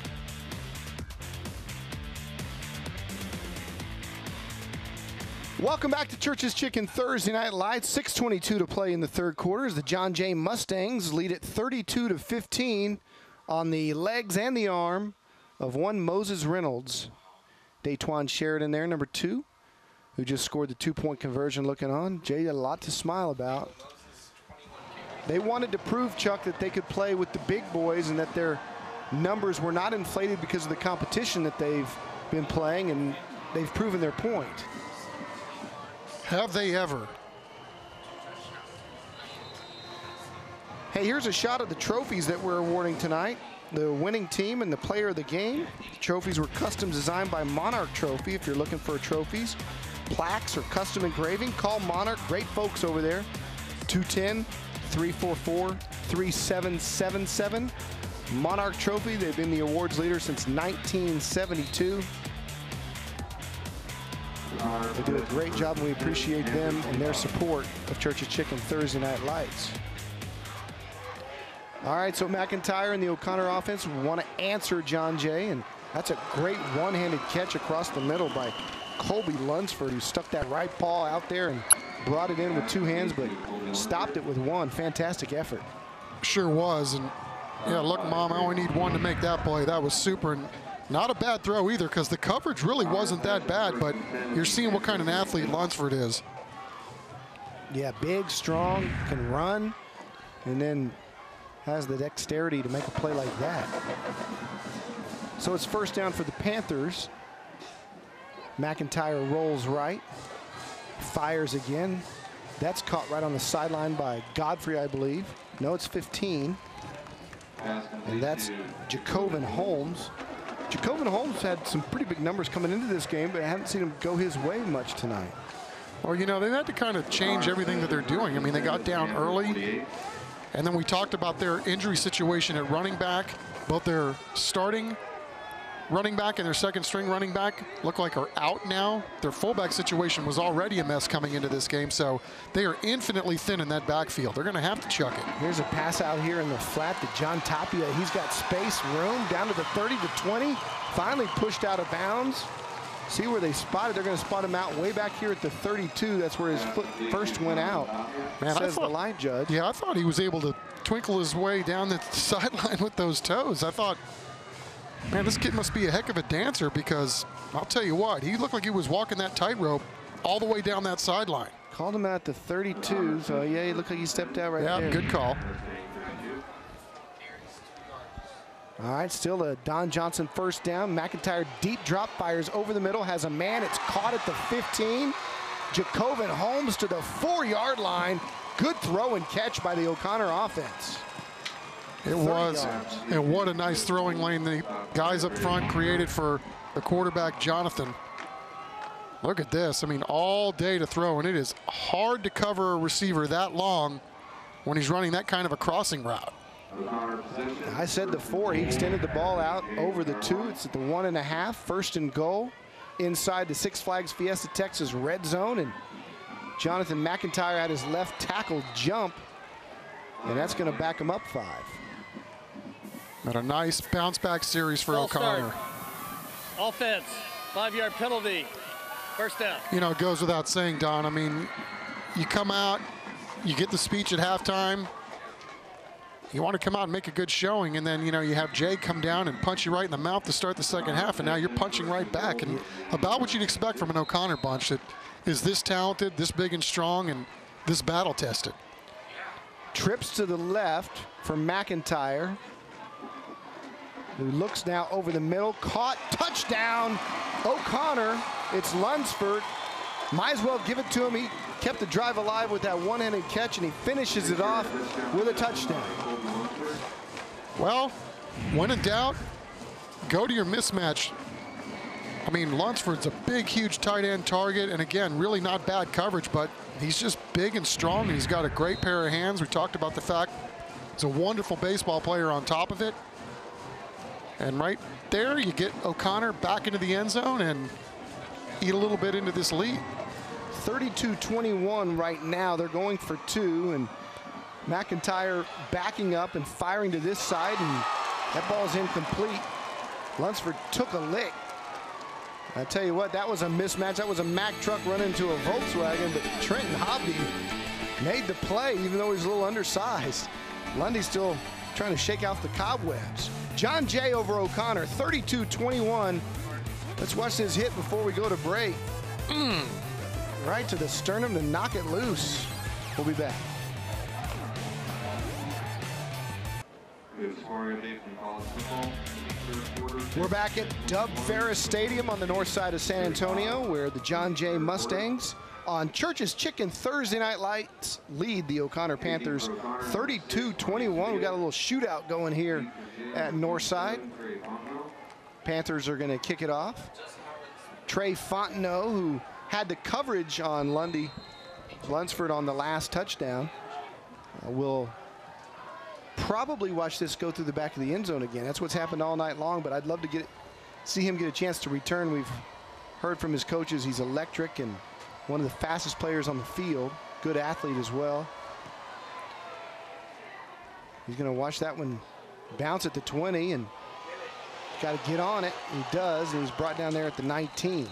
Welcome back to Church's Chicken Thursday Night Lights. 6:22 to play in the third quarter as the John Jay Mustangs lead at 32-15 on the legs and the arm of one Moses Reynolds. Daytwan Sheridan there, number 2, who just scored the 2-point conversion looking on. Jay had a lot to smile about. They wanted to prove, Chuck, that they could play with the big boys and that their numbers were not inflated because of the competition that they've been playing, and they've proven their point. Have they ever? Hey, here's a shot of the trophies that we're awarding tonight. The winning team and the player of the game. The trophies were custom designed by Monarch Trophy. If you're looking for trophies, plaques, or custom engraving, call Monarch. Great folks over there. 210-344-3777. Monarch Trophy, they've been the awards leader since 1972. They do a great job, and we appreciate them and their support of Church's Chicken Thursday Night Lights. All right, so McIntyre and the O'Connor offense want to answer John Jay, and that's a great one-handed catch across the middle by Colby Lunsford, who stuck that right paw out there and brought it in with 2 hands, but stopped it with 1. Fantastic effort. Sure was, and yeah, look, Mom, I only need 1 to make that play. That was super. And not a bad throw either, because the coverage really wasn't that bad, but you're seeing what kind of an athlete Lunsford is. Yeah, big, strong, can run, and then has the dexterity to make a play like that. So it's first down for the Panthers. McIntyre rolls right, fires again. That's caught right on the sideline by Godfrey, I believe. No, it's 15. And that's Jacobin Holmes. Jacobin Holmes had some pretty big numbers coming into this game, but I haven't seen him go his way much tonight. Well, you know, they had to kind of change everything that they're doing. I mean, they got down early, and then we talked about their injury situation at running back. Both their starting running back and their second string running back look like are out now. Their fullback situation was already a mess coming into this game, so they are infinitely thin in that backfield. They're going to have to chuck it. Here's a pass out here in the flat to John Tapia. He's got space, room, down to the 30 to 20. Finally pushed out of bounds. See where they spotted. They're going to spot him out way back here at the 32. That's where his foot first went out, says the line judge. Yeah, I thought he was able to twinkle his way down the sideline with those toes. I thought, man, this kid must be a heck of a dancer, because I'll tell you what, he looked like he was walking that tightrope all the way down that sideline. Called him out at the 32, so yeah, he looked like he stepped out right there. Yeah, good call. All right, still a Don Johnson first down. McIntyre deep drop, fires over the middle, has a man. It's caught at the 15. Jacobin Holmes to the 4-yard line. Good throw and catch by the O'Connor offense. It was, and what a nice throwing lane the guys up front created for the quarterback, Jonathan. Look at this. I mean, all day to throw, and it is hard to cover a receiver that long when he's running that kind of a crossing route. I said the 4. He extended the ball out over the 2. It's at the 1.5, 1st and goal inside the Six Flags Fiesta Texas red zone, and Jonathan McIntyre had his left tackle jump, and that's going to back him up 5. And a nice bounce back series for O'Connor. Offense, 5-yard penalty, first down. You know, it goes without saying, Don. I mean, you come out, you get the speech at halftime, You want to come out and make a good showing, and then, you know, you have Jay come down and punch you right in the mouth to start the second half, and now you're punching right back. And about what you'd expect from an O'Connor bunch that is this talented, this big and strong, and this battle-tested. Trips to the left for McIntyre, who looks now over the middle. Caught, touchdown, O'Connor. It's Lunsford. Might as well give it to him. He kept the drive alive with that one-handed catch, and he finishes it off with a touchdown. Well, when in doubt, go to your mismatch. I mean, Lunsford's a big, huge tight end target, and again, really not bad coverage, but he's just big and strong, and he's got a great pair of hands. We talked about the fact he's a wonderful baseball player on top of it. And right there, you get O'Connor back into the end zone and eat a little bit into this lead. 32-21 right now. They're going for 2, and McIntyre backing up and firing to this side, and that ball's incomplete. Lunsford took a lick. I tell you what, that was a mismatch. That was a Mack truck running into a Volkswagen, but Trenton Hobby made the play, even though he's a little undersized. Lundy's still trying to shake off the cobwebs. John Jay over O'Connor, 32-21. Let's watch this hit before we go to break. Right to the sternum to knock it loose. We'll be back. We're back at Dub Ferris Stadium on the north side of San Antonio, where the John Jay Mustangs on Church's Chicken Thursday Night Lights lead the O'Connor Panthers 32-21. We got a little shootout going here at Northside. Panthers are going to kick it off. Trey Fontenot, who had the coverage on Lunsford on the last touchdown, will probably watch this go through the back of the end zone again. That's what's happened all night long, but I'd love to see him get a chance to return. We've heard from his coaches he's electric and one of the fastest players on the field. Good athlete as well. He's going to watch that one bounce at the 20 and got to get on it. He does, and he's brought down there at the 19.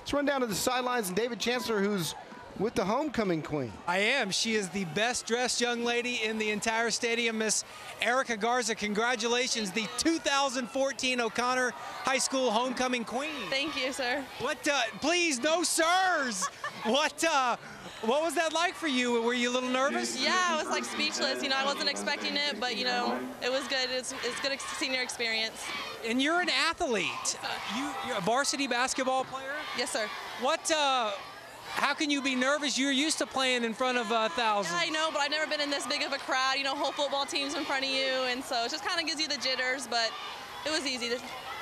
Let's run down to the sidelines and David Chancellor, who's with the homecoming queen. I am. She is the best dressed young lady in the entire stadium, Miss Erica Garza. Congratulations, the 2014 O'Connor High School homecoming queen. Thank you, sir. What, please, no sirs. What was that like for you? Were you a little nervous? Yeah, I was like speechless. You know, I wasn't expecting it, but you know, it was good. It's good senior experience. And you're an athlete. You're a varsity basketball player? Yes, sir. How can you be nervous? You're used to playing in front of thousands. Yeah, I know, but I've never been in this big of a crowd. You know, whole football team's in front of you, and so it just kind of gives you the jitters, but it was easy.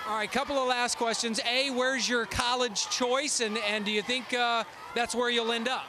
All right, couple of last questions. A, where's your college choice, and do you think that's where you'll end up?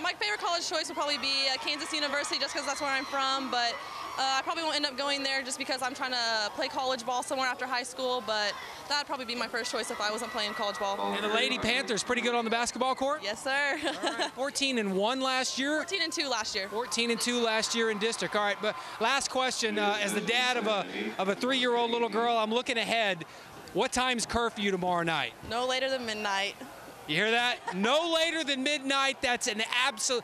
My favorite college choice would probably be Kansas University, just because that's where I'm from, but I probably won't end up going there just because I'm trying to play college ball somewhere after high school, but that'd probably be my first choice if I wasn't playing college ball. And the Lady Panthers, pretty good on the basketball court? Yes, sir. All right, 14-1 last year? 14-2 last year. 14-2 last year in district. All right, but last question, as the dad of a 3-year-old little girl, I'm looking ahead. What time's curfew tomorrow night? No later than midnight. You hear that? No later than midnight. That's an absolute.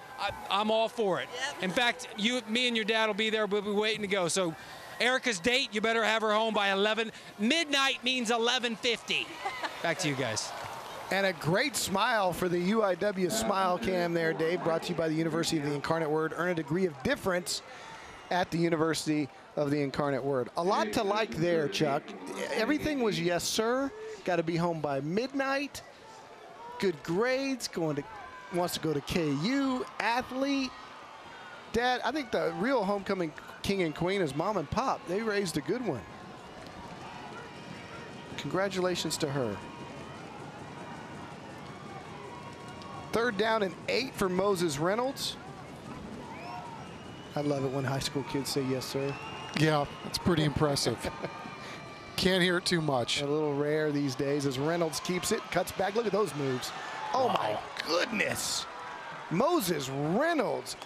I'm all for it. Yep. In fact, me and your dad will be there. We'll be waiting to go. So, Erica's date, you better have her home by 11. Midnight means 11:50. Back to you guys. And a great smile for the UIW smile cam there, Dave. Brought to you by the University of the Incarnate Word. Earn a degree of difference at the University of the Incarnate Word. A lot to like there, Chuck. Everything was yes, sir. Got to be home by midnight. Good grades, wants to go to KU, athlete. Dad, I think the real homecoming king and queen is mom and pop. They raised a good one. Congratulations to her. 3rd down and 8 for Moses Reynolds. I love it when high school kids say yes, sir. Yeah, it's pretty impressive. Can't hear it too much. A little rare these days as Reynolds keeps it, cuts back. Look at those moves. Oh, my goodness. Moses Reynolds.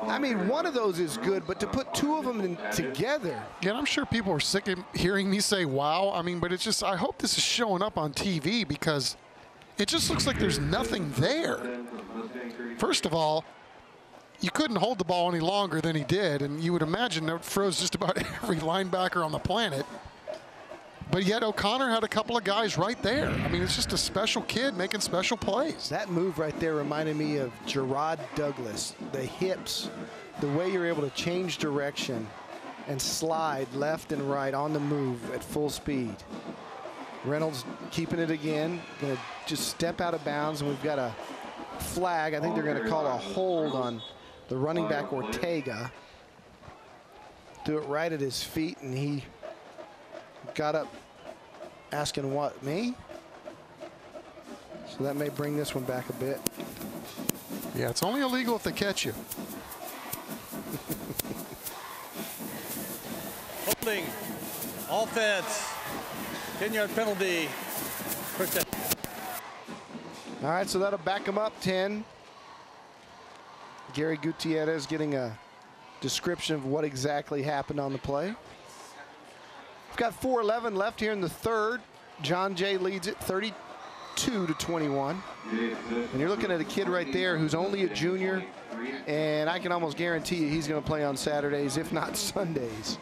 I mean, one of those is good, but to put 2 of them together. Yeah, I'm sure people are sick of hearing me say, wow. I mean, but it's just, I hope this is showing up on TV because it just looks like there's nothing there. First of all, you couldn't hold the ball any longer than he did, and you would imagine that froze just about every linebacker on the planet. But yet O'Connor had a couple of guys right there. I mean, it's just a special kid making special plays. That move right there reminded me of Gerard Douglas. The hips, the way you're able to change direction and slide left and right on the move at full speed. Reynolds keeping it again, gonna just step out of bounds, and we've got a flag. I think they're gonna call a hold on the running back Ortega. Threw it right at his feet, and he got up asking what, me? So that may bring this one back a bit. Yeah, it's only illegal if they catch you. Holding, offense, 10-yard penalty. First down. All right, so that'll back him up 10. Gary Gutierrez getting a description of what exactly happened on the play. We've got 4:11 left here in the third. John Jay leads it 32-21. And you're looking at a kid right there who's only a junior, and I can almost guarantee you he's going to play on Saturdays, if not Sundays.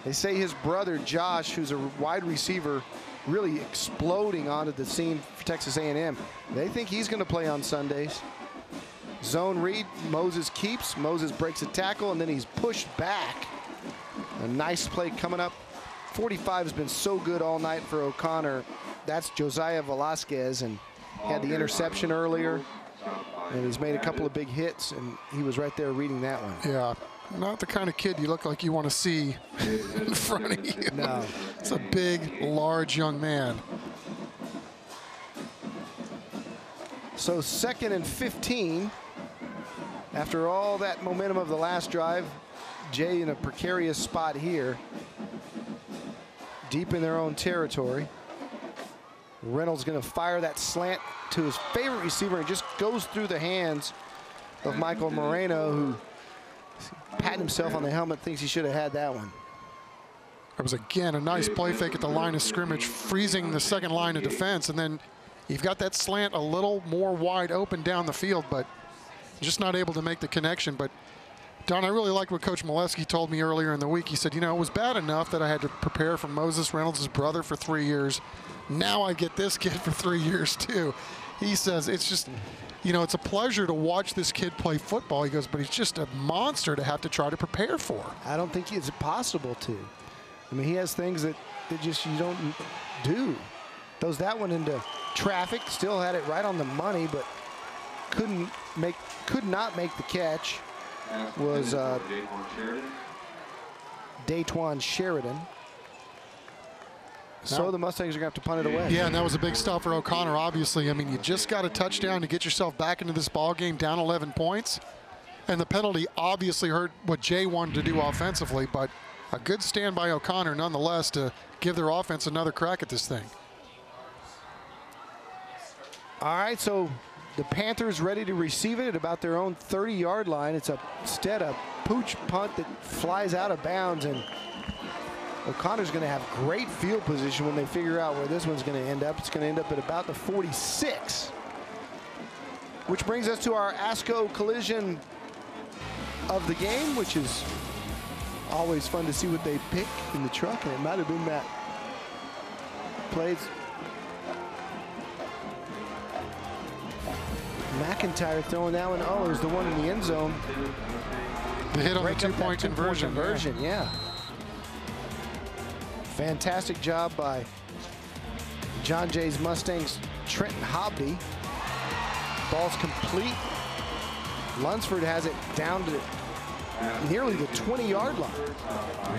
They say his brother Josh, who's a wide receiver, really exploding onto the scene for Texas A&M. They think he's going to play on Sundays. Zone read, Moses keeps. Moses breaks a tackle, and then he's pushed back. A nice play coming up. 45 has been so good all night for O'Connor. That's Josiah Velasquez, and he had the interception earlier, and he's made a couple of big hits, and he was right there reading that one. Yeah, not the kind of kid you look like you want to see in front of you. No. It's a big, large young man. So 2nd and 15. After all that momentum of the last drive, Jay in a precarious spot here, deep in their own territory. Reynolds going to fire that slant to his favorite receiver, and just goes through the hands of Michael Moreno, who patting himself on the helmet, thinks he should have had that one. It was, again, a nice play fake at the line of scrimmage, freezing the second line of defense, and then you've got that slant a little more wide open down the field, but just not able to make the connection. But Don, I really liked what Coach Molesky told me earlier in the week. He said, you know, it was bad enough that I had to prepare for Moses Reynolds' brother for 3 years. Now I get this kid for 3 years too. He says it's just, you know, it's a pleasure to watch this kid play football. He goes, but he's just a monster to have to try to prepare for. I don't think it's possible to. I mean, he has things that just you don't do. Throws that one into traffic, still had it right on the money, but could not make the catch. Was Daytwan Sheridan. So the Mustangs are going to have to punt it away. Yeah, and that was a big stop for O'Connor, obviously. I mean, you just got a touchdown to get yourself back into this ball game, down 11 points. And the penalty obviously hurt what Jay wanted to do offensively, but a good stand by O'Connor nonetheless to give their offense another crack at this thing. All right, so the Panthers ready to receive it at about their own 30-yard line. It's instead a pooch punt that flies out of bounds, and O'Connor's going to have great field position when they figure out where this one's going to end up. It's going to end up at about the 46. Which brings us to our ASCO collision of the game, which is always fun to see what they pick in the truck, and it might have been that plays. McIntyre throwing that one. Oh, it was the one in the end zone. The hit on the two-point conversion. Yeah. Fantastic job by John Jay's Mustangs, Trenton Hobby. Ball's complete. Lunsford has it down to nearly the 20-yard line.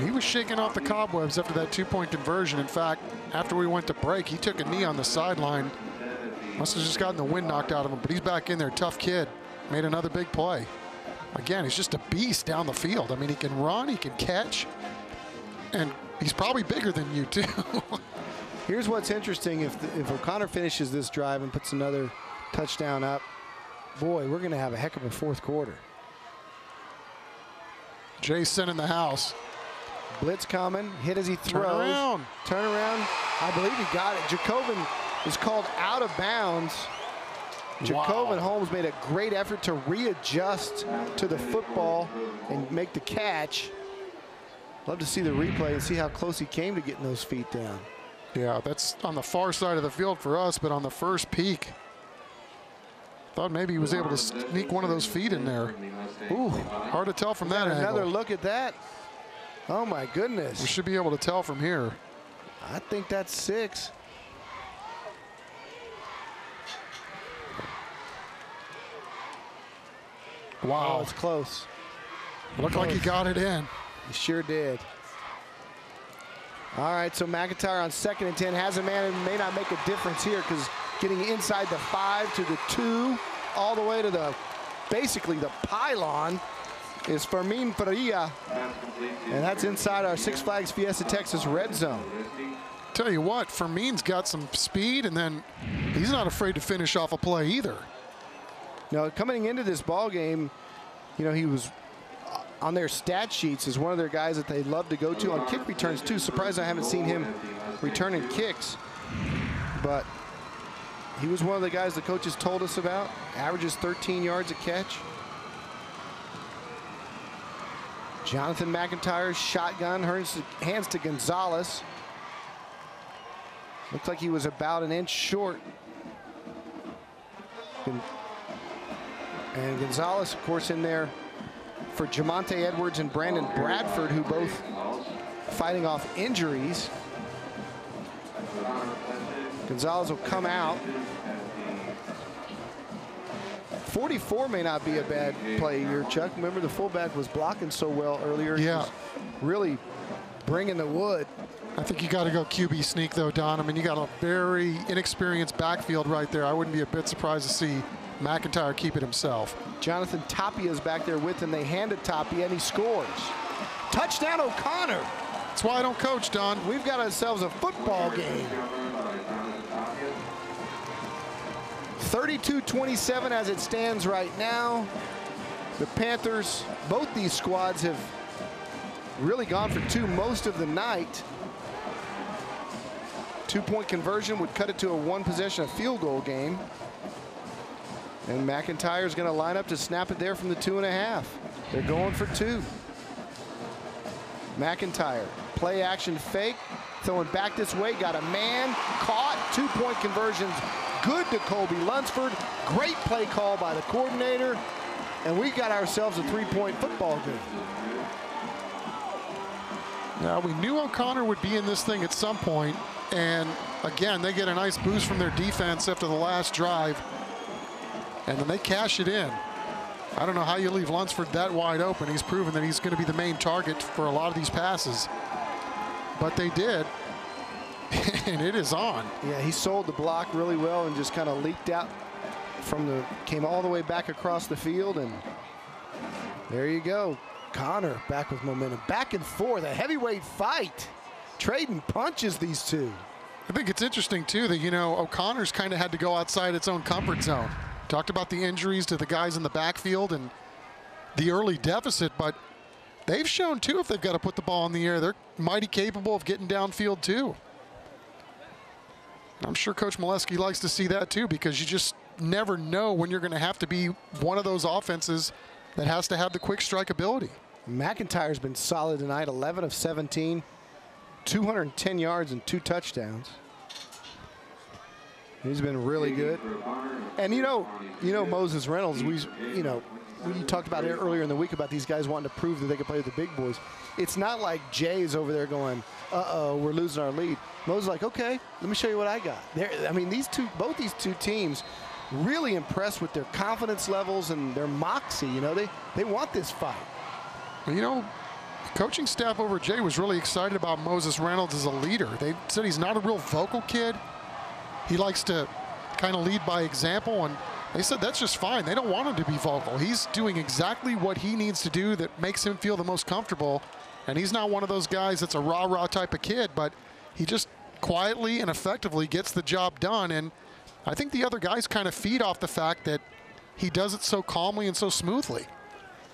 He was shaking off the cobwebs after that two-point conversion. In fact, after we went to break, he took a knee on the sideline. Must have just gotten the wind knocked out of him, but he's back in there. Tough kid. Made another big play. Again, he's just a beast down the field. I mean, he can run, he can catch, and he's probably bigger than you, too. Here's what's interesting. If O'Connor finishes this drive and puts another touchdown up, boy, we're going to have a heck of a fourth quarter. Jason in the house. Blitz coming. Hit as he throws. Turn around. I believe he got it. Jacobin is called out of bounds. Jacob Holmes made a great effort to readjust to the football and make the catch. Love to see the replay and see how close he came to getting those feet down. Yeah, that's on the far side of the field for us, but on the first peek, thought maybe he was able to sneak one of those feet in there. Ooh, hard to tell from that angle. Another look at that. Oh my goodness. We should be able to tell from here. I think that's 6. Wow. Oh, it's close. Looked like he got it in. He sure did. All right, so McIntyre on 2nd and 10 has a man and may not make a difference here because getting inside the 5 to the 2, all the way to the, basically the pylon, is Fermin Faria. And that's inside our Six Flags Fiesta Texas red zone. Tell you what, Fermin's got some speed, and then he's not afraid to finish off a play either. Now, coming into this ball game, you know, he was on their stat sheets as one of their guys that they love to go to on kick returns too. Surprised I haven't seen him returning kicks, but he was one of the guys the coaches told us about. Averages 13 yards a catch. Jonathan McIntyre's shotgun hands to Gonzalez. Looks like he was about an inch short. And Gonzalez, of course, in there for Jamonte Edwards and Brandon Bradford, who both fighting off injuries. Gonzalez will come out. 44 may not be a bad play here, Chuck. Remember, the fullback was blocking so well earlier. Yeah. He was really bringing the wood. I think you got to go QB sneak, though, Don. I mean, you got a very inexperienced backfield right there. I wouldn't be a bit surprised to see McIntyre keep it himself. Jonathan Tapia is back there with him. They hand it Tapia, and he scores. Touchdown, O'Connor. That's why I don't coach, Don. We've got ourselves a football game. 32-27 as it stands right now. The Panthers, both these squads have really gone for 2 most of the night. 2-point conversion would cut it to a 1-possession field goal game. And McIntyre's going to line up to snap it there from the 2.5. They're going for 2. McIntyre, play action fake, throwing back this way, got a man, caught, 2-point conversions, good to Colby Lunsford. Great play call by the coordinator, and we got ourselves a 3-point football game. Now, we knew O'Connor would be in this thing at some point, and again, they get a nice boost from their defense after the last drive. And then they cash it in. I don't know how you leave Lunsford that wide open. He's proven that he's going to be the main target for a lot of these passes. But they did, and it is on. Yeah, he sold the block really well and just kind of leaked out from the, came all the way back across the field, and there you go. Connor back with momentum. Back and forth, a heavyweight fight. Trading punches, these two. I think it's interesting, too, that, you know, O'Connor's kind of had to go outside its own comfort zone. Talked about the injuries to the guys in the backfield and the early deficit, but they've shown, too, if they've got to put the ball in the air, they're mighty capable of getting downfield, too. I'm sure Coach Molesky likes to see that, too, because you just never know when you're going to have to be one of those offenses that has to have the quick strike ability. McIntyre's been solid tonight, 11 of 17, 210 yards and 2 touchdowns. He's been really good. And you know Moses Reynolds, we talked about it earlier in the week about these guys wanting to prove that they can play with the big boys. It's not like Jay's over there going, uh-oh, we're losing our lead. Moses is like, okay, let me show you what I got. I mean, both these two teams really impressed with their confidence levels and their moxie. You know, they want this fight. You know, the coaching staff over at Jay was really excited about Moses Reynolds as a leader. They said he's not a real vocal kid. He likes to kind of lead by example, and they said that's just fine. They don't want him to be vocal. He's doing exactly what he needs to do that makes him feel the most comfortable, and he's not one of those guys that's a rah-rah type of kid, but he just quietly and effectively gets the job done, and I think the other guys kind of feed off the fact that he does it so calmly and so smoothly.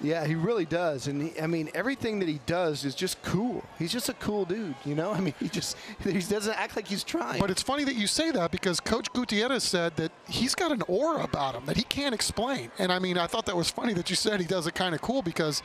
Yeah, he really does. And I mean, everything that he does is just cool. He's just a cool dude, you know? I mean, he doesn't act like he's trying. But it's funny that you say that because Coach Gutierrez said that he's got an aura about him that he can't explain. And I mean, I thought that was funny that you said he does it kind of cool because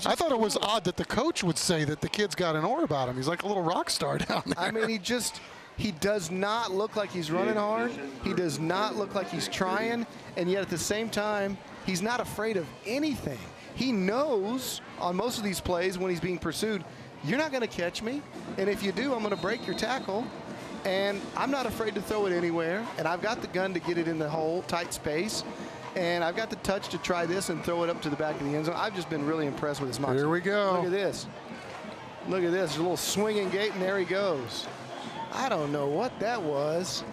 I thought it was odd that the coach would say that the kid's got an aura about him. He's like a little rock star down there. I mean, he does not look like he's running hard. He does not look like he's trying. And yet at the same time, he's not afraid of anything. He knows on most of these plays when he's being pursued, you're not going to catch me. And if you do, I'm going to break your tackle. And I'm not afraid to throw it anywhere. And I've got the gun to get it in the hole, tight space. And I've got the touch to try this and throw it up to the back of the end zone. I've just been really impressed with his moxie. Here we go. Look at this. Look at this. A little swinging gait, and there he goes. I don't know what that was.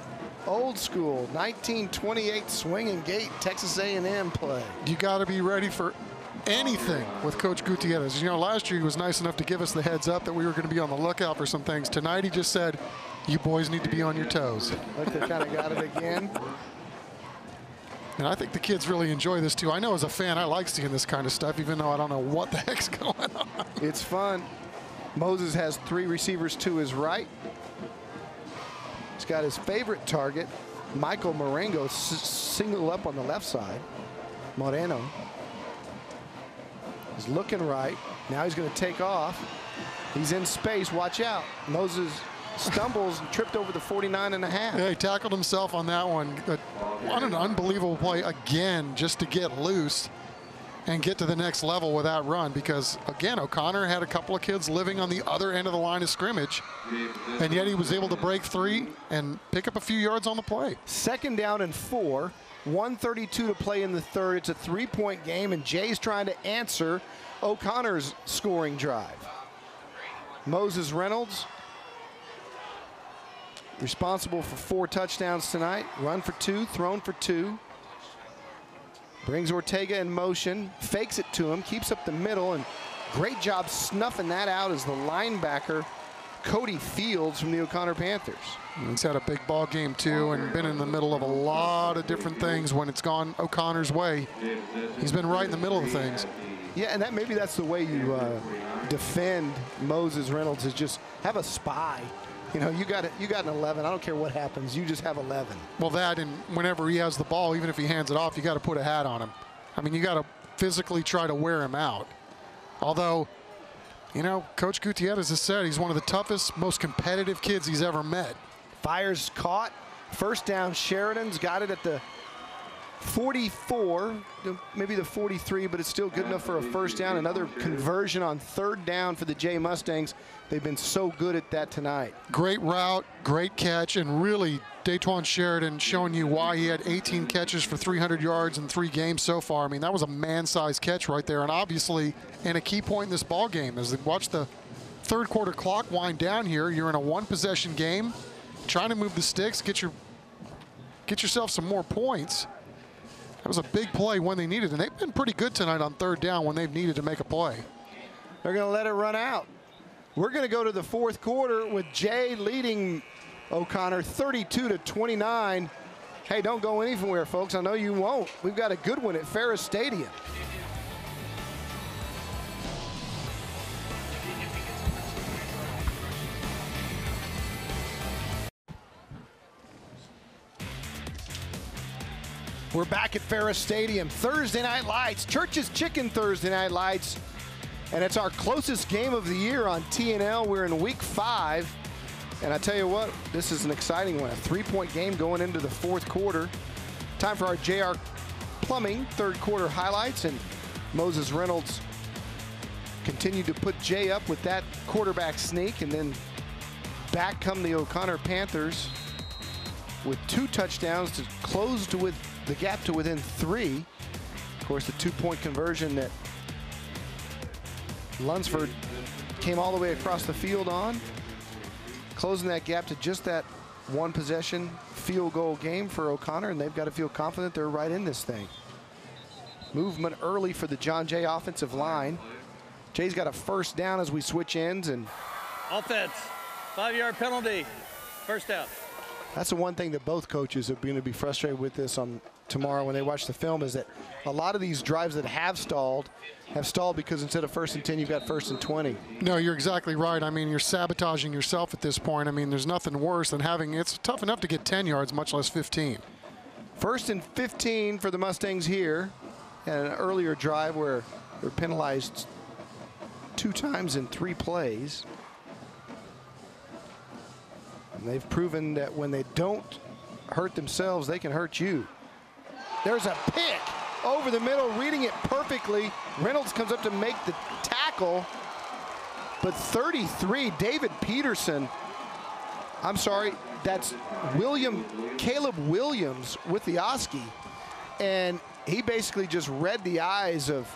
Old school, 1928 swinging gate, Texas A&M play. You got to be ready for anything with Coach Gutierrez. You know, last year he was nice enough to give us the heads up that we were going to be on the lookout for some things. Tonight he just said, you boys need to be on your toes. Look, they kind of got it again. And I think the kids really enjoy this too. I know as a fan, I like seeing this kind of stuff, even though I don't know what the heck's going on. It's fun. Moses has 3 receivers to his right. He's got his favorite target, Michael Marengo, single up on the left side. Moreno is looking right. Now he's going to take off. He's in space. Watch out. Moses stumbles and tripped over the 49.5. Yeah, he tackled himself on that one. What an unbelievable play again, just to get loose and get to the next level with that run, because again, O'Connor had a couple of kids living on the other end of the line of scrimmage, and yet he was able to break 3 and pick up a few yards on the play. 2nd down and 4, 1:32 to play in the third. It's a 3-point game, and Jay's trying to answer O'Connor's scoring drive. Moses Reynolds, responsible for 4 touchdowns tonight, run for 2, thrown for 2. Brings Ortega in motion, fakes it to him, keeps up the middle, and great job snuffing that out as the linebacker, Cody Fields from the O'Connor Panthers. He's had a big ball game too and been in the middle of a lot of different things when it's gone O'Connor's way. He's been right in the middle of things. Yeah, and maybe that's the way you defend Moses Reynolds, is just have a spy. You know, you got an 11. I don't care what happens. You just have 11. Well, that, and whenever he has the ball, even if he hands it off, you got to put a hat on him. I mean, you got to physically try to wear him out. Although, you know, Coach Gutierrez has said he's one of the toughest, most competitive kids he's ever met. Fires caught. 1st down, Sheridan's got it at the 44, maybe the 43, but it's still good enough for a 1st down. Another conversion on 3rd down for the Jay Mustangs. They've been so good at that tonight. Great route, great catch, and really Daytwan Sheridan showing you why he had 18 catches for 300 yards in 3 games so far. I mean, that was a man-sized catch right there, and obviously in a key point in this ball game. As they watch the 3rd quarter clock wind down here, you're in a 1-possession game, trying to move the sticks, get yourself some more points. That was a big play when they needed it, and they've been pretty good tonight on 3rd down when they've needed to make a play. They're going to let it run out. We're going to go to the 4th quarter with Jay leading O'Connor 32-29. Hey, don't go anywhere, folks. I know you won't. We've got a good one at Ferris Stadium. We're back at Ferris Stadium. Thursday Night Lights, Church's Chicken Thursday Night Lights. And it's our closest game of the year on TNL. We're in week 5. And I tell you what, this is an exciting one. A 3-point game going into the 4th quarter. Time for our JR Plumbing 3rd quarter highlights. And Moses Reynolds continued to put Jay up with that quarterback sneak. And then back come the O'Connor Panthers with 2 touchdowns to close the gap to within 3. Of course, the 2-point conversion that Lunsford came all the way across the field on, closing that gap to just that 1-possession field goal game for O'Connor, and they've got to feel confident they're right in this thing. Movement early for the John Jay offensive line. Jay's got a 1st down as we switch ends, and offense, 5-yard penalty, 1st down. That's the one thing that both coaches are going to be frustrated with this on tomorrow when they watch the film, is that a lot of these drives that have stalled because instead of 1st and 10, you've got 1st and 20. No, you're exactly right. I mean, you're sabotaging yourself at this point. I mean, there's nothing worse than it's tough enough to get 10 yards, much less 15. 1st and 15 for the Mustangs here. And an earlier drive where they're penalized 2 times in 3 plays. And they've proven that when they don't hurt themselves, they can hurt you. There's a pick over the middle, reading it perfectly. Reynolds comes up to make the tackle. But 33, David Peterson. I'm sorry, that's Caleb Williams with the Oski. And he basically just read the eyes of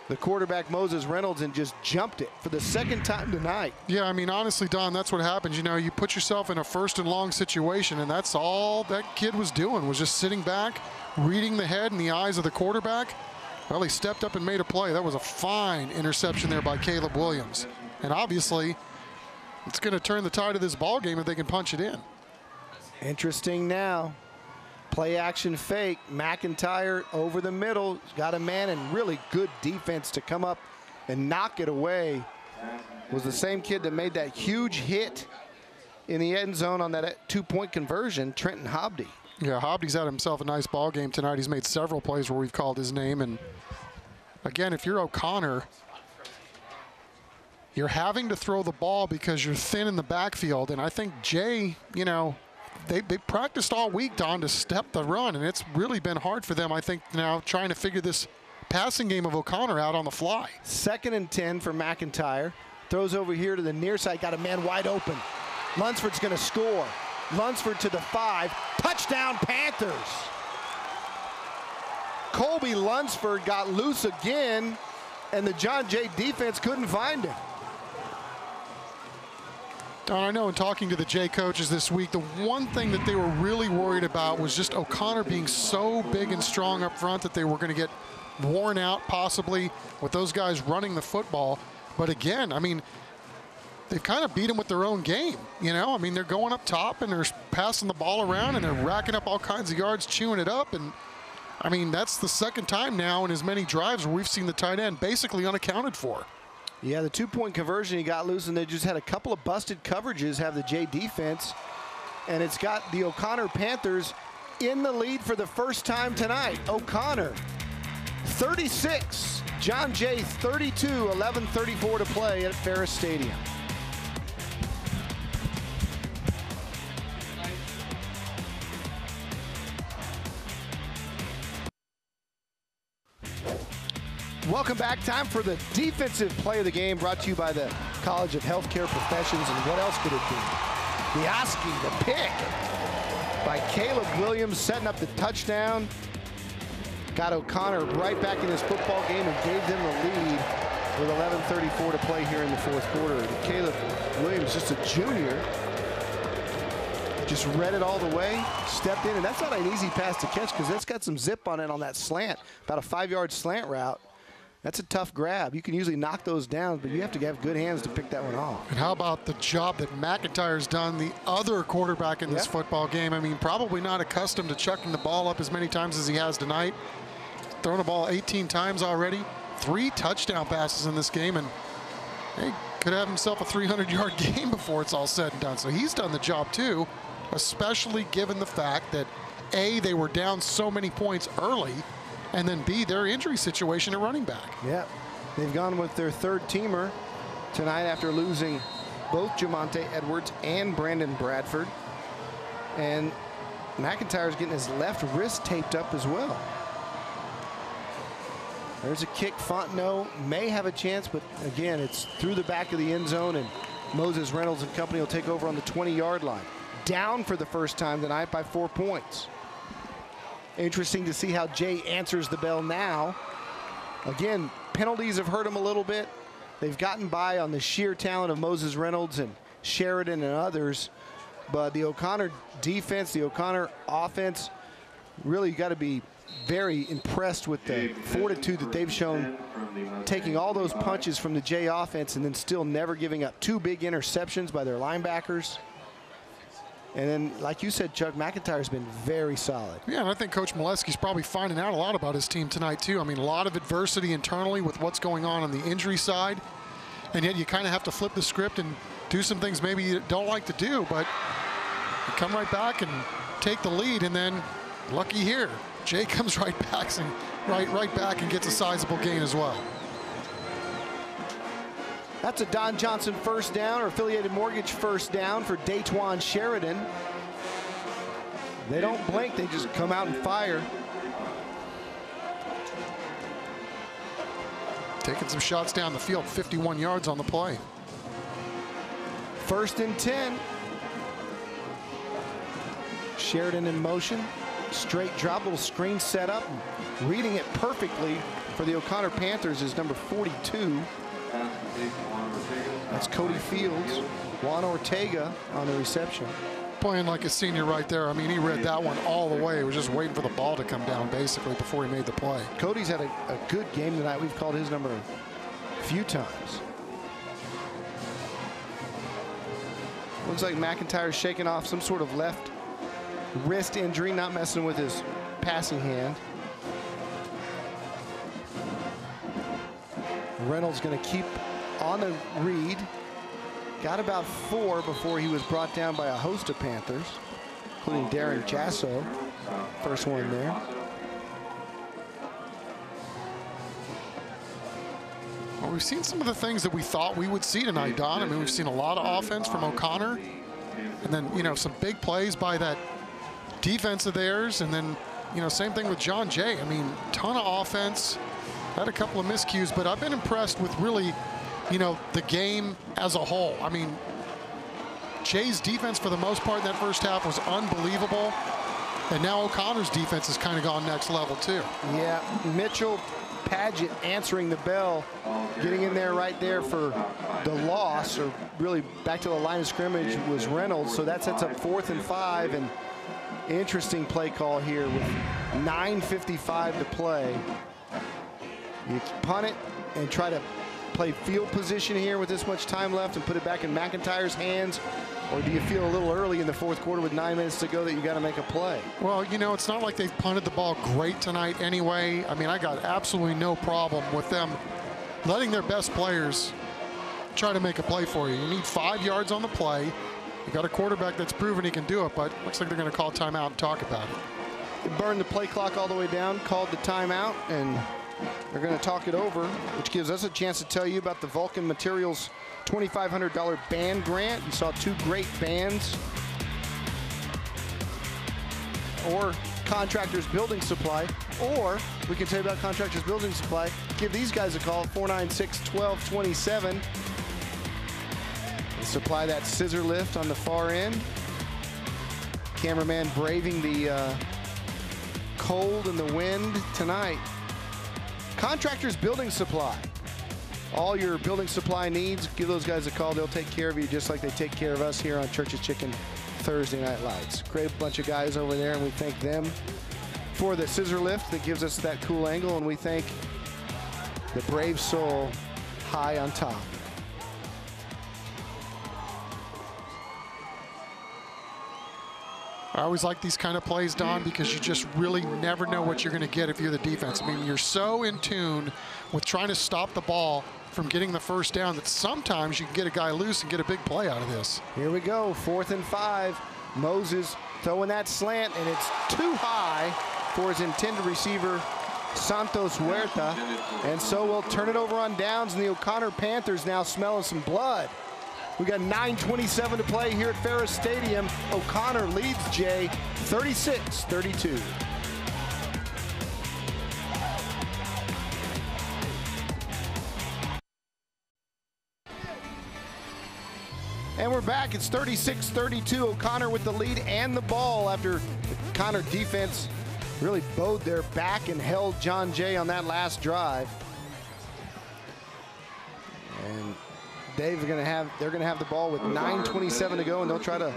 the quarterback, Moses Reynolds, and just jumped it for the 2nd time tonight. Yeah, I mean, honestly, Don, that's what happens. You know, you put yourself in a 1st and long situation, and that's all that kid was doing, was just sitting back, reading the head and the eyes of the quarterback. Well, he stepped up and made a play. That was a fine interception there by Caleb Williams. And obviously, it's going to turn the tide of this ball game if they can punch it in. Interesting now. Play action fake. McIntyre over the middle. Got a man and really good defense to come up and knock it away. Was the same kid that made that huge hit in the end zone on that 2-point conversion, Trenton Hobdy. Yeah, Hobdy's had himself a nice ball game tonight. He's made several plays where we've called his name. And again, if you're O'Connor, you're having to throw the ball because you're thin in the backfield. And I think Jay, you know, they practiced all week, Don, to step the run, and it's really been hard for them, I think, now trying to figure this passing game of O'Connor out on the fly. 2nd and 10 for McIntyre. Throws over here to the near side, got a man wide open. Lunsford's going to score. Lunsford to the 5. Touchdown, Panthers. Colby Lunsford got loose again, and the John Jay defense couldn't find him. Don, I know in talking to the Jay coaches this week, the one thing that they were really worried about was just O'Connor being so big and strong up front that they were going to get worn out possibly with those guys running the football. But again, I mean, they've kind of beat them with their own game, you know? I mean, they're going up top and they're passing the ball around and they're racking up all kinds of yards, chewing it up. And I mean, that's the 2nd time now in as many drives where we've seen the tight end basically unaccounted for. Yeah, the 2-point conversion, he got loose, and they just had a couple of busted coverages, have the Jay defense. And it's got the O'Connor Panthers in the lead for the 1st time tonight. O'Connor, 36. John Jay, 32. 11:34 to play at Ferris Stadium. Welcome back. Time for the defensive play of the game, brought to you by the College of Healthcare Professions. And what else could it be? The Oski, the pick by Caleb Williams, setting up the touchdown. Got O'Connor right back in his football game and gave them the lead with 11:34 to play here in the 4th quarter. And Caleb Williams, just a junior, just read it all the way, stepped in, and that's not an easy pass to catch because it's got some zip on it on that slant, about a 5-yard slant route. That's a tough grab. You can usually knock those down, but you have to have good hands to pick that one off. And how about the job that McIntyre's done, the other quarterback in this football game? I mean, probably not accustomed to chucking the ball up as many times as he has tonight. Thrown the ball 18 times already. 3 touchdown passes in this game, and he could have himself a 300-yard game before it's all said and done. So he's done the job too, especially given the fact that A, they were down so many points early, and then B, their injury situation at running back. Yeah, they've gone with their 3rd teamer tonight after losing both Jamonte Edwards and Brandon Bradford. And McIntyre's getting his left wrist taped up as well. There's a kick. Fontenot may have a chance, but again, it's through the back of the end zone, and Moses Reynolds and company will take over on the 20-yard line. Down for the 1st time tonight by 4 points. Interesting to see how Jay answers the bell now. Again, penalties have hurt him a little bit. They've gotten by on the sheer talent of Moses Reynolds and Sheridan and others. But the O'Connor defense, the O'Connor offense, really got to be very impressed with the fortitude that they've shown, taking all those punches from the Jay offense and then still never giving up 2 big interceptions by their linebackers. And then, like you said, Chuck, McIntyre's been very solid. Yeah, and I think Coach Molesky's probably finding out a lot about his team tonight, too. I mean, a lot of adversity internally with what's going on the injury side. And yet you kind of have to flip the script and do some things maybe you don't like to do, but you come right back and take the lead, and then lucky here, Jay comes right back and gets a sizable gain as well. That's a Don Johnson first down, or Affiliated Mortgage first down for Daytwan Sheridan. They don't blink, they just come out and fire. Taking some shots down the field, 51 yards on the play. 1st and 10. Sheridan in motion. Straight drop, little screen set up. Reading it perfectly for the O'Connor Panthers is number 42. That's Cody Fields. Juan Ortega on the reception. Playing like a senior right there. I mean, he read that one all the way. He was just waiting for the ball to come down, basically, before he made the play. Cody's had a good game tonight. We've called his number a few times. Looks like McIntyre's shaking off some sort of left wrist injury, not messing with his passing hand. Reynolds going to keep on the read. Got about 4 before he was brought down by a host of Panthers, including Darren Jasso, first one there. Well, we've seen some of the things that we thought we would see tonight, Don. I mean, we've seen a lot of offense from O'Connor, and then, you know, some big plays by that defense of theirs, and then, you know, same thing with John Jay. I mean, ton of offense, had a couple of miscues, but I've been impressed with really, you know, the game as a whole. I mean, Jay's defense for the most part in that first half was unbelievable, and now O'Connor's defense has kind of gone next level too. Yeah, Mitchell Paget answering the bell, getting in there right there for the loss, or really back to the line of scrimmage, was Reynolds. So that sets up 4th and 5, and interesting play call here with 9:55 to play. You punt it and try to play field position here with this much time left and put it back in McIntyre's hands, or do you feel a little early in the 4th quarter with 9 minutes to go that you got to make a play? Well, you know, it's not like they've punted the ball great tonight anyway. I mean, I got absolutely no problem with them letting their best players try to make a play for you. You need 5 yards on the play. You got a quarterback that's proven he can do it, but looks like they're going to call timeout and talk about it. They burned the play clock all the way down, called the timeout, and they're going to talk it over, which gives us a chance to tell you about the Vulcan Materials $2,500 band grant. You saw 2 great bands. Or Contractors Building Supply. Or we can tell you about Contractors Building Supply. Give these guys a call at 496-1227. Supply that scissor lift on the far end. Cameraman braving the cold and the wind tonight. Contractors Building Supply. All your building supply needs, give those guys a call. They'll take care of you just like they take care of us here on Church's Chicken Thursday Night Lights. Great bunch of guys over there, and we thank them for the scissor lift that gives us that cool angle, and we thank the brave soul high on top. I always like these kind of plays, Don, because you just really never know what you're going to get if you're the defense. I mean, you're so in tune with trying to stop the ball from getting the first down that sometimes you can get a guy loose and get a big play out of this. Here we go, 4th and 5. Moses throwing that slant, and it's too high for his intended receiver, Santos Huerta. And so we'll turn it over on downs, and the O'Connor Panthers now smelling some blood. We got 9:27 to play here at Ferris Stadium. O'Connor leads Jay 36-32. And we're back. It's 36-32. O'Connor with the lead and the ball after the O'Connor defense really bowed their back and held John Jay on that last drive. And they're going to have the ball with 9:27 to go, and they'll try to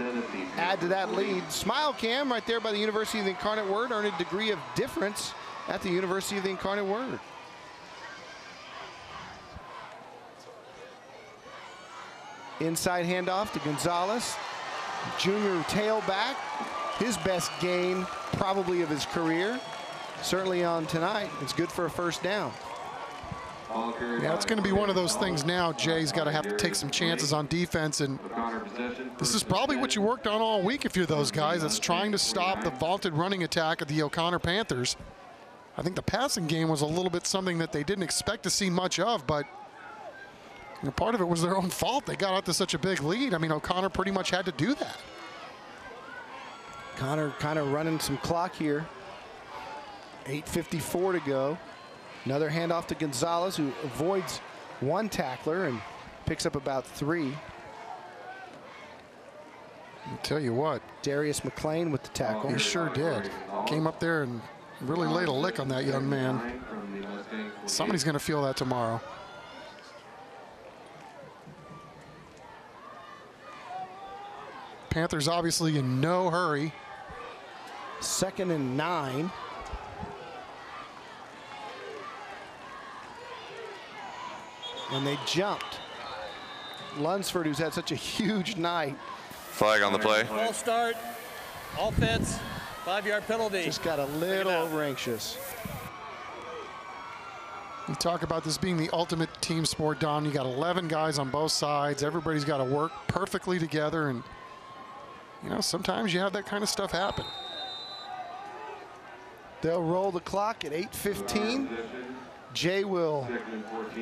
add to that lead. Smile Cam right there by the University of the Incarnate Word earned a degree of difference at the University of the Incarnate Word. Inside handoff to Gonzalez. Junior tailback, his best game probably of his career. Certainly on tonight, it's good for a first down. Yeah, it's going to be one of those things now. Jay's got to have to take some chances on defense, and this is probably what you worked on all week if you're those guys. That's trying to stop the vaunted running attack of the O'Connor Panthers. I think the passing game was a little bit something that they didn't expect to see much of, but part of it was their own fault. They got out to such a big lead. I mean, O'Connor pretty much had to do that. O'Connor kind of running some clock here. 8:54 to go. Another handoff to Gonzalez, who avoids one tackler and picks up about 3. I'll tell you what. Darius McLean with the tackle. He sure did. Came up there and really laid a lick on that young man. Somebody's going to feel that tomorrow. Panthers obviously in no hurry. 2nd and 9. And they jumped. Lunsford, who's had such a huge night. Flag on the play. False start, offense, 5-yard penalty. Just got a little over anxious. You talk about this being the ultimate team sport, Don. You got 11 guys on both sides. Everybody's got to work perfectly together, and you know, sometimes you have that kind of stuff happen. They'll roll the clock at 8:15.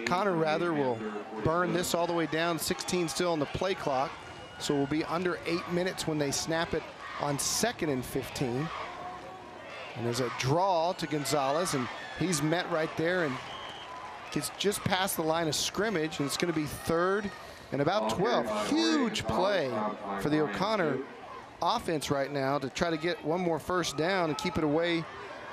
Connor will burn this all the way down. 16 still on the play clock. So we'll be under 8 minutes when they snap it on 2nd and 15. And there's a draw to Gonzalez, and he's met right there and gets just past the line of scrimmage, and it's going to be 3rd and about 12. Huge play for the O'Connor offense right now to try to get one more first down and keep it away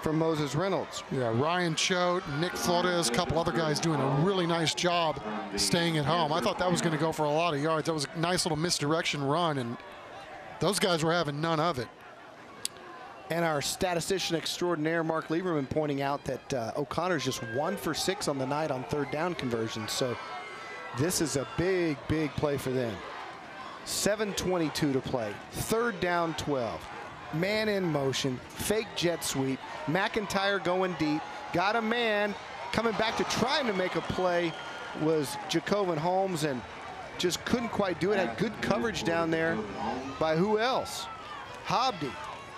from Moses Reynolds. Yeah, Ryan Choate, Nick Flores, a couple other guys doing a really nice job staying at home. I thought that was going to go for a lot of yards. That was a nice little misdirection run, and those guys were having none of it. And our statistician extraordinaire, Mark Lieberman, pointing out that O'Connor's just 1 for 6 on the night on 3rd down conversions. So this is a big, big play for them. 7:22 to play. 3rd down 12. Man in motion, fake jet sweep. McIntyre going deep. Got a man coming back to trying to make a play was Jacoban Holmes, and just couldn't quite do it. Had good coverage down there by who else? Hobdy,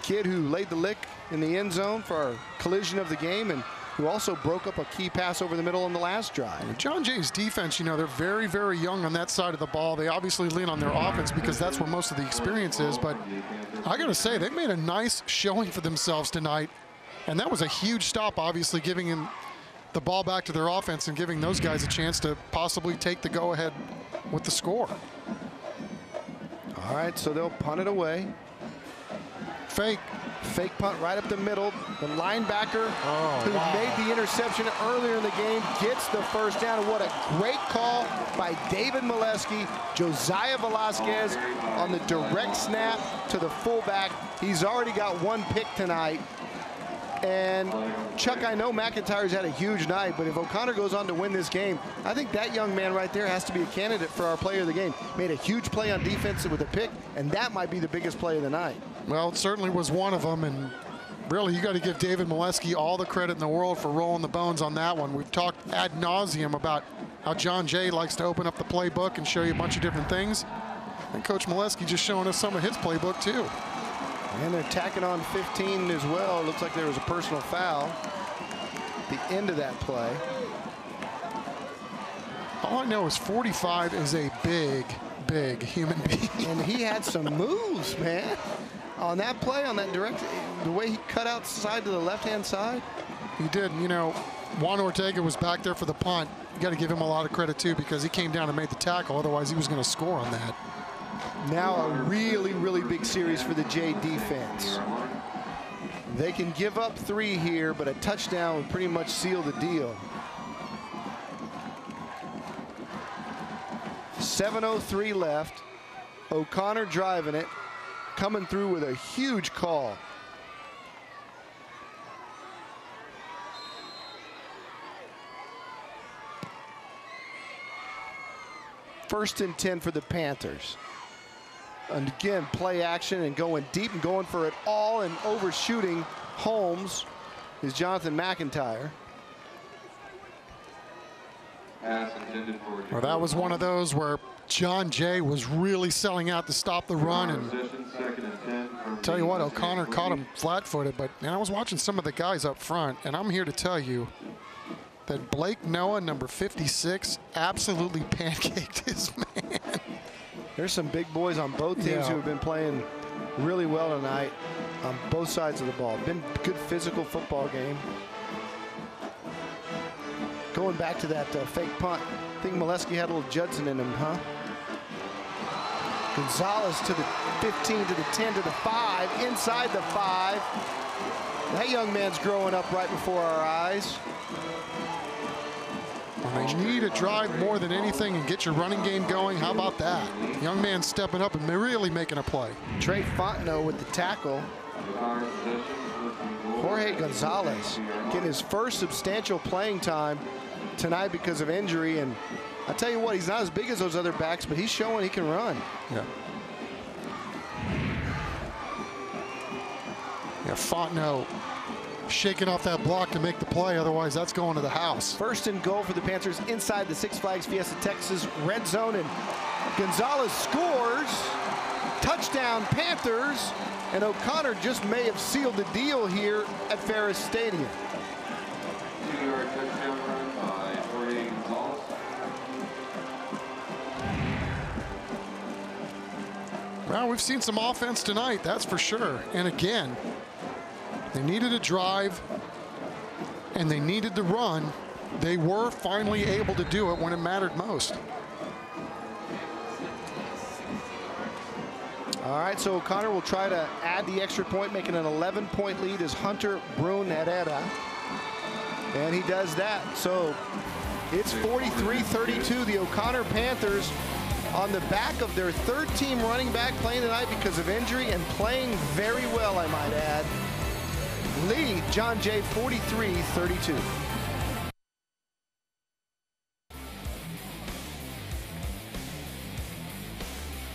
kid who laid the lick in the end zone for our collision of the game, and who also broke up a key pass over the middle on the last drive. John Jay's defense, you know, they're very, very young on that side of the ball. They obviously lean on their offense because that's where most of the experience is, but I got to say, they made a nice showing for themselves tonight, and that was a huge stop, obviously, giving him the ball back to their offense and giving those guys a chance to possibly take the go-ahead with the score. All right, so they'll punt it away. Fake punt right up the middle. The linebacker who made the interception earlier in the game gets the first down. What a great call by David Molesky. Josiah Velasquez on the direct snap to the fullback. He's already got 1 pick tonight. And Chuck, I know McIntyre's had a huge night, but if O'Connor goes on to win this game, I think that young man right there has to be a candidate for our player of the game. Made a huge play on defense with a pick, and that might be the biggest play of the night. Well, it certainly was one of them, and really you got to give David Molesky all the credit in the world for rolling the bones on that one. We've talked ad nauseum about how John Jay likes to open up the playbook and show you a bunch of different things. And Coach Molesky just showing us some of his playbook too. And they're tacking on 15 as well. Looks like there was a personal foul at the end of that play. All I know is 45 is a big, big human being. And he had some moves, man. On that play, on that direct, the way he cut outside to the left-hand side. He did. You know, Juan Ortega was back there for the punt. You got to give him a lot of credit, too, because he came down and made the tackle. Otherwise, he was going to score on that. Now a really, really big series for the Jay defense. They can give up 3 here, but a touchdown would pretty much seal the deal. 7:03 left. O'Connor driving it, coming through with a huge call. First and 10 for the Panthers. And again, play action and going deep and going for it all and overshooting Holmes is Jonathan McIntyre. Well, that was one of those where John Jay was really selling out to stop the run, and tell you what, O'Connor caught him flat-footed. But I was watching some of the guys up front, and I'm here to tell you that Blake Noah, number 56, absolutely pancaked his man. There's some big boys on both teams who have been playing really well tonight on both sides of the ball. Been a good physical football game. Going back to that fake punt, I think Molesky had a little Judson in him, huh? Gonzalez to the 15, to the 10, to the 5, inside the 5. That young man's growing up right before our eyes. Well, they need a drive more than anything and get your running game going. How about that? Young man stepping up and really making a play. Trey Fontenot with the tackle. Jorge Gonzalez getting his first substantial playing time tonight because of injury, and I tell you what, he's not as big as those other backs, but he's showing he can run. Yeah, Fontenot shaking off that block to make the play, otherwise that's going to the house. First and goal for the Panthers inside the Six Flags Fiesta Texas red zone, and Gonzalez scores. Touchdown Panthers, and O'Connor just may have sealed the deal here at Ferris Stadium. 2-yard touchdown run by Jorge Gonzalez. Well, we've seen some offense tonight, that's for sure. And again, they needed a drive and they needed to run. They were finally able to do it when it mattered most. All right, so O'Connor will try to add the extra point, making an 11-point lead as Hunter Brun Herrera. And he does that. So it's 43-32. The O'Connor Panthers on the back of their third-team running back playing tonight because of injury and playing very well, I might add. Lead John Jay 43-32.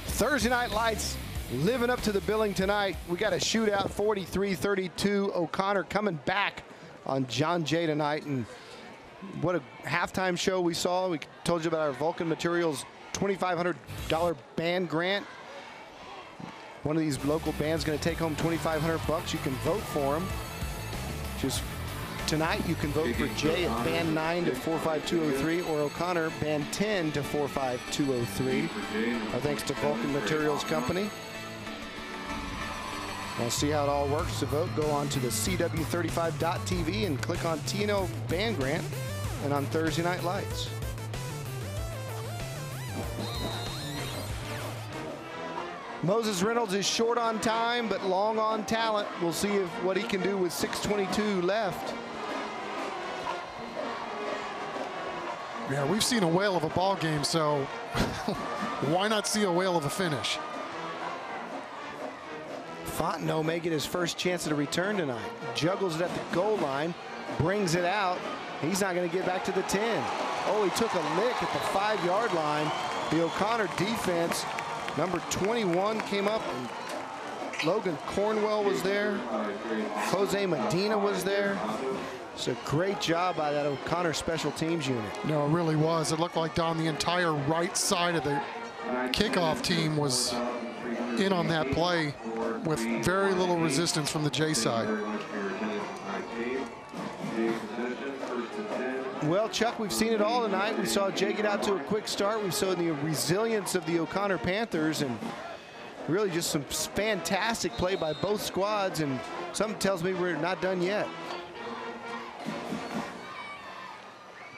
Thursday Night Lights living up to the billing tonight. We got a shootout, 43-32. O'Connor coming back on John Jay tonight, and what a halftime show we saw. We told you about our Vulcan Materials $2,500 band grant. One of these local bands going to take home $2,500. You can vote for them. Just tonight, you can vote for Jay at band 9 to 45203 or O'Connor band 10 to 45203. Our thanks to Vulcan Materials Company. Want to see how it all works to vote? Go on to the CW35.tv and click on TNO Band Grant and on Thursday Night Lights. Moses Reynolds is short on time, but long on talent. We'll see what he can do with 6:22 left. Yeah, we've seen a whale of a ball game, so why not see a whale of a finish? Fontenot may get his first chance at a return tonight. Juggles it at the goal line, brings it out. He's not going to get back to the 10. Oh, he took a lick at the 5-yard line. The O'Connor defense, number 21 came up, and Logan Cornwell was there. Jose Medina was there. It's a great job by that O'Connor special teams unit. No, it really was. It looked like down the entire right side of the kickoff team was in on that play with very little resistance from the J side. Well, Chuck, we've seen it all tonight. We saw Jay get out to a quick start. We saw the resilience of the O'Connor Panthers, and really just some fantastic play by both squads, and something tells me we're not done yet.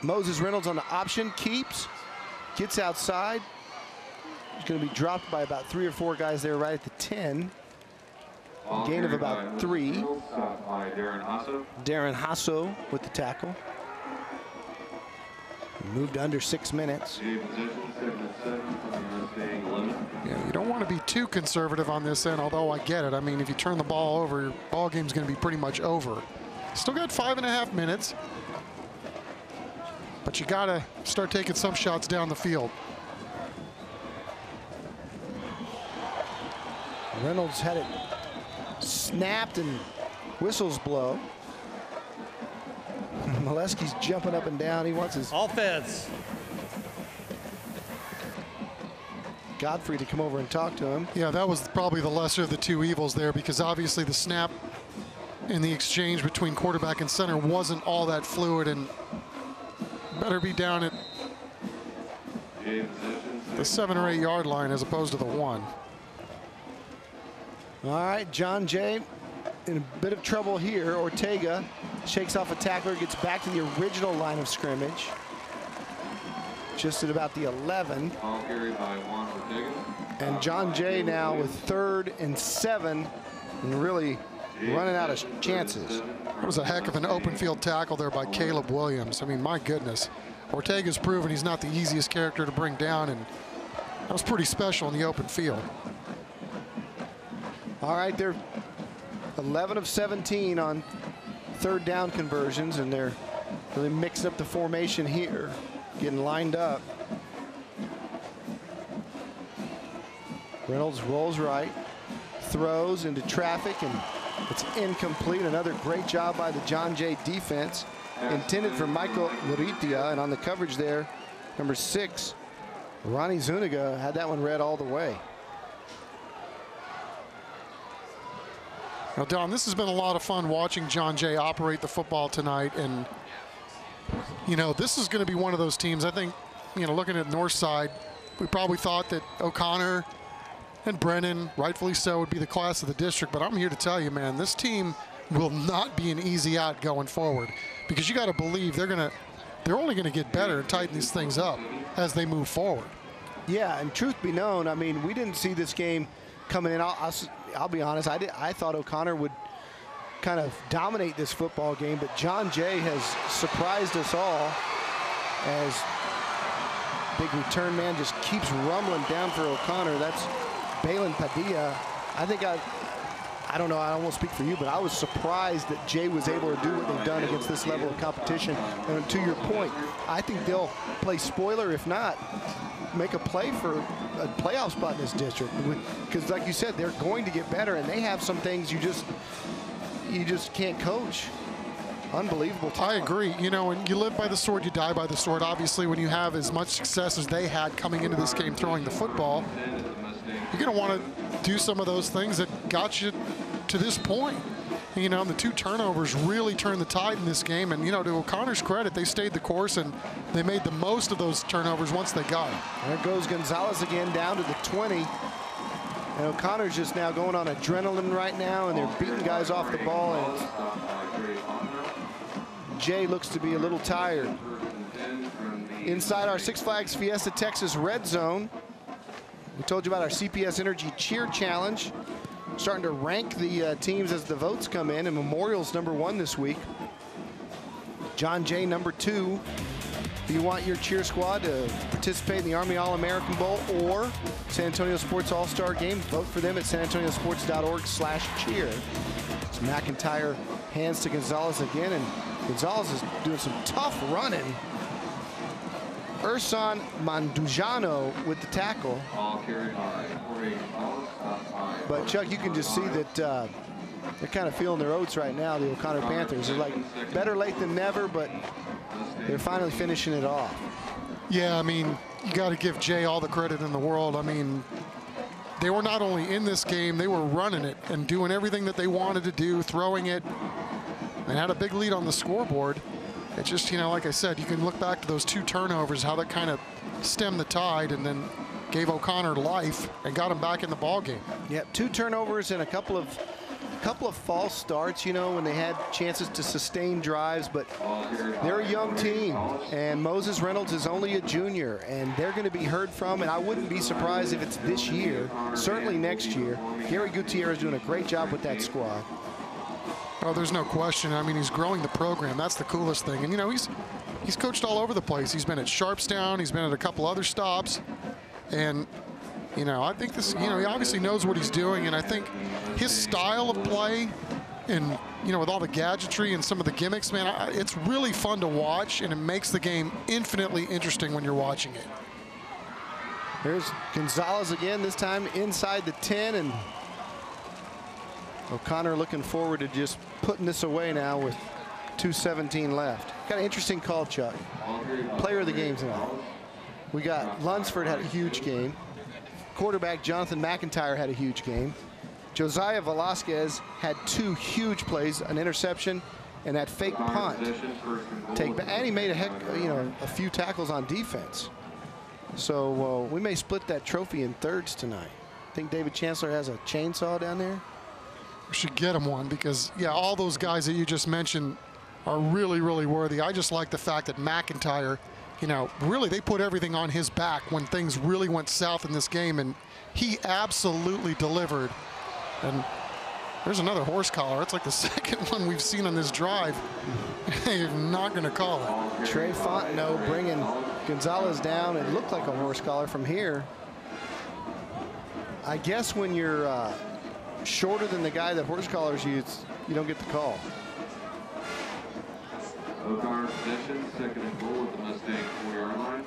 Moses Reynolds on the option, keeps, gets outside. He's going to be dropped by about 3 or 4 guys there right at the 10. Gain of about 3. Darren Hasso with the tackle. Moved under 6 minutes. Yeah, you don't want to be too conservative on this end, although I get it. I mean, if you turn the ball over, your ball game's going to be pretty much over. Still got 5.5 minutes, but you got to start taking some shots down the field. Reynolds had it snapped and whistles blow. Molesky's jumping up and down. He wants his offense. Godfrey to come over and talk to him. Yeah, that was probably the lesser of the two evils there, because obviously the snap and the exchange between quarterback and center wasn't all that fluid, and better be down at the 7 or 8 yard line as opposed to the 1. All right, John Jay in a bit of trouble here. Ortega shakes off a tackler, gets back to the original line of scrimmage. Just at about the 11. And John Jay now with 3rd and 7 and really running out of chances. That was a heck of an open field tackle there by Caleb Williams. I mean, my goodness. Ortega's proven he's not the easiest character to bring down, and that was pretty special in the open field. All right, they're 11 of 17 on 3rd down conversions, and they're really mixing up the formation here, getting lined up. Reynolds rolls right, throws into traffic, and it's incomplete. Another great job by the John Jay defense, intended for Michael Luritia, and on the coverage there, number 6, Ronnie Zuniga had that one read all the way. Now, Don, this has been a lot of fun watching John Jay operate the football tonight, and you know, this is going to be one of those teams. I think, you know, looking at Northside, we probably thought that O'Connor and Brennan, rightfully so, would be the class of the district. But I'm here to tell you, man, this team will not be an easy out going forward, because you got to believe they're only going to get better and tighten these things up as they move forward. Yeah, and truth be known, I mean, we didn't see this game coming in. I'll be honest, I thought O'Connor would kind of dominate this football game, but John Jay has surprised us all as big return man just keeps rumbling down for O'Connor. That's Balin Padilla. I don't know, I won't speak for you, but I was surprised that Jay was able to do what they've done against this level of competition. And to your point, I think they'll play spoiler, if not make a play for a playoff spot in this district. Because like you said, they're going to get better, and they have some things you just can't coach. Unbelievable talent. I agree. You know, and you live by the sword, you die by the sword. Obviously, when you have as much success as they had coming into this game throwing the football, you're going to want to do some of those things that got you to this point. You know, the 2 turnovers really turned the tide in this game. And, you know, to O'Connor's credit, they stayed the course and they made the most of those turnovers once they got it. There goes Gonzalez again down to the 20. And O'Connor's just now going on adrenaline right now, and they're beating guys off the ball. And Jay looks to be a little tired. Inside our Six Flags Fiesta Texas red zone, we told you about our CPS Energy Cheer Challenge. Starting to rank the teams as the votes come in, and Memorial's #1 this week. John Jay #2. If you want your cheer squad to participate in the Army All-American Bowl or San Antonio Sports All-Star Game, vote for them at sanantoniosports.org/cheer. It's McIntyre hands to Gonzalez again, and Gonzalez is doing some tough running. Ursan Mandujano with the tackle. But Chuck, you can just see that they're kind of feeling their oats right now, the O'Connor Panthers. They're like better late than never, but they're finally finishing it off. Yeah, I mean, you got to give Jay all the credit in the world. I mean, they were not only in this game, they were running it and doing everything that they wanted to do, throwing it, and had a big lead on the scoreboard. It's just, you know, like I said, you can look back to those 2 turnovers, how that kind of stemmed the tide and then gave O'Connor life and got him back in the ball game. Yep, 2 turnovers and a couple of false starts, you know, when they had chances to sustain drives, but they're a young team, and Moses Reynolds is only a junior, and they're going to be heard from, and I wouldn't be surprised if it's this year, certainly next year. Gary Gutierrez is doing a great job with that squad. Oh, there's no question. I mean, he's growing the program. That's the coolest thing. And, you know, he's coached all over the place. He's been at Sharpstown. He's been at a couple other stops. And, you know, I think this, you know, he obviously knows what he's doing. And I think his style of play and, you know, with all the gadgetry and some of the gimmicks, man, it's really fun to watch. And it makes the game infinitely interesting when you're watching it. There's Gonzalez again, this time inside the 10, and O'Connor looking forward to just putting this away now with 2:17 left. Got an interesting call, Chuck. Player of the game tonight. We got Lunsford had a huge game. Quarterback Jonathan McIntyre had a huge game. Josiah Velasquez had 2 huge plays, an interception and that fake punt. And he made a few tackles on defense. So we may split that trophy in thirds tonight. I think David Chancellor has a chainsaw down there. We should get him one because, yeah, all those guys that you just mentioned are really, really worthy. I just like the fact that McIntyre, really they put everything on his back when things really went south in this game, and he absolutely delivered. And there's another horse collar. It's like the second one we've seen on this drive. You're not going to call it. Trey Fontenot bringing Gonzalez down. It looked like a horse collar from here. I guess when you're shorter than the guy that horse collars you don't get the call. O'Connor possession, 2nd and goal at the Mustang 4-yard line.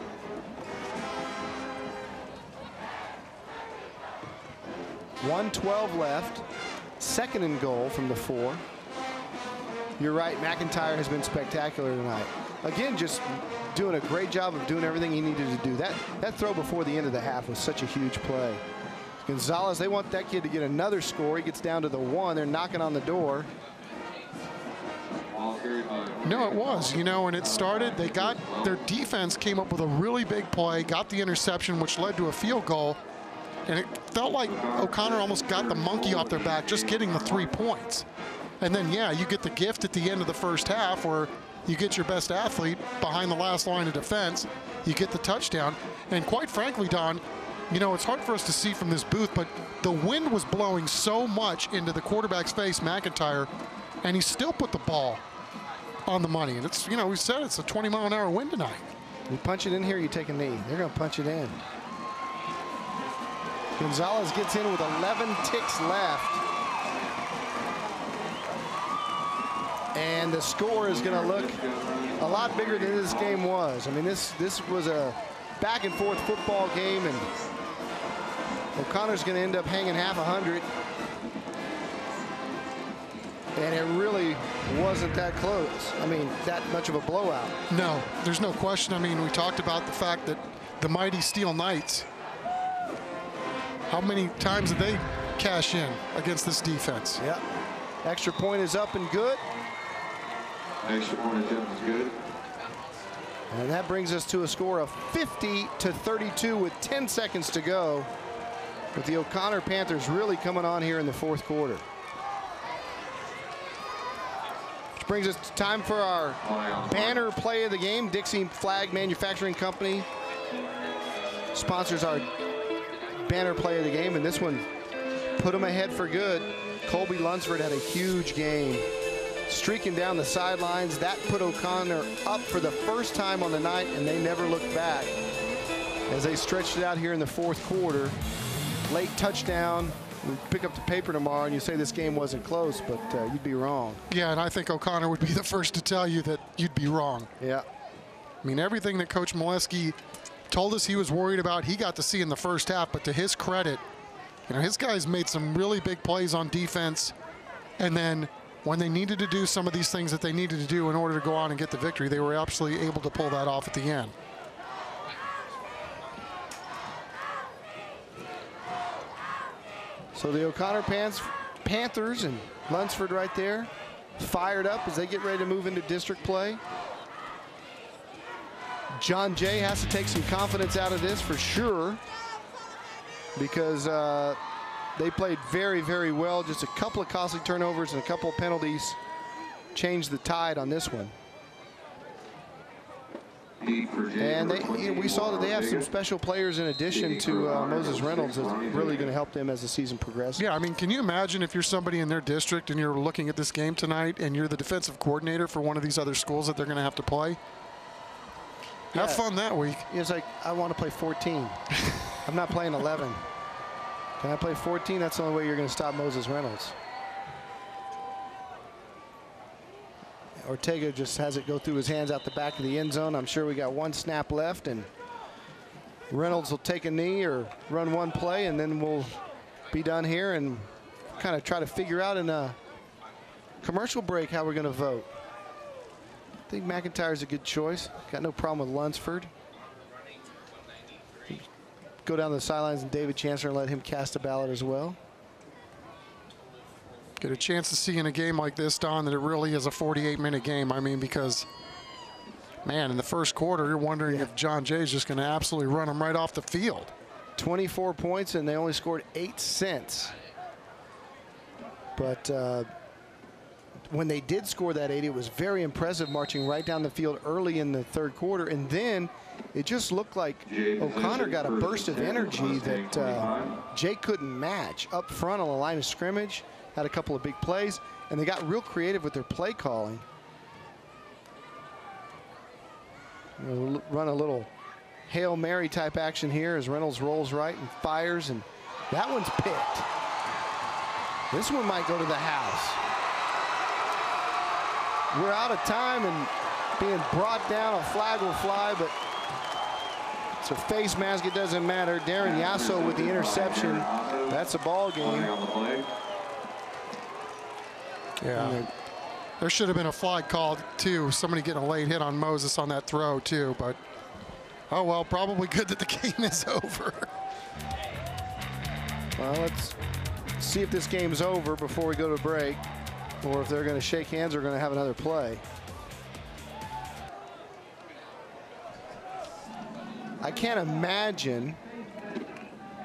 .112 left. 2nd and goal from the 4. You're right, McIntyre has been spectacular tonight. Again, just doing a great job of doing everything he needed to do. That throw before the end of the half was such a huge play. Gonzalez, they want that kid to get another score. He gets down to the 1. They're knocking on the door. No, it was, and it started, their defense came up with a really big play, got the interception, which led to a field goal, and it felt like O'Connor almost got the monkey off their back just getting the 3 points. And then, yeah, you get the gift at the end of the first half where you get your best athlete behind the last line of defense, you get the touchdown, and quite frankly, Don, it's hard for us to see from this booth, but the wind was blowing so much into the quarterback's face, McIntyre, and he still put the ball on the money. And it's, we said it's a 20-mile-an-hour wind tonight. You punch it in here, you take a knee. They're going to punch it in. Gonzalez gets in with 11 ticks left. And the score is going to look a lot bigger than this game was. I mean, this was a back-and-forth football game, and O'Connor's going to end up hanging half 100. And it really wasn't that close. I mean, that much of a blowout. No, there's no question. I mean, we talked about the fact that the mighty Steel Knights, how many times did they cash in against this defense? Yep. Extra point is up and good. Extra point is up and good. And that brings us to a score of 50-32 with 10 seconds to go. With the O'Connor Panthers really coming on here in the 4th quarter. Which brings us to time for our banner play of the game. Dixie Flag Manufacturing Company sponsors our banner play of the game, and this one put them ahead for good. Colby Lunsford had a huge game, streaking down the sidelines. That put O'Connor up for the first time on the night, and they never looked back as they stretched it out here in the 4th quarter. Late touchdown. We pick up the paper tomorrow and you say this game wasn't close, but you'd be wrong. Yeah, and I think O'Connor would be the first to tell you that you'd be wrong. Yeah. I mean, everything that Coach Molesky told us he was worried about, he got to see in the first half, but to his credit, his guys made some really big plays on defense, and then when they needed to do some of these things that they needed to do in order to go on and get the victory, they were absolutely able to pull that off at the end. So the O'Connor Panthers and Lunsford right there, fired up as they get ready to move into district play. John Jay has to take some confidence out of this for sure, because they played very, very well. Just a couple of costly turnovers and a couple of penalties changed the tide on this one. And we saw that they have some special players in addition to Moses Reynolds that's really going to help them as the season progresses. Yeah, I mean, can you imagine if you're somebody in their district and you're looking at this game tonight and you're the defensive coordinator for one of these other schools that they're going to have to play? Have fun that week. It's like, I want to play 14. I'm not playing 11. Can I play 14? That's the only way you're going to stop Moses Reynolds. Ortega just has it go through his hands out the back of the end zone. I'm sure we got one snap left, and Reynolds will take a knee or run one play, and then we'll be done here. And kind of try to figure out in a commercial break how we're going to vote. I think McIntyre's a good choice. Got no problem with Lunsford. Go down the sidelines and David Chancellor and let him cast a ballot as well. Get a chance to see in a game like this, Don, that it really is a 48-minute game. I mean, because, man, in the first quarter, you're wondering if John Jay is just going to absolutely run them right off the field. 24 points, and they only scored 8 cents. But when they did score that 8, it was very impressive, marching right down the field early in the third quarter. And then it just looked like O'Connor got a burst of energy that Jay couldn't match. Up front on the line of scrimmage, had a couple of big plays, and they got real creative with their play calling. We'll run a little Hail Mary type action here as Reynolds rolls right and fires, and that one's picked. This one might go to the house. We're out of time and being brought down. A flag will fly, but it's a face mask. It doesn't matter. Darren Yasso with the interception. That's a ball game. Yeah. There should have been a flag called, too. Somebody getting a late hit on Moses on that throw, too. But, oh, well, probably good that the game is over. Well, let's see if this game's over before we go to break, or if they're going to shake hands or going to have another play. I can't imagine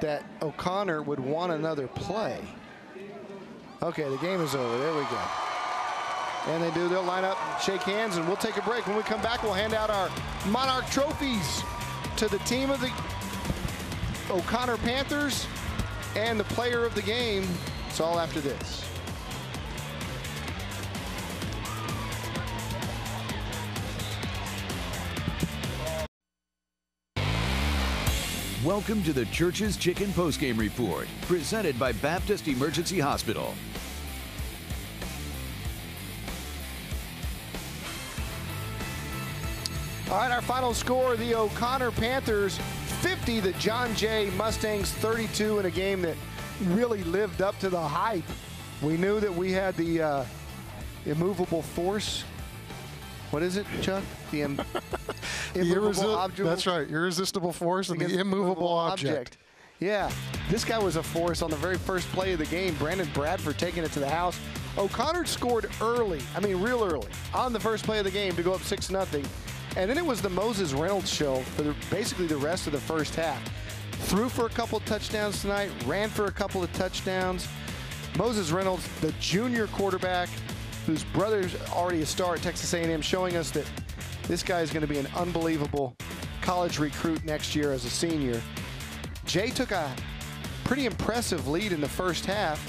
that O'Connor would want another play. Okay, the game is over. There we go. And they do. They'll line up, shake hands, and we'll take a break. When we come back, we'll hand out our Monarch trophies to the team of the O'Connor Panthers and the player of the game. It's all after this. Welcome to the Church's Chicken Postgame Report, presented by Baptist Emergency Hospital. All right, our final score, the O'Connor Panthers 50, the John Jay Mustangs 32, in a game that really lived up to the hype. We knew that we had the immovable force. What is it, Chuck? The immovable object. That's right, irresistible force and the immovable object. Yeah, this guy was a force on the very first play of the game. Brandon Bradford taking it to the house. O'Connor scored early, I mean real early, on the first play of the game to go up 6-0. And then it was the Moses Reynolds show for basically the rest of the first half. Threw for a couple of touchdowns tonight, ran for a couple of touchdowns. Moses Reynolds, the junior quarterback, whose brother's already a star at Texas A&M, showing us that this guy is going to be an unbelievable college recruit next year as a senior. Jay took a pretty impressive lead in the first half,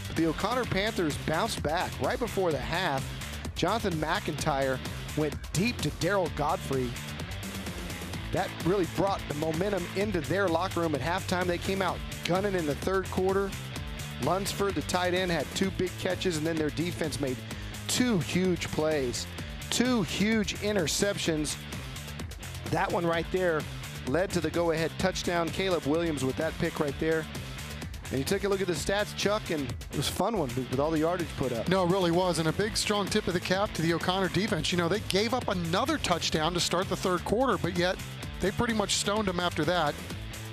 but the O'Connor Panthers bounced back right before the half. Jonathan McIntyre went deep to Daryl Godfrey. That really brought the momentum into their locker room at halftime. They came out gunning in the third quarter. Lunsford, the tight end, had 2 big catches, and then their defense made 2 huge plays, 2 huge interceptions. That one right there led to the go-ahead touchdown. Caleb Williams with that pick right there. And you take a look at the stats, Chuck, and it was a fun one with all the yardage put up. No, it really was. And a big, strong tip of the cap to the O'Connor defense. You know, they gave up another touchdown to start the third quarter, but yet they pretty much stoned them after that.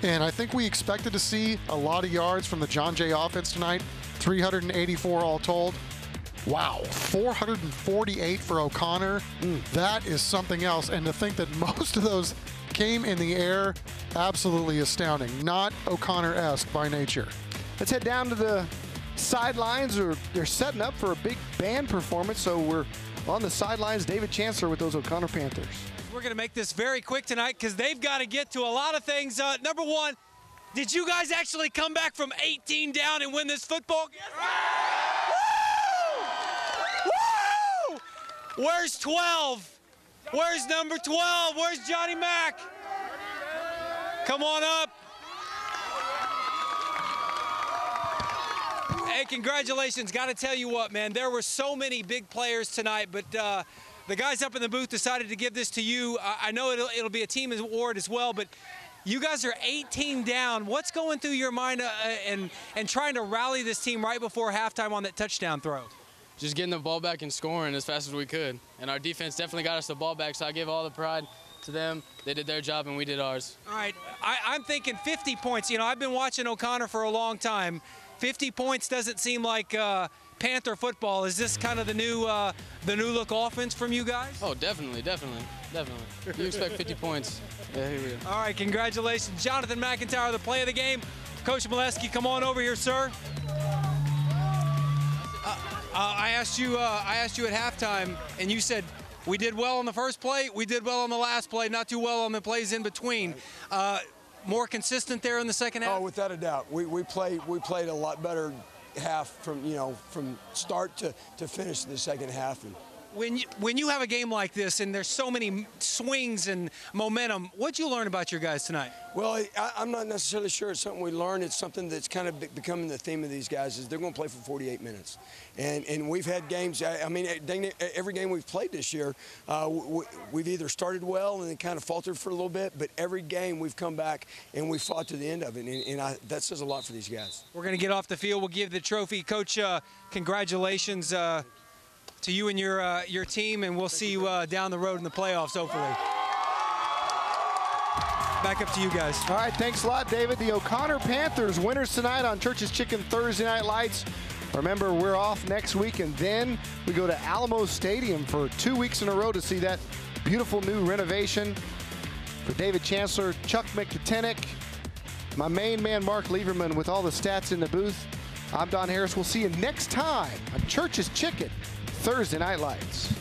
And I think we expected to see a lot of yards from the John Jay offense tonight, 384 all told. Wow, 448 for O'Connor. That is something else. And to think that most of those came in the air, absolutely astounding. Not O'Connor-esque by nature. Let's head down to the sidelines. They're setting up for a big band performance, so we're on the sidelines. David Chancellor with those O'Connor Panthers. We're going to make this very quick tonight because they've got to get to a lot of things. Number one, did you guys actually come back from 18 down and win this football game? Woo! Woo! Where's 12? Where's number 12? Where's Johnny Mack? Come on up. Hey, congratulations. Got to tell you what, man, there were so many big players tonight, but the guys up in the booth decided to give this to you. I know it'll be a team award as well, but You guys are 18 down. What's going through your mind and trying to rally this team right before halftime on that touchdown throw? Just getting the ball back and scoring as fast as we could. And our defense definitely got us the ball back, so I give all the pride to them. They did their job and we did ours. All right, I'm thinking 50 points. You know, I've been watching O'Connor for a long time. 50 points doesn't seem like Panther football. Is this kind of the new look offense from you guys? Oh, definitely. You expect 50 points. Yeah, here we go. All right, congratulations. Jonathan McIntyre, the play of the game. Coach Molesky, come on over here, sir. I asked you at halftime, and you said, we did well on the first play, we did well on the last play, not too well on the plays in between. More consistent there in the second half? Oh, without a doubt. We played a lot better half from start to finish the second half. And when you have a game like this and there's so many swings and momentum, what'd you learn about your guys tonight? Well, I'm not necessarily sure it's something we learned. It's something that's kind of becoming the theme of these guys is they're going to play for 48 minutes. And we've had games, I mean, every game we've played this year, we've either started well and then kind of faltered for a little bit, but every game we've come back and we fought to the end of it. And that says a lot for these guys. We're going to get off the field. We'll give the trophy. Coach, congratulations to you and your team, and we'll see you down the road in the playoffs, hopefully. Back up to you guys. All right, thanks a lot, David. The O'Connor Panthers winners tonight on Church's Chicken Thursday Night Lights. Remember, we're off next week, and then we go to Alamo Stadium for 2 weeks in a row to see that beautiful new renovation. For David Chancellor, Chuck McTennick, my main man, Mark Lieberman, with all the stats in the booth, I'm Don Harris. We'll see you next time on Church's Chicken Thursday Night Lights.